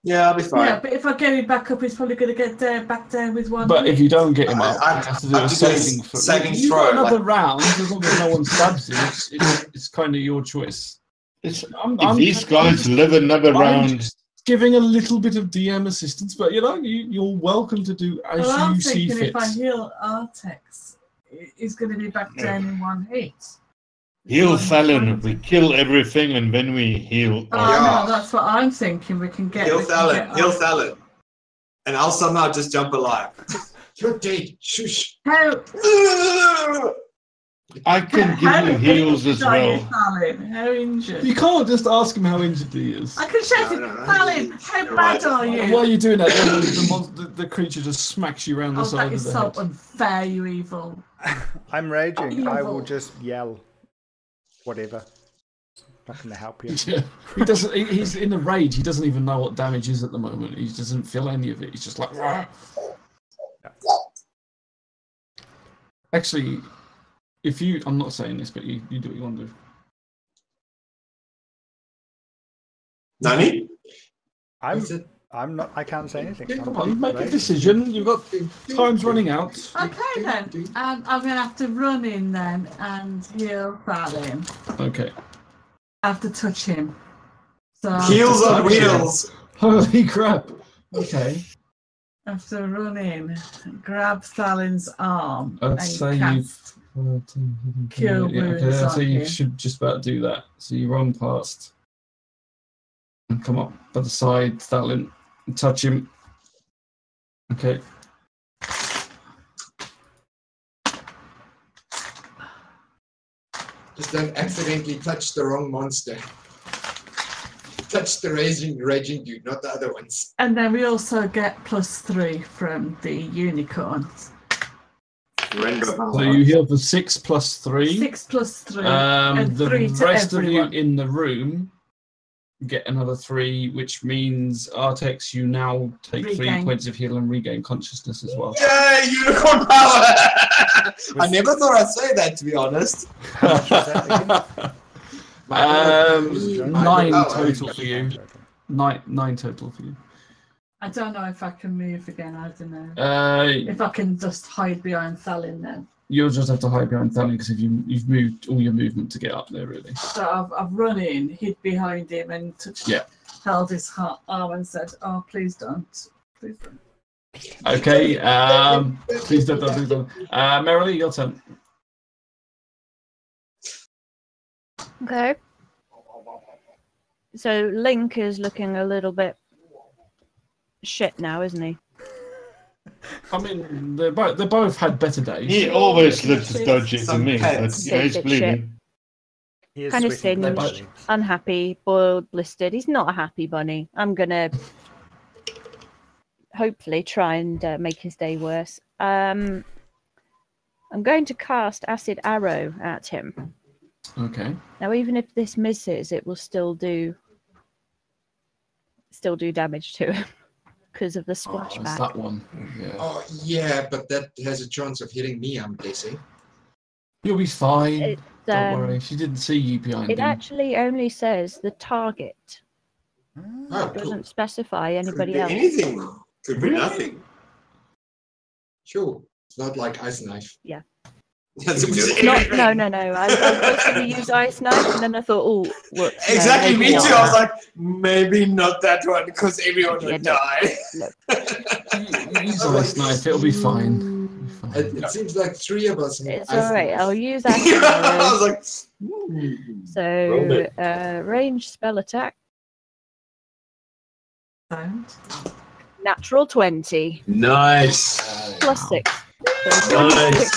Yeah, I'll be fine. Yeah, but if I get him back up, he's probably going to get back down with one. But if you don't get him I- up, I- you have to do I a have to do a saving throw. saving You've throw, got another like- round as long as no one stabs him. It's kind of your choice. if I'm these guys live another I'm round, just giving a little bit of DM assistance, but you're welcome to do as Well, I'm you see thinking fit. if I heal Artex, he's going to be back down in one hit. heal Fallon. We kill everything and then we heal. Oh, Yeah. no, that's what I'm thinking. We can get. He'll we can sell it. get He'll our- sell it. And I'll somehow just jump alive. You're dead. Shush. How? I can give you heals as well. Thalin? How injured? You can't just ask him how injured he is. I can shout it. No, Thalin, how You're bad right. are you? Why are you doing that? The creature just smacks you around the Oh, side that is of the so head. unfair, you evil. I'm raging. I will Evil. just yell. Whatever. Not going to help you. Yeah. He doesn't. He's in a rage. He doesn't even know what damage is at the moment. He doesn't feel any of it. He's just like. "Rah." Actually, if you, I'm not saying this, but you do what you want to do. Nani? I'm not. I can't say anything. Yeah, I'm come on, make a raging. decision. You've got time's running out. Okay then, I'm going to have to run in then and heal Thalin. Okay. I have to touch him. So Heels on touch him. wheels. Holy crap. Okay. I have to run in, grab Thalin's arm, I'd and say cast Cure yeah, wounds okay, so on you him. should just about do that. So you run past and come up by the side, Thalin, and touch him. Okay. Just don't accidentally touch the wrong monster. Touch the raging dude, not the other ones. And then we also get +3 from the unicorns. So you heal for 6 plus 3. 6 plus 3. and The 3 to rest of everyone. you in the room get another 3, which means Artex, you now take 3 Regain. points of heal and regain consciousness as well. Yay, unicorn power! I never thought I'd say that, to be honest. Nine Oh, total for you. Nine total for you. I don't know if I can move again. I don't know. If I can just hide behind Thalin then. You'll just have to hide behind Thalin because you've moved all your movement to get up there, really. So I've run in, hid behind him, and touched, held his arm and said, "Oh, please don't, please don't." Okay. Please don't. Please don't. Merrily, your turn. Okay. So Link is looking a little bit shit now, isn't he? I mean, they both had better days. He always looks dodgy to me, but pets. yeah, he's Bit bleeding. He is Kind of sweating singed, blood. unhappy, boiled, blistered. He's not a happy bunny. I'm gonna hopefully try and make his day worse. I'm going to cast Acid Arrow at him. Okay. Now, even if this misses, it will still do damage to him because of the It's splashback. that one. Yeah. Oh, yeah, but that has a chance of hitting me, I'm guessing. You'll be fine. Don't Um, worry. She didn't see you behind It him. actually only says the target. Oh, It doesn't cool. specify Could anybody be else. anything. Could be Really? nothing. Sure. It's not like Ice Knife. That's No. I was going to use Ice Knife, and then I thought, oh, whoops. no, Exactly, maybe me too. not. I was like, maybe not that one because everyone Yeah, would no. die. You use Ice Knife. It'll be fine. It'll be fine. It seems like 3 of us have It's Ice all right. Knife. I'll use Acid I Arrow. was like, Rolled So, it. range spell attack, Sound. natural 20, Nice. plus 6. Nice.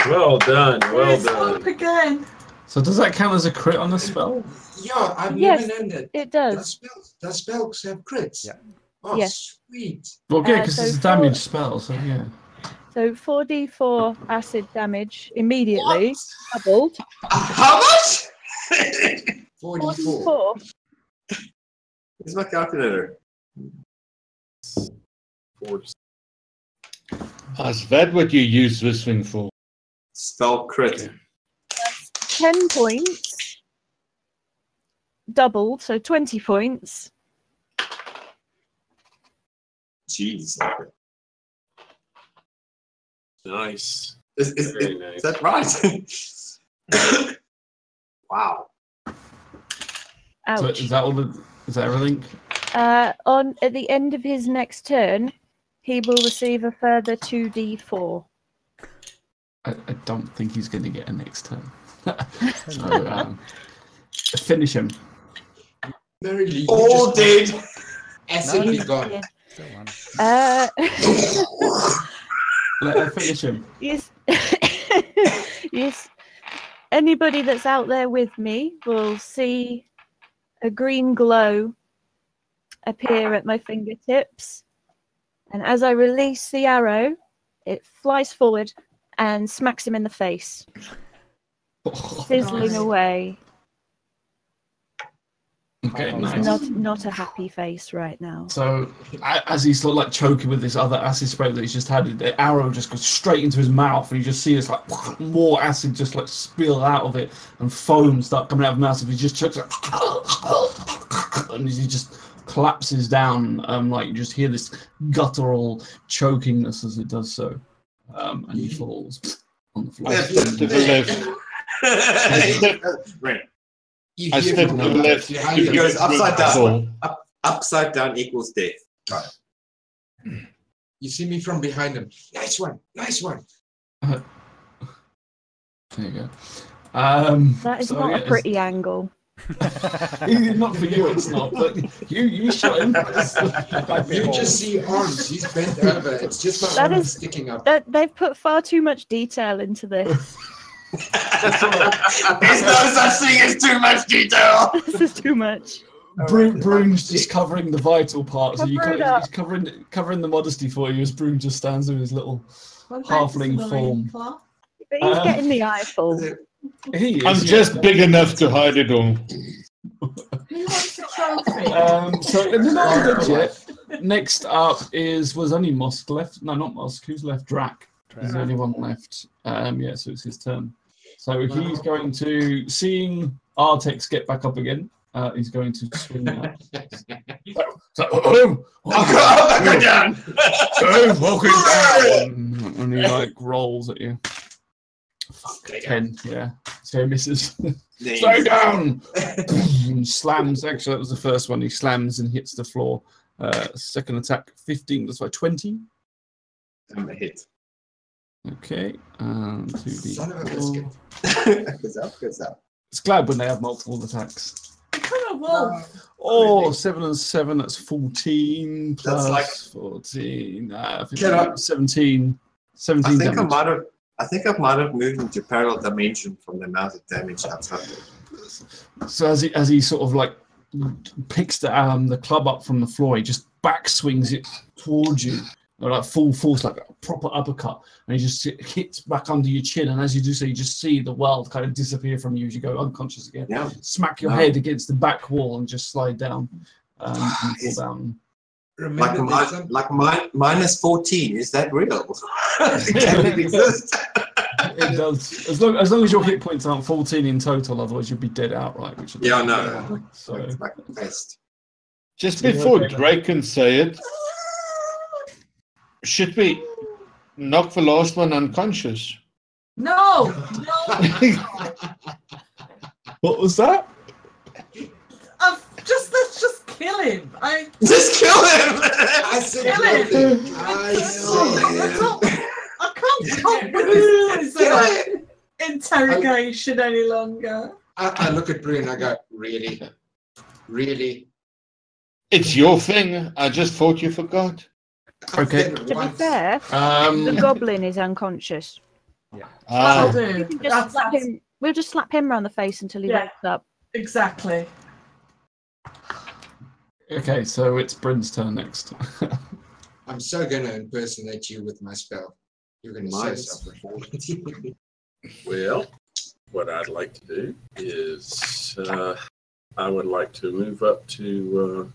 Well done. Well It's up done. again. So does that count as a crit on the spell? Yeah, I've Yes, never known that. It Does does. spells have crits? Yeah. Oh, Yes. sweet. Well, yeah, Uh, because so it's a for- damage spell. So yeah. So 4d4 acid damage immediately, doubled. how much? 44. 4. Here's my calculator. Is that what you use this thing for? Spell crit. Okay. 10 points. Doubled, so 20 points. Jeez. Nice. Is Very nice. that right? Wow. So Ouch. is that all? Is that everything? At the end of his next turn, he will receive a further 2d4. I don't think he's going to get a next turn. So finish him. Merrily, you All just dead. acid be gone. Yeah. Still one. Let her finish him. Yes. Yes. Anybody that's out there with me will see a green glow appear at my fingertips. And as I release the arrow, it flies forward and smacks him in the face, fizzling Nice. away. Okay, Nice. nice. Not a happy face right now. So as he's sort of like choking with this other acid spray that he's just had, the arrow just goes straight into his mouth, and you just see this like more acid just like spill out of it, and foam start coming out of his mouth. So he just chokes, like, and he just collapses down. Like you just hear this guttural chokingness as it does so, and he falls on the floor. I step to the left. Right. You I hear step from to the left. behind He him. goes upside down. Fall. Upside down equals death. You see me from behind him. Nice one. Nice one. There you go. That is so, not yeah, a pretty angle. Not for you, it's not. But you shot him. You just see arms. He's bent over. It's just my That arms is- sticking up. They've put far too much detail into this. There's no such thing as too much detail. This is too much. Broom's just covering the vital parts. So Cover it up. he's covering the modesty for you as Broom just stands with his little Well, halfling thanks, form. loincloth. But he's getting the eyeful. He is, I'm yeah. just big enough to hide it all. Who wants a trophy? So they're not dead yet. Next up was only Mosk left. No, not Mosk. Who's left? Drac. He's the only one left. Yeah, so it's his turn. So he's going to, seeing Artex get back up again, he's going to swing out. Go down. Walking down. And he like rolls at you. Fuck, 10, yeah. So he misses. Stay down! Slams. Actually, that was the first one. He slams and hits the floor. Second attack, 15. That's like 20. I'm a hit. Okay. Son of a biscuit. 2d4. Goes up. It's glad when they have multiple attacks. Become a wolf. Oh, 7 and 7, that's 14 plus That's like- 14. I think Get up. 17. 17 I think damage. I might have moved into parallel dimension from the amount of damage outside. So as he sort of like picks the club up from the floor. He just back swings it towards you, like full force, like a proper uppercut, and he just hits back under your chin. And as you do so, you just see the world kind of disappear from you as you go unconscious again. Yeah. Smack your head against the back wall and just slide down. And fall down. Remember, minus 14, is that real? Can it exist? It does. As long as your hit points aren't 14 in total, otherwise you'd be dead outright. Which is I know. So It's like the best. Just before Drake can say it, should we knock the last one unconscious? No! What was that? Let's just kill him. Just kill him! I said Kill nothing. I said I can't cope with this interrogation any longer. I look at Brie and I go, really? Really? It's your thing. I just thought you forgot. Okay. To be fair, the goblin is unconscious. Yeah. That'll do. You can just slap him. We'll just slap him around the face until he wakes up. Exactly. Okay, so it's Bryn's turn next. I'm so going to impersonate you with my spell. You're going to so suffer. Well, what I'd like to do is I would like to move up to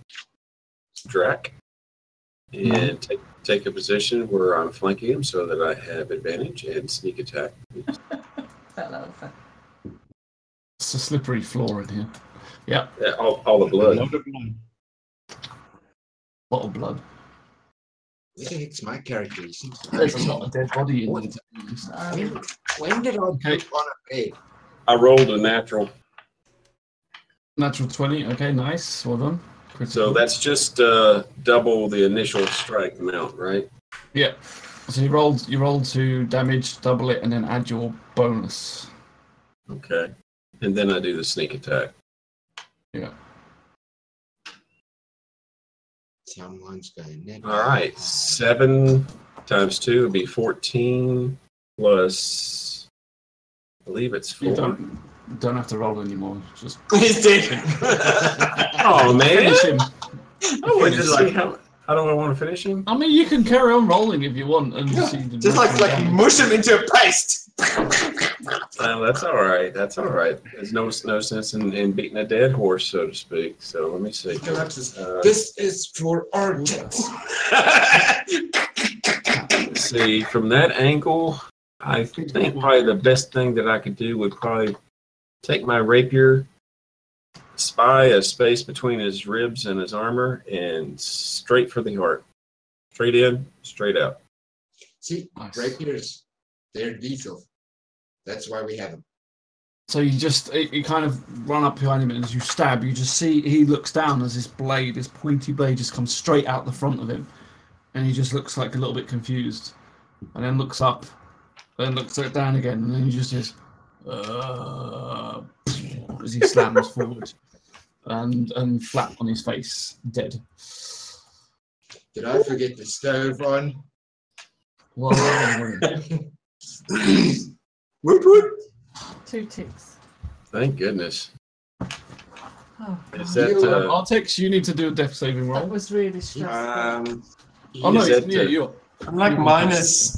Drac and take a position where I'm flanking him so that I have advantage and sneak attack. It's a slippery floor in here. Yeah. Yeah, all the blood. Lot of blood. Where the heck's my character? There's not a dead body in When did I put on a bed? I rolled a natural. Natural 20. Okay, nice. Well done. So that's just double the initial strike amount, right? Yeah. So you rolled to damage, double it, and then add your bonus. Okay. And then I do the sneak attack. Yeah. Someone's going. All right. 7 times 2 would be 14 plus, I believe it's 4. You don't have to roll anymore. Just He's dead. Oh, man. finish him. Oh, just like, how do I want to finish him? I mean, you can carry on rolling if you want, and see the Just like mush him into a paste. Well, that's all right. That's all right. There's no sense in beating a dead horse, so to speak. So let me see. This is for art. See, from that angle, I think probably the best thing that I could do would probably take my rapier, spy a space between his ribs and his armor, and straight for the heart. Straight in, straight out. See, rapiers, they're lethal. That's why we have them. So you kind of run up behind him, and as you stab, you just see he looks down as this pointy blade just comes straight out the front of him, and he just looks like a little bit confused, and then looks up, then looks down again, and then he just says, as he slams forward, and flat on his face, dead. Did I forget the stove on? Well, Woot. 2 ticks. Thank goodness. Oh, Is God. that Artex, you need to do a death saving roll. That was really stressful. Oh no, is that, you're. I'm like minus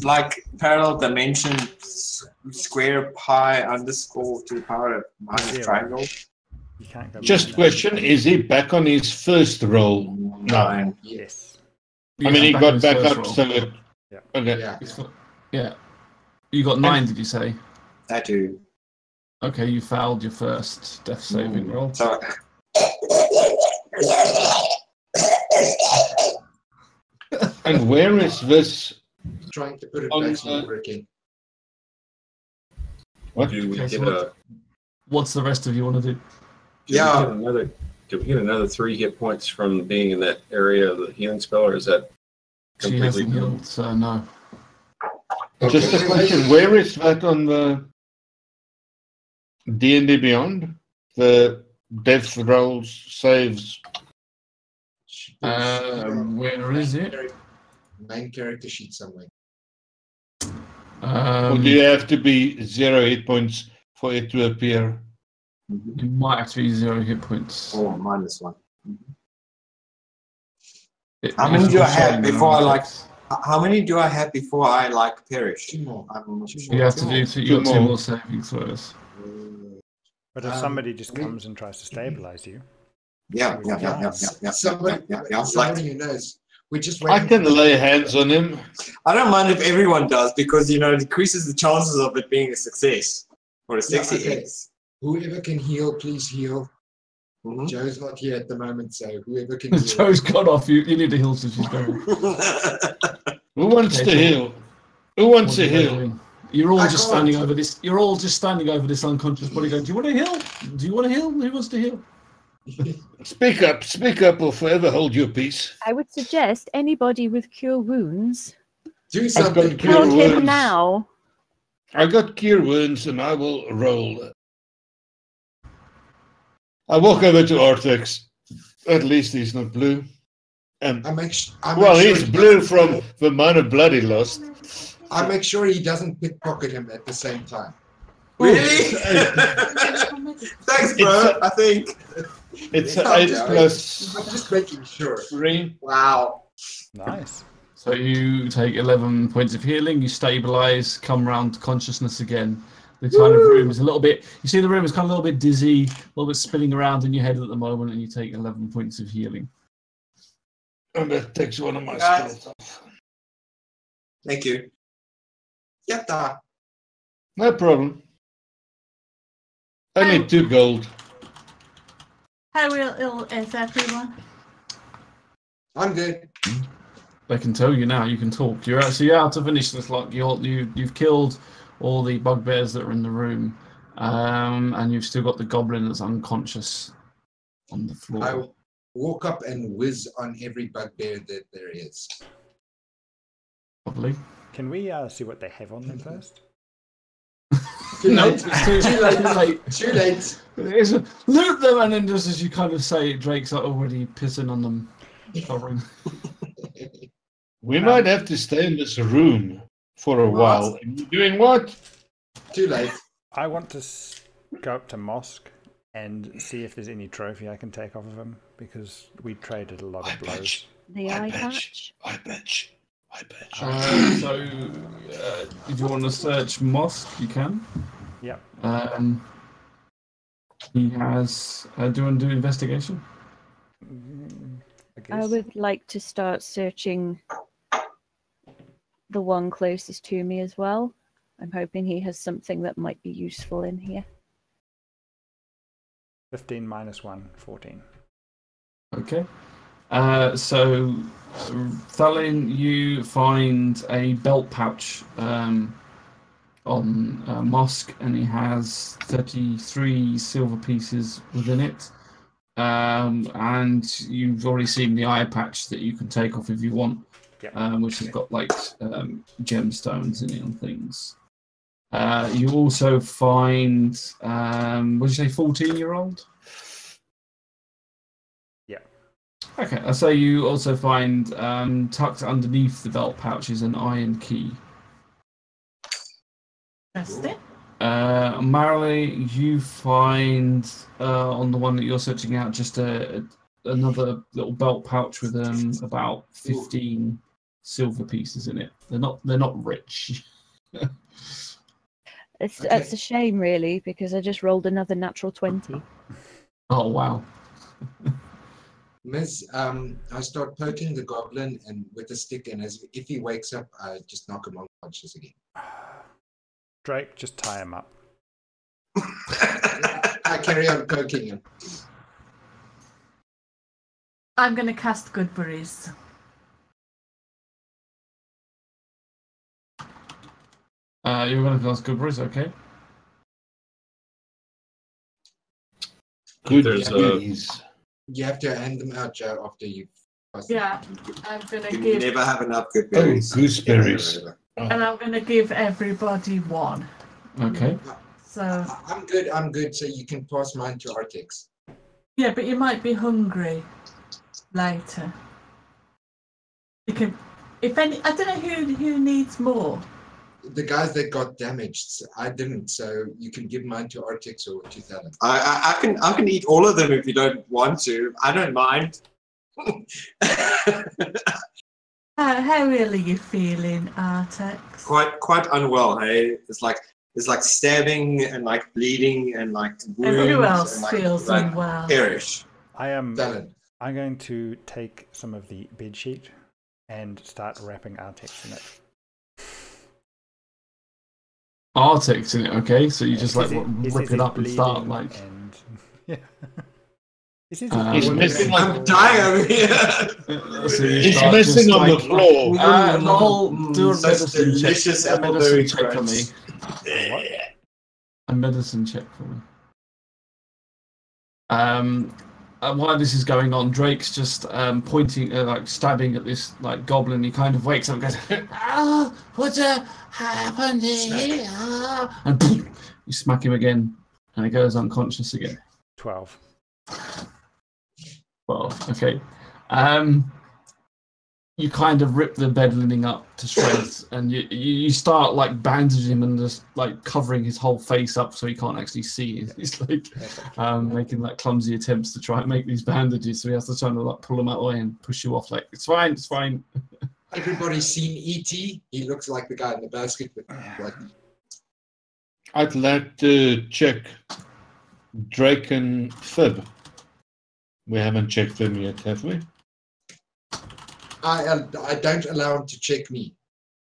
parallel dimension square pi underscore to the power of minus 0. triangle. You can't go. Just question: is he back on his first roll? No. 9. Yes. I mean, he on got his back first up. roll. So it, Yeah. okay. Yeah. Yeah. You got 9, did you say? I do. Okay, you failed your first death saving roll. So And where is this? Trying to put it On back to working. What? do we Okay, get so what's the rest of you want to do? do we get another 3 hit points from being in that area of the healing spell, or is that She completely hasn't healed, so no. Just a question: where is that on the D&D Beyond? The death rolls, saves. Where is it? Main character sheet somewhere. Or do you have to be 0 hit points for it to appear? You might have to be 0 hit points. Or -1. How many do I have before I like? How many do I have before I like perish? 2 more. I'm not sure. You have to do you got 2 more saving throws. But if somebody just comes and tries to stabilize you, Yeah. Somebody who knows. We're just I waiting. can lay hands on him. I don't mind if everyone does because it decreases the chances of it being a success or a sexy okay. X. Whoever can heal, please heal. Mhm. Joe's not here at the moment, so whoever can heal. Joe's got off. You need to heal since she's going. Who wants to heal? Who wants to heal? You're all I just can't. standing over this. You're all just standing over this unconscious body, going, "Do you want to heal? Do you want to heal? Who wants to heal?" Speak up, or forever hold your peace. I would suggest anybody with cure wounds. Do I've something. got cure Count him wounds. now. I got cure wounds, and I will roll. I walk over to Artex. At least he's not blue. And I make sure he's he blue doesn't- from the amount of blood he lost. I make sure he doesn't pickpocket him at the same time. Really? Thanks, bro. I think. It's Calm 8 down. plus I'm just making sure. 3. Wow. nice. So you take 11 points of healing. You stabilize, come round to consciousness again. The kind of room is a little bit. You see, the room is kind of a little bit dizzy, a little bit spinning around in your head at the moment, and you take 11 points of healing. And that takes one of my Guys. spells off. Thank you. Yatta. No problem. I need 2 gold. How ill is everyone? I'm good. They can tell you now. You can talk. You're out to finish this. Like you've killed all the bugbears that are in the room, and you've still got the goblin that's unconscious on the floor. I walk up and whiz on every bugbear that there is. Probably. Can we see what they have on them first? Too No, late. it's too late. Too late. It's loot them, and then just as you kind of say it, Drake's already pissing on them, covering. We might have to stay in this room for a while. And you're doing what? Too late. I want to go up to Mosque and see if there's any trophy I can take off of him, because we traded a lot of blows. The eye patch. I bet you. If you want to search Mosque, you can. Yep. He has. Do you want to do investigation? I guess. I would like to start searching the one closest to me as well. I'm hoping he has something that might be useful in here. 15 minus 1, 14. Okay. So, Thalin, you find a belt pouch on Mosque, and he has 33 silver pieces within it. And you've already seen the eye patch that you can take off if you want, which has got like gemstones in it and things. You also find, what did you say, 14-year-old? Yeah. Okay, I'll say you also find tucked underneath the belt pouch is an iron key. That's it. Marilee, you find on the one that you're searching out just another little belt pouch with about 15 silver pieces in it. They're not rich. That's a shame, really, because I just rolled another natural 20. Oh wow. Miss, I start poking the goblin and with a stick, and if he wakes up, I just knock him unconscious again. Drake, just tie him up. I carry on poking him. I'm going to cast Goodberries. You're going to cast Goodberries, okay? Good There's days. You have to hand them out, Joe, after you. Yeah, I'm going to You give, never have enough good Oh, berries. gooseberries. and I'm going to give everybody one. Okay. So I'm good. So you can pass mine to Artex. yeah, but you might be hungry later. You can, if any, I don't know who needs more. the guys that got damaged. I didn't, so you can give mine to Artix or to Tavern. I can eat all of them if you don't want to. I don't mind. How ill are you feeling, Artex? Quite unwell. Hey, it's like stabbing and like bleeding and like wounds. And who else and, like, feels unwell? Perish. I'm Tavern. going to take some of the bed sheet and start wrapping Artex in it. Artex in it, okay? So you Yeah, just like because rip it up and start like. And, yeah. This is He's missing I'm dying over here. So you He's start missing just, on like, the floor. Lol, do a Such medicine check. delicious A medicine check for me. appleberry A medicine check for me. While this is going on, Drake's just pointing, like stabbing at this like goblin. He kind of wakes up and goes, "Ah, what happened here?" And boom, you smack him again, and he goes unconscious again. 12. Well, okay. You kind of rip the bed linen up to shreds, and you start like bandaging him and just like covering his whole face up so he can't actually see. He's like making like clumsy attempts to try and make these bandages, so he has to try to like pull them out of the way and push you off. Like it's fine, it's fine. Everybody's seen E.T. He looks like the guy in the basket with like. I'd like to check Drake and Fib. We haven't checked them yet, have we? I don't allow him to check me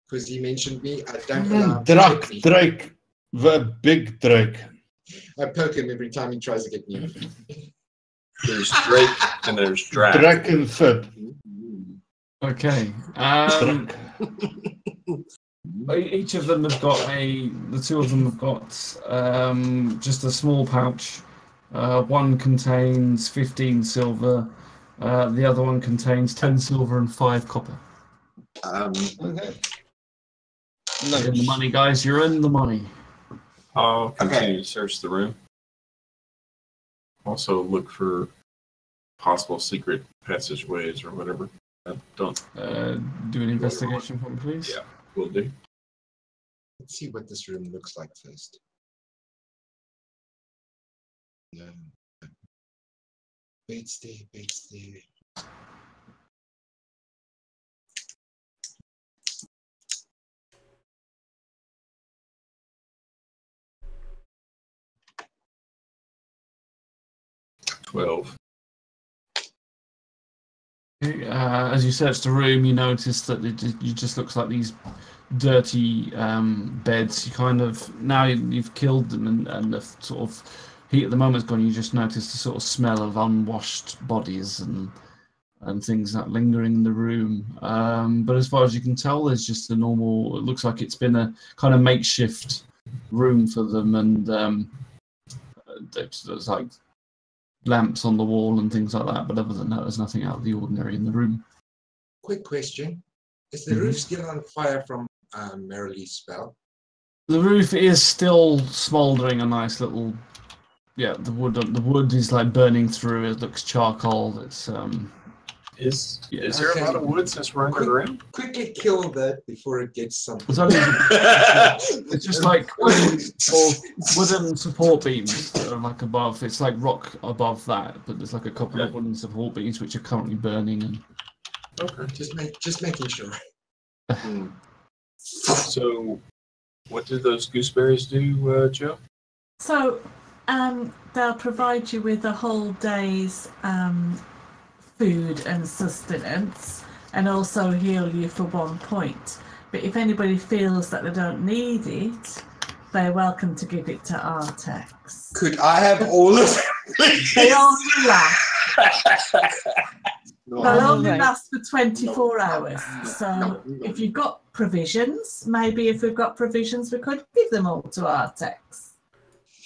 because he mentioned me. I don't allow him to check me. Drake, the big Drake. I poke him every time he tries to get near me. There's Drake and there's Drake. Drake and Fib. Okay. Each of them have got the two of them have got just a small pouch. One contains 15 silver. The other one contains 10 silver and 5 copper. Okay. You're in the money, guys. You're in the money. I'll continue to search the room. Also look for possible secret passageways or whatever. Don't Do an investigation for me, please. Yeah, will do. Let's see what this room looks like first. Beds there. As you search the room, you notice that it just looks like these dirty beds. You kind of now you've killed them, and the sort of heat at the moment's gone. You just notice the sort of smell of unwashed bodies and things that lingering in the room. But as far as you can tell, there's just a normal. It looks like it's been a kind of makeshift room for them, and there's like lamps on the wall and things like that. But other than that, there's nothing out of the ordinary in the room. Quick question: is the roof still on fire from Marilee's spell? The roof is still smouldering a nice little. Yeah, the wood is like burning through. It looks charcoal. It's Is there a lot of wood that's running around? Quickly kill that before it gets something. It's just like wooden support beams that are like above. It's like rock above that, but there's like a couple of wooden support beams which are currently burning. And Okay. Just making sure. So, what do those gooseberries do, Joe? So, they'll provide you with a whole day's food and sustenance, and also heal you for 1 point. But if anybody feels that they don't need it, they're welcome to give it to Artex. Could I have all of them? They only last. They'll only last for 24 hours. So if you've got provisions, maybe if we've got provisions, we could give them all to Artex.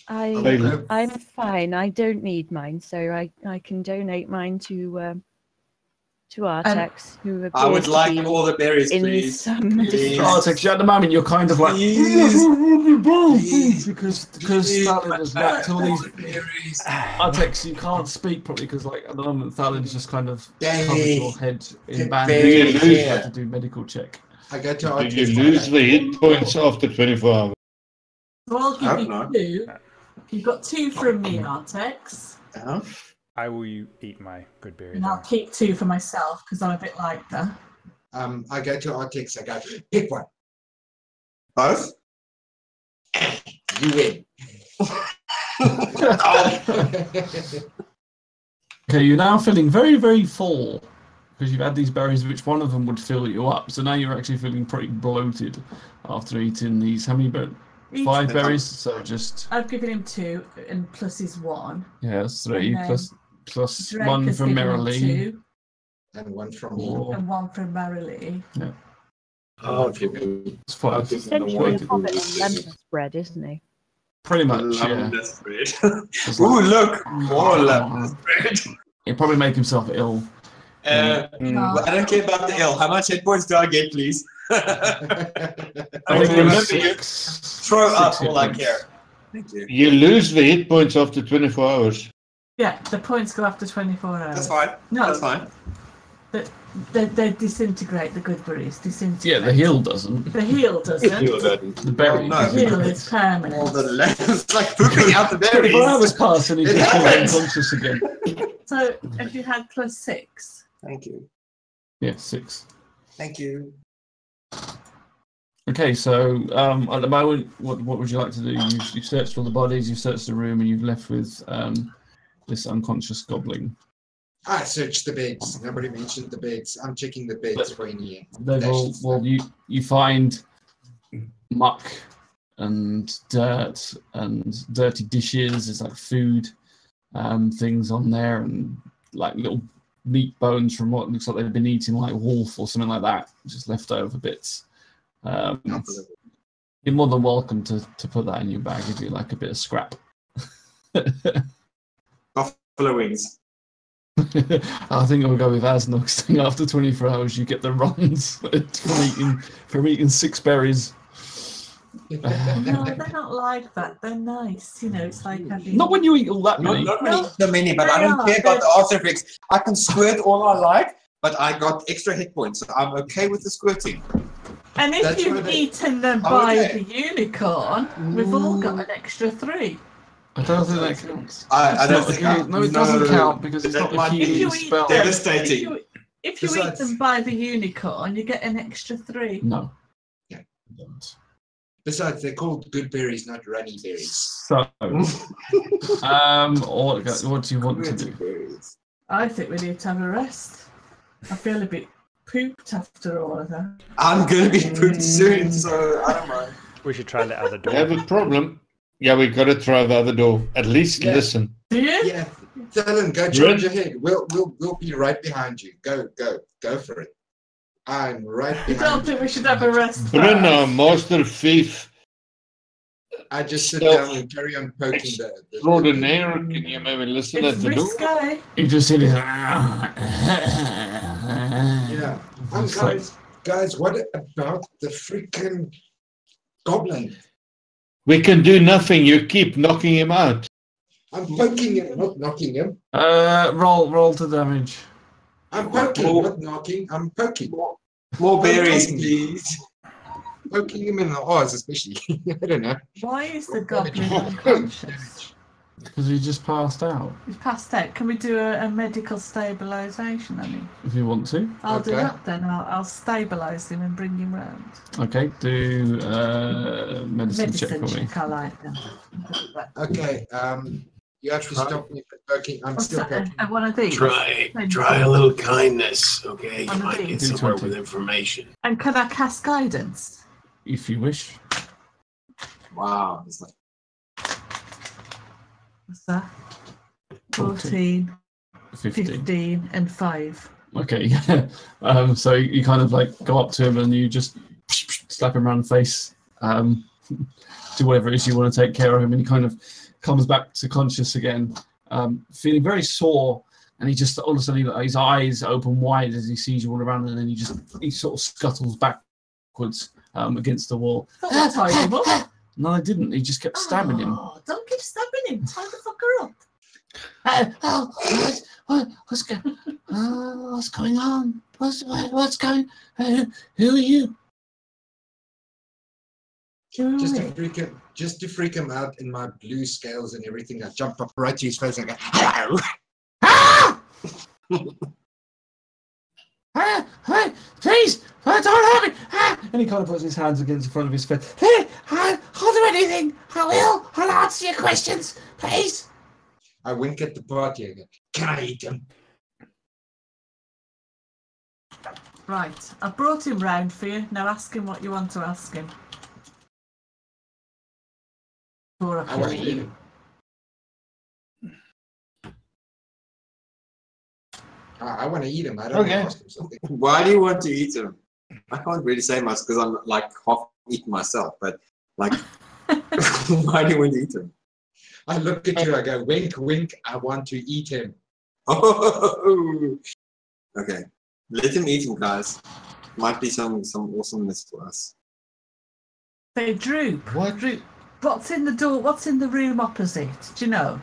I'm fine. I don't need mine, so I can donate mine to Artex, who appears I would to like be all the berries, in please. some Please. Artex, at the moment you're kind of like Please. because Thalin has wrapped all these. Artex, you can't speak probably because like at the moment Thalin's just kind of covered your head in bandages. You have to do medical check. I go to Do Artex. you lose the hit points after 24 hours? So I'll give Hope you not. 2. You've got 2 from me, Artex. Uh-huh. I will eat my good berry. And I'll keep 2 for myself because I'm a bit like that. I go to Artex. I go, pick one. Both? You win. Okay, you're now feeling very, very full because you've had these berries, which one of them would fill you up. So now you're actually feeling pretty bloated after eating these. How many berries? 5 berries. So just I've given him 2 and plus his 1. yeah, that's 3 And plus Drake 1 has from given him Merrily. 2 And one from me. Four. and 1 from Merrily. I'll give him. It's I'll 5. give him the Essentially a one. hobbit on lemon bread, isn't he? Pretty much, yeah. Lemon bread. It's Ooh, like- look, more lemon bread. He'll probably make himself ill. Well, I don't care about the ill. How much hit points do I get, please? I Oh, think remember it's you- 6. Throw 6 up hit all I points. care. Thank you. You lose the hit points after 24 hours. Yeah, the points go after 24 hours. That's fine. No, That's fine. they disintegrate, the good berries. Disintegrate. Yeah, the heal doesn't. The heal doesn't. Heal doesn't. The berry. No. The heal is permanent. All the it's like pooping out the 24 hours berries. pass and he It just feels happens. unconscious again. So if you had plus 6, Thank you. Yeah, 6. Thank you. Okay, so at the moment, what would you like to do? You've searched all the bodies, you've searched the room, and you've left with this unconscious goblin. I searched the beds. Nobody mentioned the beds. I'm checking the beds for any. They've all, dashes. well, you find muck and dirt and dirty dishes. There's like food things on there and like little meat bones from what looks like they've been eating like wolf or something like that, just leftover bits. You're more than welcome to put that in your bag if you like a bit of scrap. Buffalo wings. I think I'll go with Asnog's thing. After 24 hours, you get the runs from eating 6 berries. no, they're not like that. They're nice. You know, it's like having. Not when you eat all that many. Not really so many, but I don't They care are. about the after effects. I can squirt all I like, but I got extra hit points, so I'm okay with the squirting. And if That's you've where they- eaten them Oh, by okay. the unicorn, we've all got an extra 3. I don't think that counts. I It's don't not a think heal- no, it doesn't count because it's that not a might be If healing you eat spell. them, Devastating. if you eat Besides- them by the unicorn, you get an extra 3. No. Yeah. You don't. Besides, they're called good berries, not runny berries. So, what do you want to do? I think we need to have a rest. I feel a bit pooped after all of that. I'm gonna be pooped soon, so I don't mind. We should try the other We door. have a problem. Yeah, we got to try the other door. At least Yeah. listen. Do you? Yeah, tell him, go charge ahead. We'll be right behind you. Go for it. I'm right You don't behind you. think we should have a rest? Brenna, first? Master Thief, I just sit Stealth. down and carry on poking the extraordinaire, can you maybe listen It's at the door? risque. You just see this. Yeah. Guys, what about the freaking goblin? We can do nothing. You keep knocking him out. I'm poking him, not knocking him. Roll to damage. I'm poking, not knocking. I'm poking. More berries, please. Poking him in the eyes, especially. I don't know. Why is the goblin unconscious? Because he just passed out. He's passed out. Can we do a medical stabilisation on him? If you want to. I'll do Okay. that then. I'll stabilise him and bring him round. Okay, do medicine check for me. I like that. Okay, you have to stop me from poking. I'm What's still that? poking. One of these. Try a little kindness, okay? You One of might get these. somewhere with information. And can I cast guidance? If you wish. Wow. It's like, What's that? 14, 15, and 5. Okay, so you kind of like go up to him and you just slap him around the face, do whatever it is you want to take care of him, and he kind of comes back to conscious again, feeling very sore, and he just all of a sudden his eyes open wide as he sees you all around, and then he sort of scuttles backwards against the wall. Thought I tied him up. No, I didn't. He just kept stabbing him. Oh, don't keep stabbing him. Tie the fucker up. What's going on? What's going? Who are you? Just to freak him out in my blue scales and everything, I jump up right to his face and go, hello! Ah! Please, don't hurt me! Ah! And he kind of puts his hands against the front of his face. Hey, I'll do anything. I'll answer your questions, please. I wink at the party and go, can I eat him? Right, I brought him round for you. Now ask him what you want to ask him. I want to eat him. I want to eat him. I don't want to ask him something. Why do you want to eat him? I can't really say much because I'm like half eaten myself, but like, why do you want to eat him? I look at you, I go, wink, wink, I want to eat him. Oh, okay. Let him eat him, guys. Might be some awesomeness for us. Hey, Droop. What? What's in the door? What's in the room opposite? Do you know?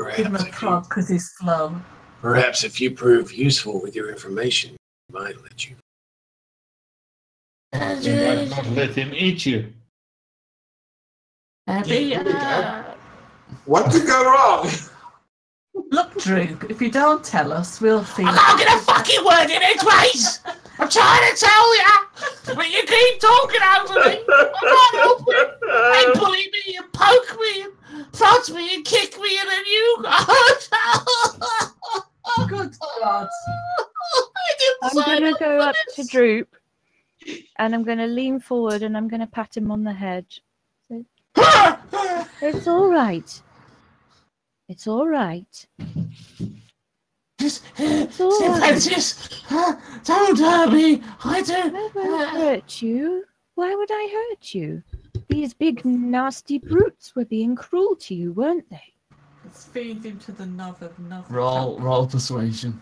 Give him a prod because he's slow. Perhaps if you prove useful with your information, he might let you. You might not let him eat you. What could go wrong? Look, Droop, if you don't tell us, we'll feel... I can't get a fucking word in edgeways! I'm trying to tell you, but you keep talking over me. I can't help it. They bully me and poke me and prod me and kick me and then you... Good God. I'm going to go up to Droop and I'm going to lean forward and I'm going to pat him on the head. So, it's all right. It's all right. It's all right. Apprentice, don't hurt me. I don't... I won't hurt you. Why would I hurt you? These big nasty brutes were being cruel to you, weren't they? Let's feed him to the knob of nothing. Roll persuasion.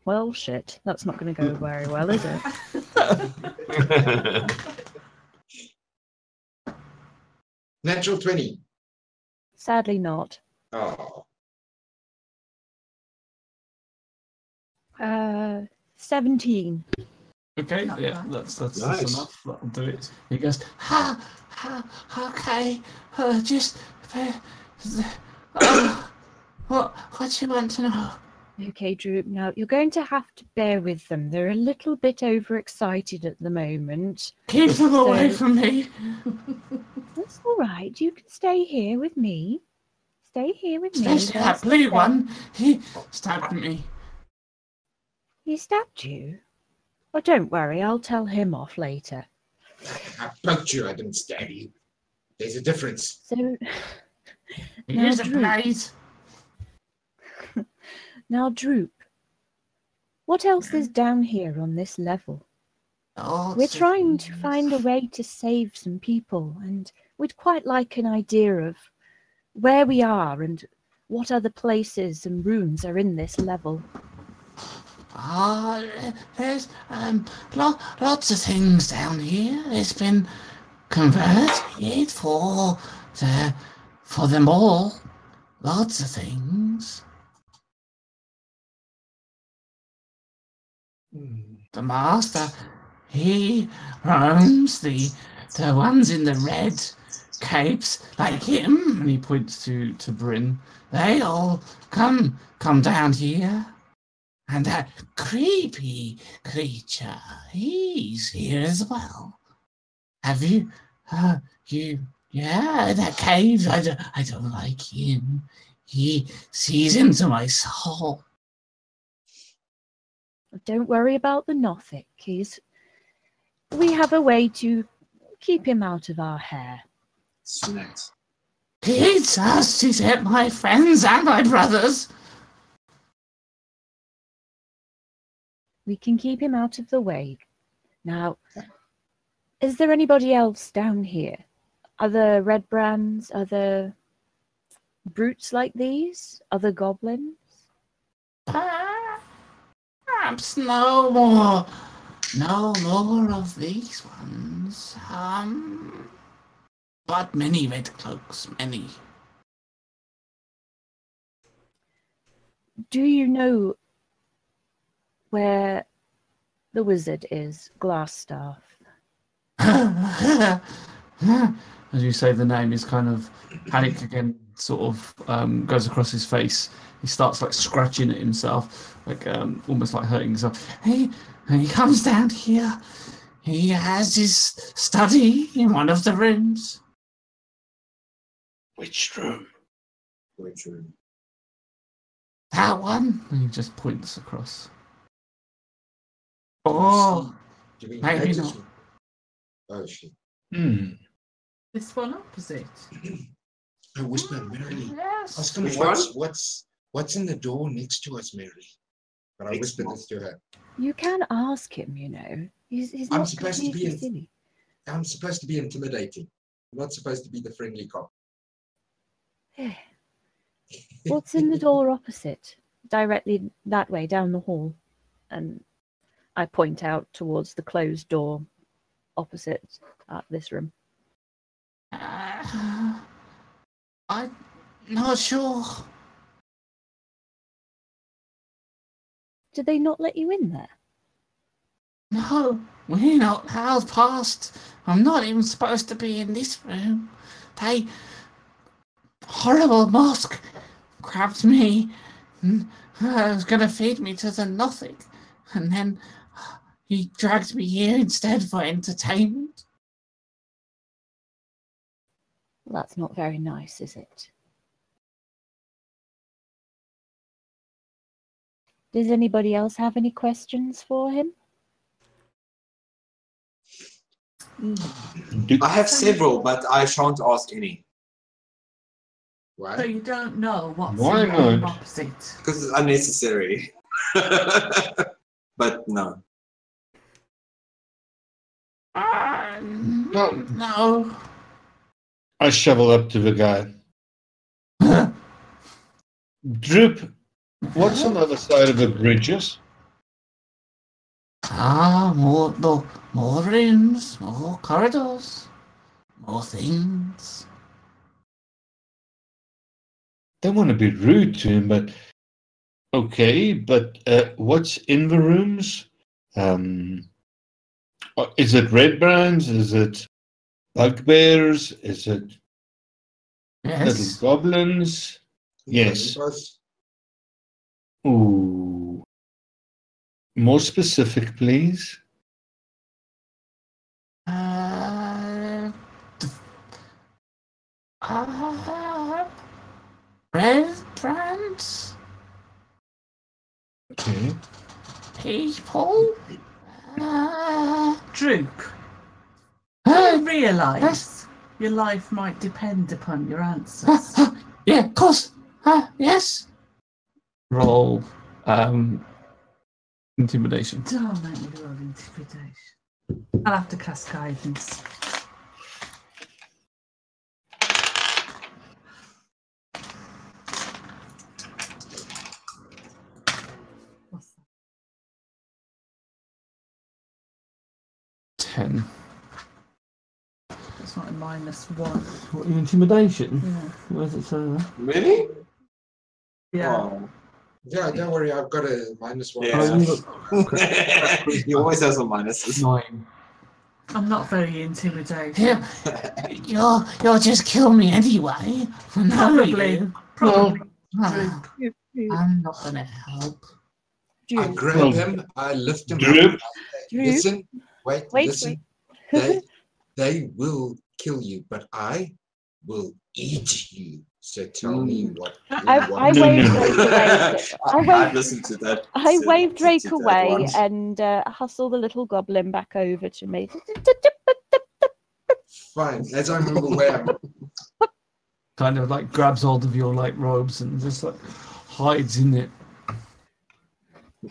Well, shit. That's not going to go very well, is it? Natural 20. Sadly not. Oh. 17. Okay, Not yeah, bad. that's Nice. enough. That'll do it. He goes, Okay, just... what do you want to know? Okay, Droop, now you're going to have to bear with them. They're a little bit overexcited at the moment. Keep them away from me. That's all right. You can stay here with me. Stay here with me. Especially that blue one. He stabbed me. He stabbed you? Oh, don't worry. I'll tell him off later. I poked you, I didn't stab you. There's a difference. So, Here's a Droop. blade. Now, Droop, what else is down here on this level? Oh, We're trying to find a way to save some people, and we'd quite like an idea of where we are and what other places and rooms are in this level. There's lots of things down here. It's been converted for them all. Lots of things. The master, he roams the ones in the red capes like him, and he points to Bryn. They all come down here. And that creepy creature, he's here as well. Have you, yeah, that cave, I don't like him. He sees into my soul. Don't worry about the Nothic. We have a way to keep him out of our hair. Snacks. He does to my friends and my brothers. We can keep him out of the way. Now, is there anybody else down here? Other Redbrands? Other brutes like these? Other goblins? Perhaps no more of these ones. But many red cloaks, many. Do you know where The wizard is Glasstaff. As you say the name, his kind of panic again sort of goes across his face. He starts like scratching at himself, like almost like hurting himself. He comes down here. He has his study in one of the rooms. Which room? Which room? That one. And he just points across. Oh, Do we maybe notice not. him? Oh shit. This one opposite. I whisper merrily. Yes. Ask him Which what's in the door next to us, merrily. But I Next whisper door. this to her. You can ask him, you know. He's I'm not supposed to be completely in- silly. I'm supposed to be intimidating. I'm not supposed to be the friendly cop. What's in the door opposite? Directly that way, down the hall. And I point out towards the closed door opposite this room. I'm not sure. Did they not let you in there? No, we're not held past. I'm not even supposed to be in this room. They... Horrible Mosk grabbed me and was going to feed me to the nothing. And then he dragged me here instead for entertainment. Well, that's not very nice, is it? Does anybody else have any questions for him? I have several, but I shan't ask any So Why? you don't know what's Why in the room not? opposite. because it's unnecessary. But no. No. No. I shovel up to the guy. Droop, what's on the other side of the bridges? More rooms, more corridors, more things. Don't want to be rude to him, but okay. But what's in the rooms? Is it Redbrands? Is it bugbears? Is it little Yes. goblins? Yes. Both. Ooh. More specific, please. Redbrands, Okay. people. Droop, Uh, you realise yes. your life might depend upon your answers. Yeah, of course. Yes. Roll intimidation. Don't make me roll intimidation. I'll have to cast guidance. What's that? 10. It's not a -1. What, intimidation? Yeah. Where's it say there? Really? Yeah. Oh. Yeah, don't worry, I've got a -1. Yeah. He always has some minuses. 9. I'm not very intimidating. Yeah. You'll just kill me anyway. Probably. Probably. Ah, Droop. I'm not gonna help. I Droop. grab Well, him, I lift him Droop. up. Listen, wait, Wait, listen. They will kill you, but I will eat you. So tell me what you I want. No, waved no. Drake away. I'd listen to that. I to- waved to Drake that away one. and hustle the little goblin back over to me. Fine. As I move away, I'm Kind of like grabs hold of your like robes and just like hides in it.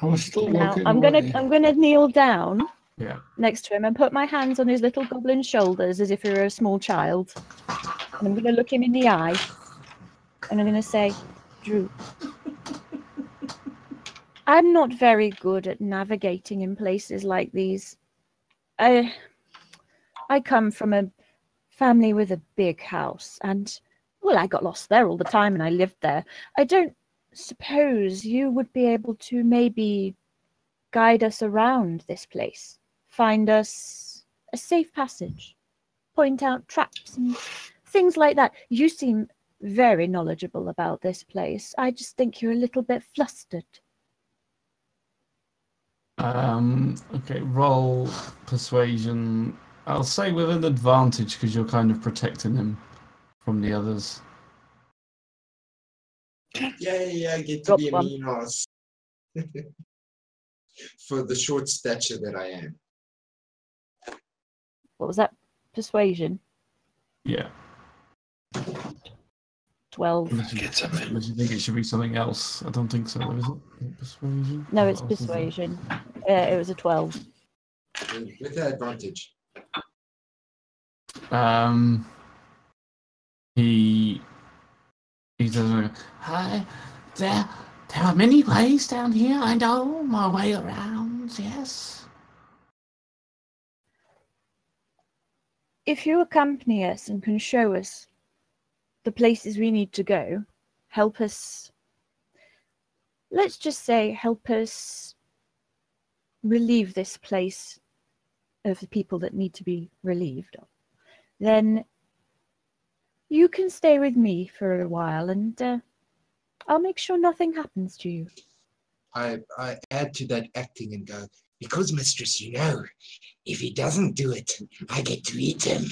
I was still Now walking I'm away. gonna kneel down Yeah. next to him and put my hands on his little goblin shoulders as if he were a small child. And I'm gonna look him in the eye and I'm gonna say, Drew, I'm not very good at navigating in places like these. I come from a family with a big house and, well, I got lost there all the time and I lived there. I don't suppose you would be able to maybe guide us around this place, find us a safe passage, point out traps and things like that. You seem very knowledgeable about this place. I just think you're a little bit flustered. Okay, roll persuasion. I'll say with an advantage because you're kind of protecting him from the others. Yay, I get to Drop be a one. mean ass. For the short stature that I am. What was that? Persuasion? Yeah. 12. Unless you think it should be something else. I don't think so, is it? Persuasion? No, What it's else is it? persuasion. It was a 12. And with the advantage. He says, Hi, there are many ways down here. I know my way around, yes. If you accompany us and can show us the places we need to go, help us, let's just say, help us relieve this place of the people that need to be relieved of, then you can stay with me for a while and I'll make sure nothing happens to you. I add to that acting and go, because, mistress, you know, if he doesn't do it, I get to eat him.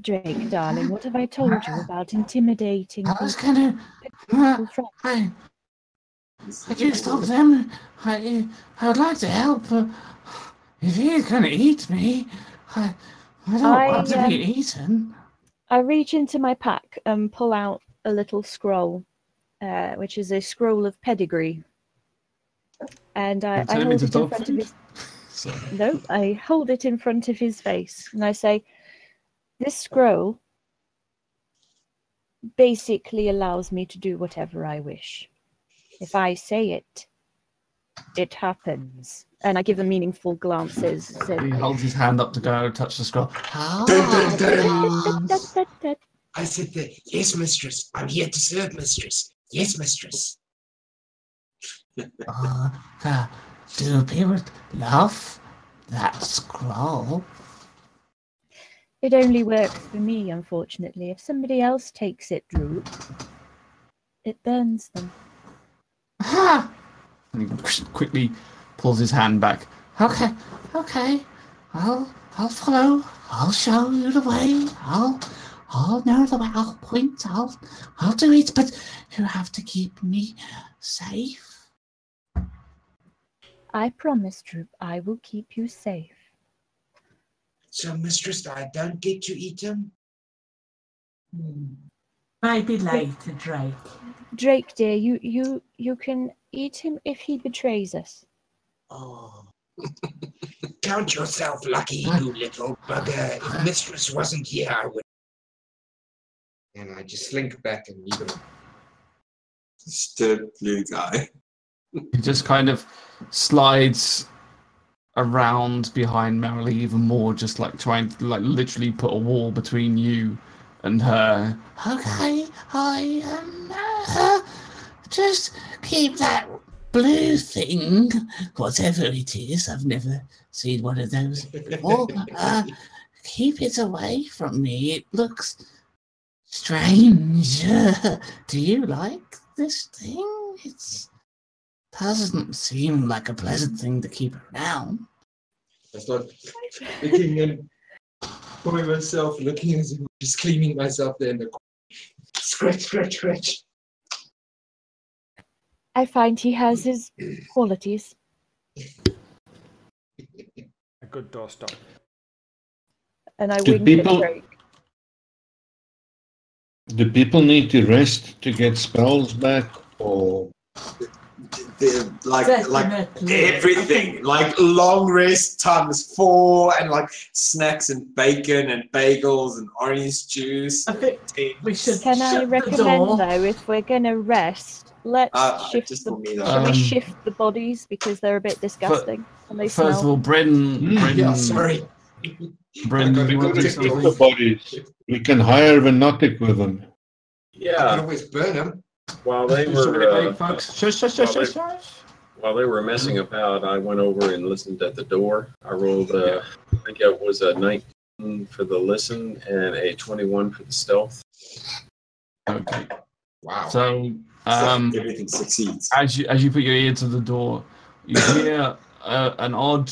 Drake, darling, what have I told you about intimidating I was people? gonna. Hey, could you stop them? I would like to help, but if he's gonna eat me, I don't want to be eaten. I reach into my pack and pull out a little scroll, which is a scroll of pedigree. And I hold it in front of his... No, I hold it in front of his face. And I say, this scroll basically allows me to do whatever I wish. If I say it, it happens. And I give them meaningful glances. So, he holds his hand up to go touch the scroll. Dun, dun, dun. I said that, yes, mistress. I'm here to serve, mistress. Yes, mistress. Do people love that scroll? It only works for me, unfortunately. If somebody else takes it, Droop, it burns them. And he quickly pulls his hand back. Okay. I'll follow. I'll show you the way. I'll know the way. I'll point. I'll do it. But you have to keep me safe. I promise, Droop, I will keep you safe. So, mistress, I don't get to eat him? Maybe later, Drake. Drake, dear, you can eat him if he betrays us. Oh. Count yourself lucky, you little bugger. If mistress wasn't here, I would... And I just slink back and leave him. Disturbed blue guy. He just kind of slides around behind Marilee even more, just like trying to like literally put a wall between you and her. Okay, just keep that blue thing, whatever it is. I've never seen one of those before. Keep it away from me. It looks strange. Do you like this thing? It doesn't seem like a pleasant thing to keep around. I start looking and pulling myself, looking as if I'm just cleaning myself there in the corner. Scratch, scratch, scratch. I find he has his qualities. A good doorstop. And I Do wink people- at Drake. Do people need to rest to get spells back, or Like Definitely. everything, like long rest times 4, and like snacks and bacon and bagels and orange juice. I think we should Can I shut the recommend, door. though, if we're going to rest, let's shift just the... for me, though. Shall we shift the bodies because they're a bit disgusting and they First of smell? all, Bryn, Yeah, sorry. Bryn, do you want to do the something? bodies? We can hire Venotic with them. I can always burn them. While they Sorry, were mate, folks. Shush. while they were messing about, I went over and listened at the door. I rolled, I think it was a 19 for the listen and a 21 for the stealth. Okay. Wow. So, everything succeeds. as you put your ear to the door, you hear an odd,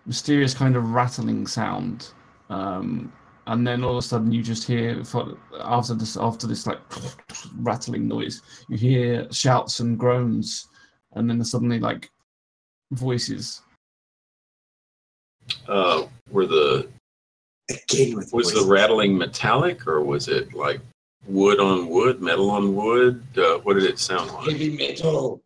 mysterious kind of rattling sound, and then all of a sudden you just hear after this like rattling noise, you hear shouts and groans, and then suddenly like voices. Was the rattling metallic, or was it like wood on wood, metal on wood? What did it sound like? Heavy metal.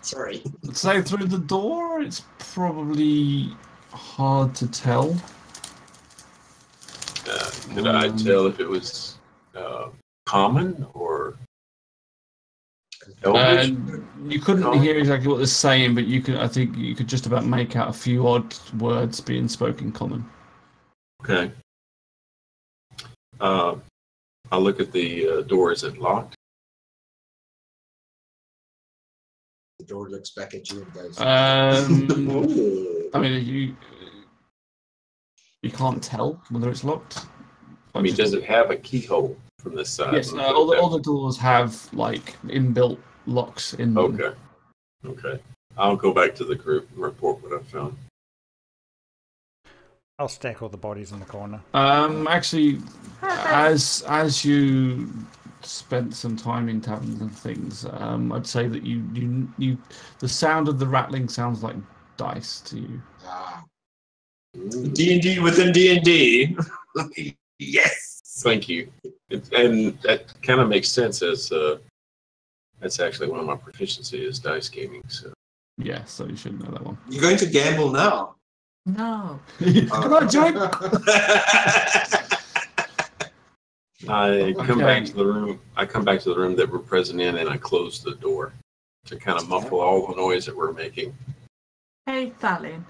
Sorry. So through the door, it's probably hard to tell. Could I tell if it was common or elvish? You couldn't hear exactly what they're saying, but I think you could just about make out a few odd words being spoken common. Okay. I'll look at the door. Is it locked? The door looks back at you and goes. I mean, you can't tell whether it's locked. I mean, does it have a keyhole from this side? Yes, all the doors have like inbuilt locks in them. Okay. I'll go back to the group and report what I found. I'll stack all the bodies in the corner. Actually, as you spent some time in taverns and things, I'd say that you the sound of the rattling sounds like dice to you. D&D within D&D. Yes. Thank you. And that kind of makes sense as that's actually one of my proficiency is dice gaming. So yeah, so you should know that one. You're going to gamble now. No. Come on, Joe. I come back to the room. I come back to the room that we're present in, and I close the door to kind of muffle all the noise that we're making. Hey, Thalin,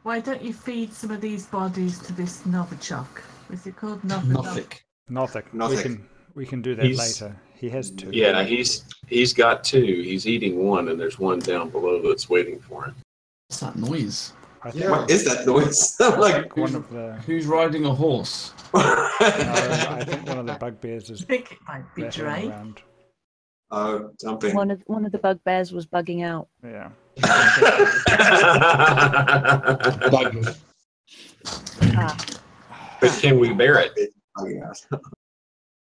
why don't you feed some of these bodies to this Novichok? Is it called Nothik? Nothik. We can do that later. He has 2. Yeah, he's got 2. He's eating 1, and there's 1 down below that's waiting for him. What's that noise? What is that noise? Like who's riding a horse? I think one of the bugbears is. I think it might be Drake. Oh, jumping. One of the bugbears was bugging out. Yeah. But can we bear it?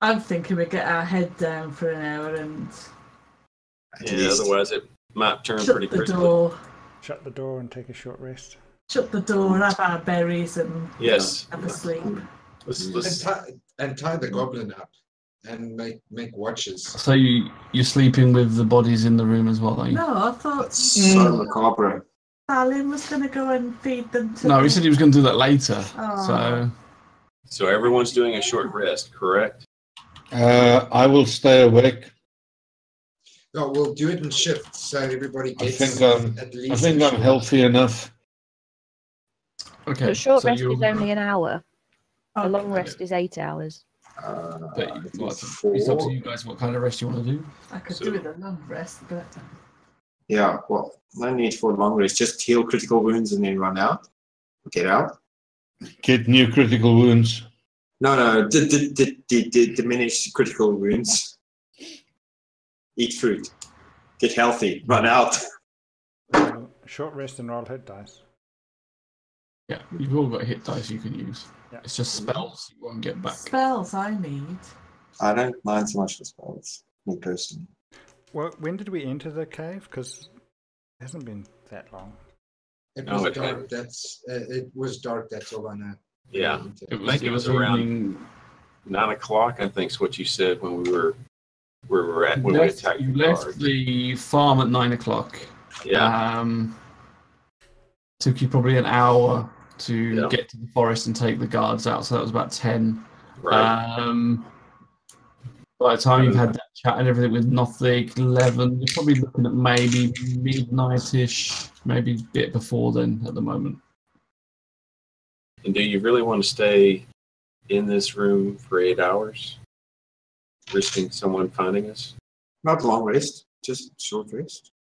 I'm thinking we get our head down for an hour and. Yeah, otherwise it might turn pretty quickly. Shut the door and take a short rest. Shut the door, have our berries, and have a sleep. And tie the goblin up and make watches. So you're sleeping with the bodies in the room as well, are you? No, I thought so macabre. Stalin was going to go and feed them to. No, he said he was going to do that later. Oh. So everyone's doing a short rest, correct? I will stay awake. No, we'll do it in shifts so everybody gets at least. I think I'm healthy enough. Okay. The short rest is only an hour. The long rest is 8 hours. It's up to you guys what kind of rest you want to do. I could do with a long rest, but. Yeah, well, no need for a long rest. Just heal critical wounds and then run out. Get out. Get new critical wounds. No, diminish critical wounds. Eat fruit. Get healthy. Run out. Short rest and roll hit dice. Yeah, you've all got hit dice you can use. Yeah. It's just spells you won't get back. Spells I need. I don't mind so much for spells, me personally. Well, when did we enter the cave? Because it hasn't been that long. It was dark. It was dark. That's all I know. Yeah, It was around 9 o'clock. I think is what you said when we were where we were at when we attacked. You left the farm at 9 o'clock. Yeah. Took you probably an hour to get to the forest and take the guards out, so that was about 10. Right. By the time you've had that chat and everything with Nothik, 11, you're probably looking at maybe midnight-ish, maybe a bit before then at the moment. And do you really want to stay in this room for 8 hours, risking someone finding us? Not long rest, just short rest.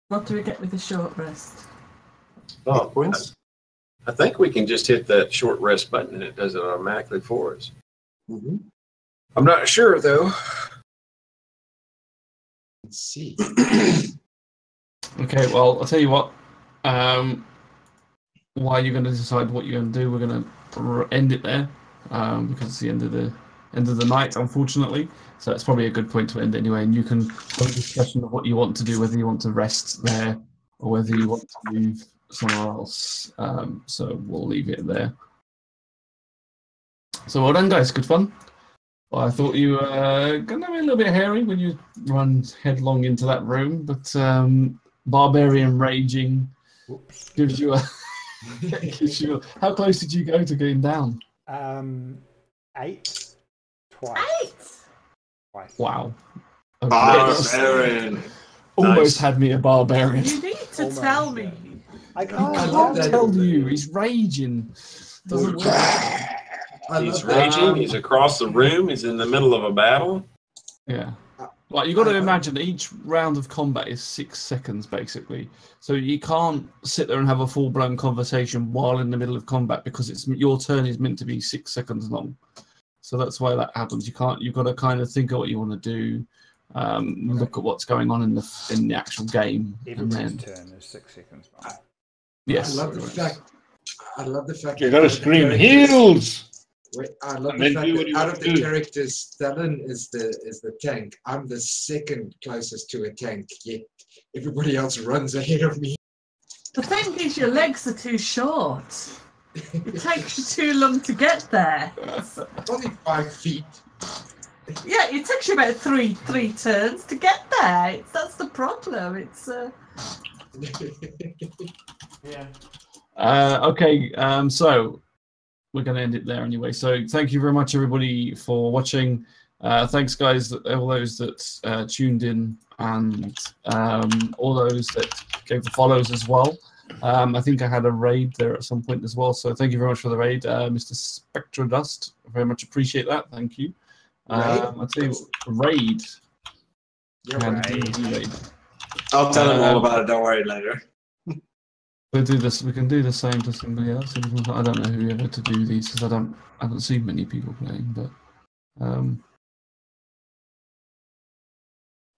What do we get with a short rest? Oh, Points. I think we can just hit that short rest button and it does it automatically for us. Mm-hmm. I'm not sure though. Let's see. Okay, well, I'll tell you what. While you're going to decide what you're going to do, we're going to end it there because it's the end of the night, unfortunately. So it's probably a good point to end anyway. And you can have a discussion of what you want to do, whether you want to rest there or whether you want to move somewhere else. So we'll leave it there. So well done, guys. Good fun. Well, I thought you were going to be a little bit hairy when you run headlong into that room, but barbarian raging gives you a. How close did you go to going down? 8. Twice. 8? Twice. Wow. Barbarian. Almost Nice. had me a barbarian. You need to Almost, tell me. I I can't can't that. tell you. He's raging. Doesn't work. He's raging. He's across the room. He's in the middle of a battle. Yeah. Like you got to imagine each round of combat is 6 seconds basically, so you can't sit there and have a full-blown conversation while in the middle of combat because it's your turn is meant to be 6 seconds long. So that's why that happens. You can't. You've got to kind of think of what you want to do, look at what's going on in the actual game, and Everybody's then turn is 6 seconds. yes. I love the fact. You that gotta out of the scream characters- heels. Wait, I love And the then fact do what that you out want of to the do. characters, Stalin is the tank. I'm the second closest to a tank, yet everybody else runs ahead of me. The thing is, your legs are too short. It takes you too long to get there. Only 5 feet. Yeah, it takes you about three turns to get there. That's the problem. It's Yeah. Okay. So we're going to end it there anyway. So thank you very much, everybody, for watching. Thanks, guys, all those that tuned in and all those that gave the follows as well. I think I had a raid there at some point as well. So thank you very much for the raid, Mr. Spectra Dust. Very much appreciate that. Thank you. I'll tell you what, raid. You're Yeah, right. raid. I'll tell him all about it. Don't worry later. We'll do this. We can do the same to somebody else. I don't know whoever to do these because I haven't seen many people playing. But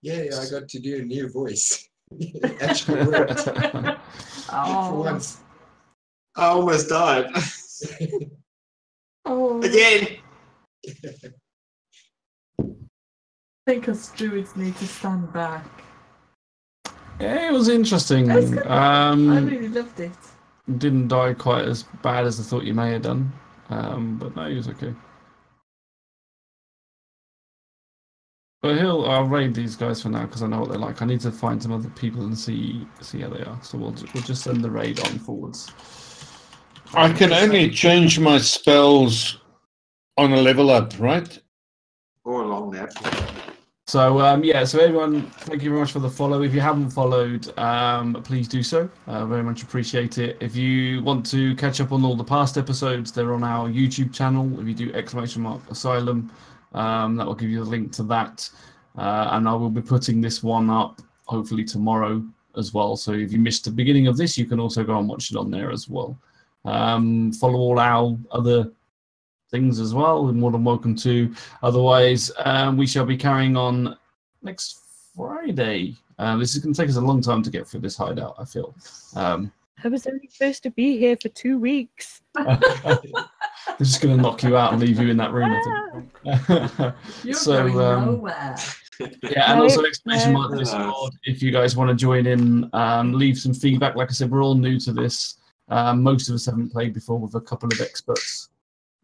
Yeah, I got to do a new voice. Actually worked for oh, once. I almost died. oh. Again. I think us druids need to stand back. yeah, it was interesting. It's good. I really loved it. Didn't die quite as bad as I thought you may have done. But no, he was okay. But I'll raid these guys for now because I know what they're like. I need to find some other people and see how they are. So we'll just send the raid on forwards. I can only change my spells on a level up, right? Or a long nap. So so everyone, thank you very much for the follow. If you haven't followed, please do so. Very much appreciate it. If you want to catch up on all the past episodes, they're on our YouTube channel. If you do !Asylum, that will give you the link to that. And I will be putting this one up hopefully tomorrow as well. So if you missed the beginning of this, you can also go and watch it on there as well. Follow all our other things as well, and more than welcome to. Otherwise, we shall be carrying on next Friday. This is going to take us a long time to get through this hideout, I feel. I was only supposed to be here for 2 weeks. They're just going to knock you out and leave you in that room, I think. You're So, going nowhere. Yeah, and No, also exclamation no. mark Discord if you guys want to join in. Leave some feedback. Like I said, we're all new to this. Most of us haven't played before with a couple of experts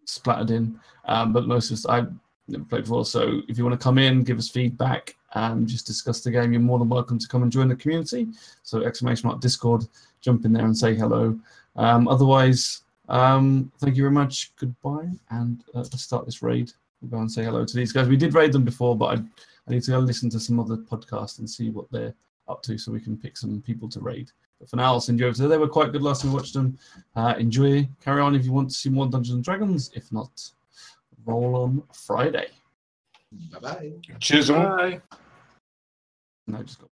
splattered in, but most of us I've never played before. So if you want to come in, give us feedback, and just discuss the game, you're more than welcome to come and join the community. So exclamation mark Discord, jump in there and say hello. Otherwise, thank you very much. Goodbye, and let's start this raid. We'll go and say hello to these guys. We did raid them before, but I need to go listen to some other podcasts and see what they're up to, so we can pick some people to raid. But for now, I'll send you over to them. They were quite good last time we watched them. Enjoy. Carry on if you want to see more Dungeons & Dragons. If not, roll on Friday. Bye bye. Chisel. Bye. No, just got